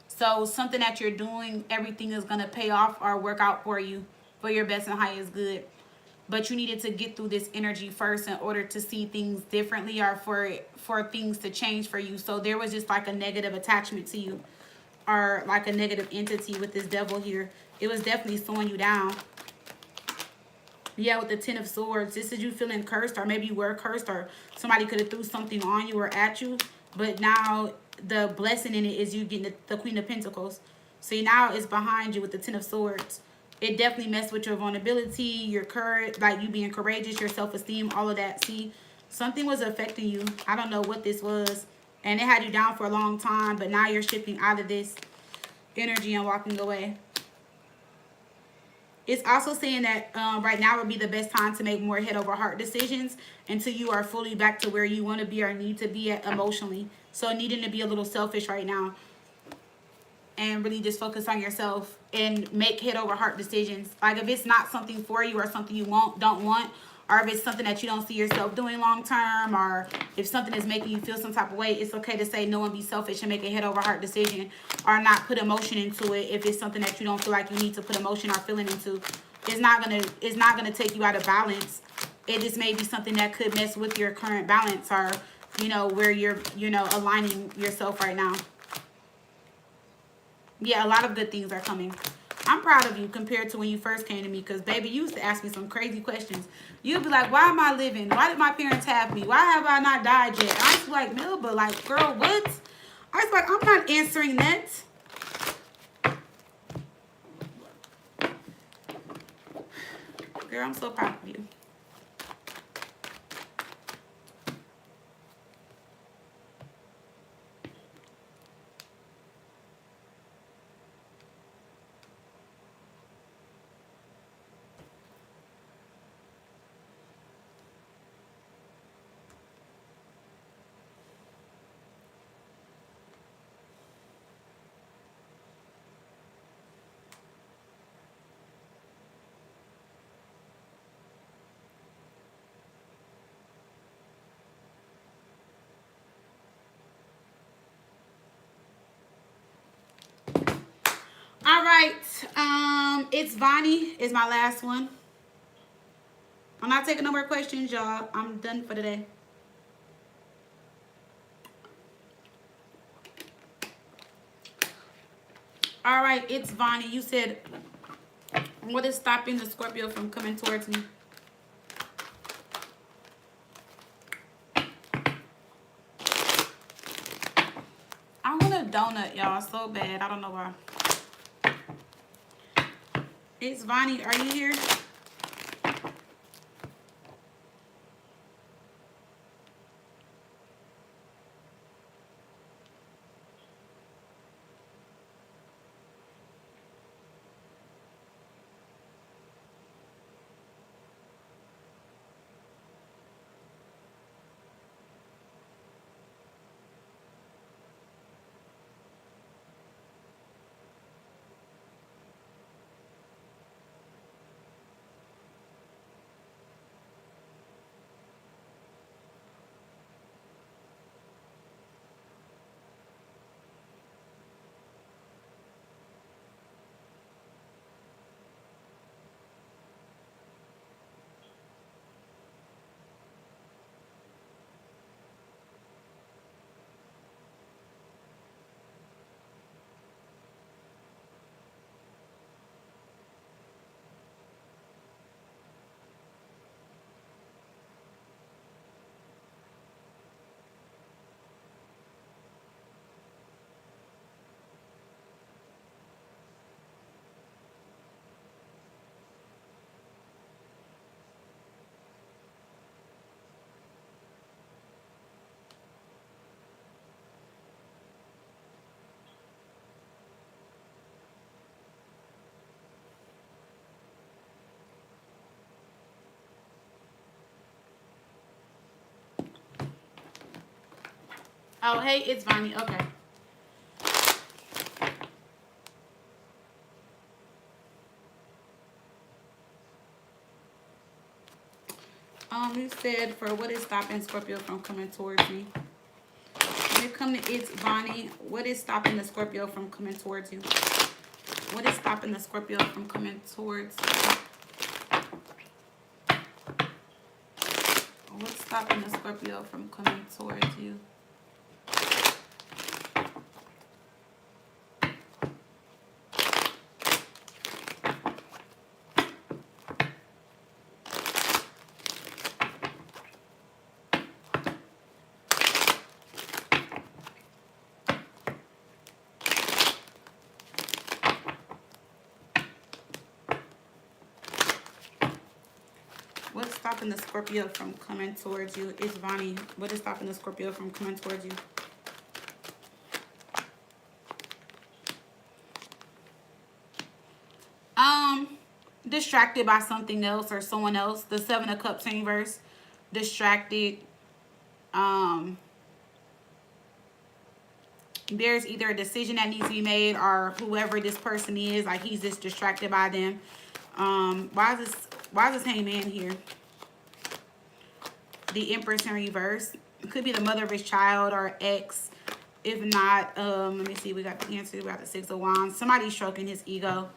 Speaker 1: So something that you're doing, everything is going to pay off or work out for you for your best and highest good. But you needed to get through this energy first in order to see things differently, or for things to change for you. So there was just like a negative attachment to you, or like a negative entity with this Devil here. It was definitely slowing you down. Yeah, with the 10 of Swords, this is you feeling cursed, or maybe you were cursed, or somebody could have threw something on you or at you. But now the blessing in it is you getting the Queen of Pentacles. See, now it's behind you with the 10 of Swords. It definitely messed with your vulnerability, your courage, like you being courageous, your self-esteem, all of that. See, something was affecting you. I don't know what this was. And it had you down for a long time, but now you're shifting out of this energy and walking away. It's also saying that right now would be the best time to make more head over heart decisions until you are fully back to where you want to be or need to be at emotionally. So needing to be a little selfish right now and really just focus on yourself and make head over heart decisions. Like if it's not something for you or something you don't want, or if it's something that you don't see yourself doing long term, or if something is making you feel some type of way, it's okay to say no and be selfish and make a head over heart decision, or not put emotion into it if it's something that you don't feel like you need to put emotion or feeling into. It's not gonna take you out of balance. It just may be something that could mess with your current balance, or where you're aligning yourself right now. Yeah, a lot of good things are coming. I'm proud of you compared to when you first came to me, because, baby, you used to ask me some crazy questions. You'd be like, why am I living? Why did my parents have me? Why have I not died yet? I was like, Melba, like, girl, what? I was like, I'm not answering that. Girl, I'm so proud of you. All right. It's Vonnie is my last one. I'm not taking no more questions, y'all. I'm done for today. All right, it's Vonnie. You said, what is stopping the Scorpio from coming towards me? I want a donut, y'all, so bad. I don't know why. It's Vonnie. Are you here? Oh, hey, it's Vonnie. Okay. You said, for what is stopping Scorpio from coming towards me? When it comes to it's Vonnie, what is stopping the Scorpio from coming towards you? What is stopping the Scorpio from coming towards you? What's stopping the Scorpio from coming towards you? What's stopping the Scorpio from coming towards you? It's Vonnie. What is stopping the Scorpio from coming towards you? distracted by something else or someone else. The Seven of Cups in reverse, distracted. There's either a decision that needs to be made, or whoever this person is, like he's just distracted by them. Why is this Hangman here? The Empress in reverse. It could be the mother of his child or ex. If not, let me see. We got the answer. We got the Six of Wands. Somebody's stroking his ego.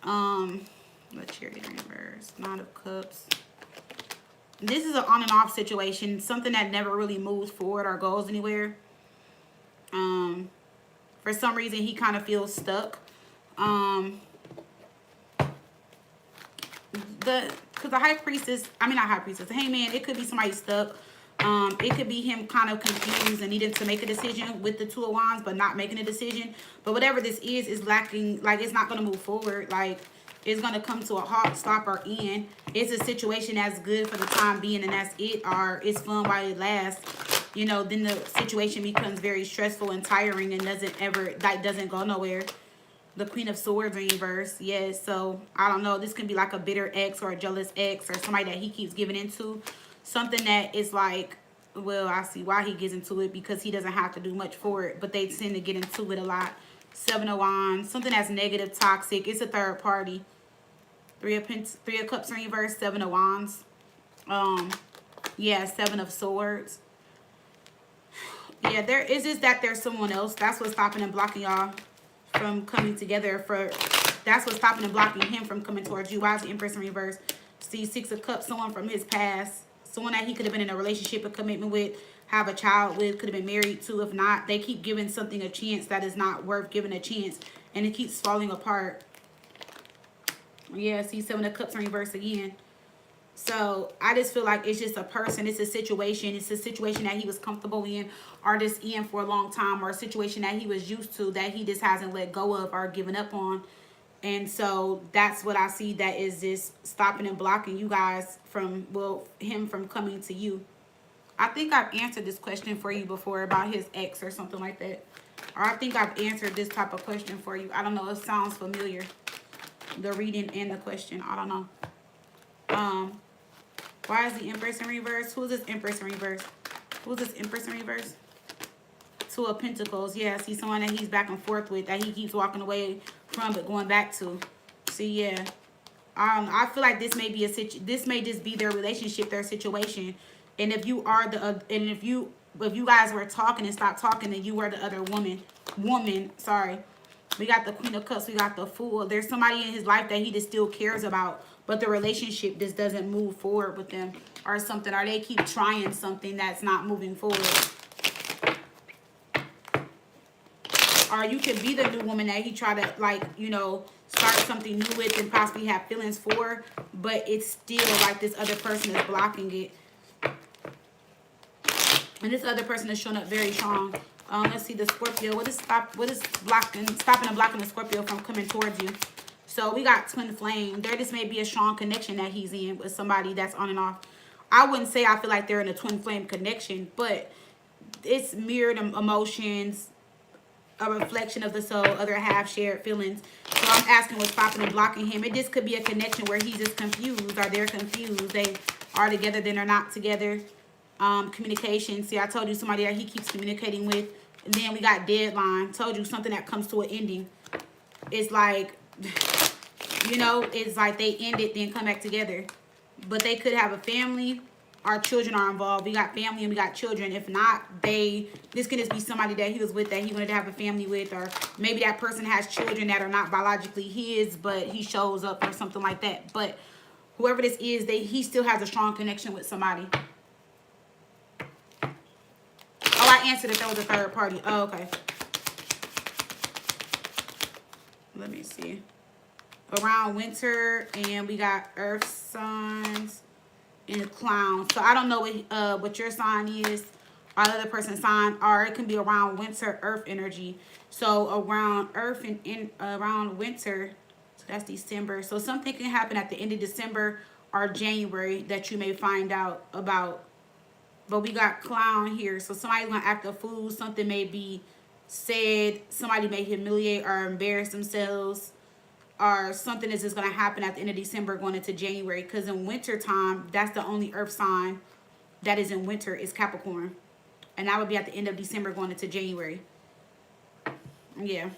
Speaker 1: The Chariot in reverse. Nine of Cups. This is an on and off situation. Something that never really moves forward or goes anywhere. For some reason, he kind of feels stuck. Because the High Priestess, I mean not High Priestess, the Hangman, it could be somebody stuck. It could be him kind of confused and needing to make a decision with the Two of Wands, but not making a decision. But whatever this is lacking, like it's not going to move forward. Like it's going to come to a halt, stop, or end. It's a situation that's good for the time being and that's it, or it's fun while it lasts. You know, then the situation becomes very stressful and tiring and doesn't go nowhere. The Queen of Swords in reverse. Yes, so I don't know. This can be like a bitter ex or a jealous ex or somebody that he keeps giving into. Something that is like, well, I see why he gets into it, because he doesn't have to do much for it, but they tend to get into it a lot. Seven of Wands. Something that's negative, toxic. It's a third party. Three of Cups in reverse. Seven of Wands. Yeah, Seven of Swords. Yeah, there is just that there's someone else. That's what's stopping and blocking y'all from coming together. That's what's stopping and blocking him from coming towards you. Why is the Empress in reverse? See, Six of Cups, someone from his past. Someone that he could have been in a relationship, a commitment with, have a child with, could have been married to. If not, they keep giving something a chance that is not worth giving a chance. And it keeps falling apart. Yeah, see, Seven of Cups in reverse again. So I just feel like it's just a person. It's a situation. It's a situation that he was comfortable in, or just in for a long time, or a situation that he was used to that he just hasn't let go of or given up on. And so that's what I see that is just stopping and blocking you guys from, well, him from coming to you. I think I've answered this question for you before about his ex or something like that. Or I think I've answered this type of question for you. I don't know. It sounds familiar. The reading and the question. I don't know. Why is the Empress in reverse? Who's this Empress in reverse? Who's this Empress in reverse? Two of Pentacles. Yeah, see someone that he's back and forth with, that he keeps walking away from but going back to. See, yeah. I feel like this may be this may just be their relationship, their situation. And if you are if you guys were talking and stopped talking, then you were the other woman, sorry. We got the Queen of Cups, we got the Fool. There's somebody in his life that he just still cares about, but the relationship just doesn't move forward with them or something, or they keep trying something that's not moving forward. Or you could be the new woman that he tried to, like, you know, start something new with and possibly have feelings for, but it's still like this other person is blocking it. And this other person is showing up very strong. Let's see, the Scorpio. What is stopping and blocking the Scorpio from coming towards you? So we got twin flame. There just may be a strong connection that he's in with somebody that's on and off. I wouldn't say I feel like they're in a twin flame connection, but it's mirrored emotions, a reflection of the soul, other half shared feelings. So I'm asking what's stopping and blocking him. It just could be a connection where he's just confused, or they're confused. They are together, then they're not together. Communication. See, I told you somebody that he keeps communicating with. And then we got deadline. Told you something that comes to an ending. It's like, you know, it's like they end it, then come back together. But they could have a family. Our children are involved. We got family and we got children. If not, this could just be somebody that he was with that he wanted to have a family with, or maybe that person has children that are not biologically his, but he shows up or something like that. But whoever this is, he still has a strong connection with somebody. Oh, I answered that was a third party. Oh, okay. Let me see. Around winter, and we got earth signs and clown. So I don't know what your sign is, or the other person's sign, or it can be around winter earth energy. So around earth and around winter, so that's December. So something can happen at the end of December or January that you may find out about. But we got clown here. So somebody's going to act a fool. Something may be said. Somebody may humiliate or embarrass themselves. or something is just going to happen at the end of December going into January. Because in winter time, that's the only earth sign that is in winter is Capricorn. And that would be at the end of December going into January. Yeah.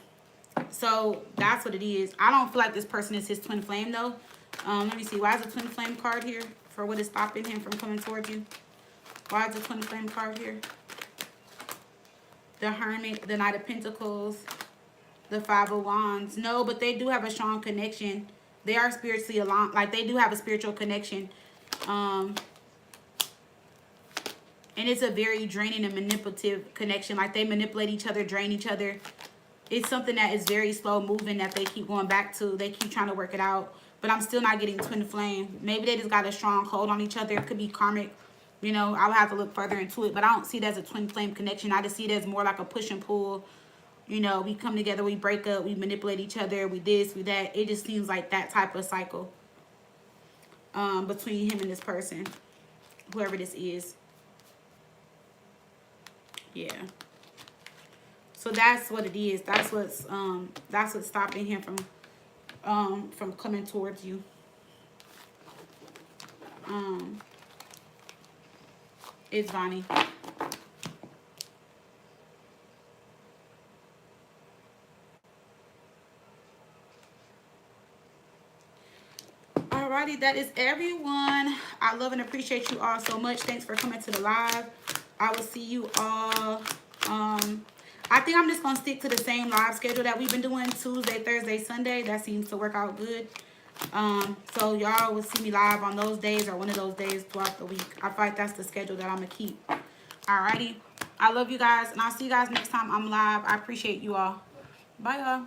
Speaker 1: So that's what it is. I don't feel like this person is his twin flame though. Let me see. Why is the twin flame card here? For what is stopping him from coming towards you? Why is the twin flame card here? The Hermit, the Knight of Pentacles, the Five of Wands. No, but they do have a strong connection. They are spiritually aligned. Like, they do have a spiritual connection. And it's a very draining and manipulative connection. Like, they manipulate each other, drain each other. It's something that is very slow moving that they keep going back to. They keep trying to work it out. But I'm still not getting twin flame. Maybe they just got a strong hold on each other. It could be karmic. You know, I would have to look further into it. But I don't see it as a twin flame connection. I just see it as more like a push and pull. You know, we come together, we break up, we manipulate each other, we this, we that. It just seems like that type of cycle between him and this person, whoever this is. Yeah. So that's what it is. That's what's stopping him from coming towards you. It's Bonnie. Alrighty, that is everyone. I love and appreciate you all so much. Thanks for coming to the live. I will see you all. I think I'm just gonna stick to the same live schedule that we've been doing, Tuesday, Thursday, Sunday. That seems to work out good. So y'all will see me live on those days or one of those days throughout the week. I feel like that's the schedule that I'm gonna keep. Alrighty, I love you guys, and I'll see you guys next time I'm live. I appreciate you all. Bye, y'all.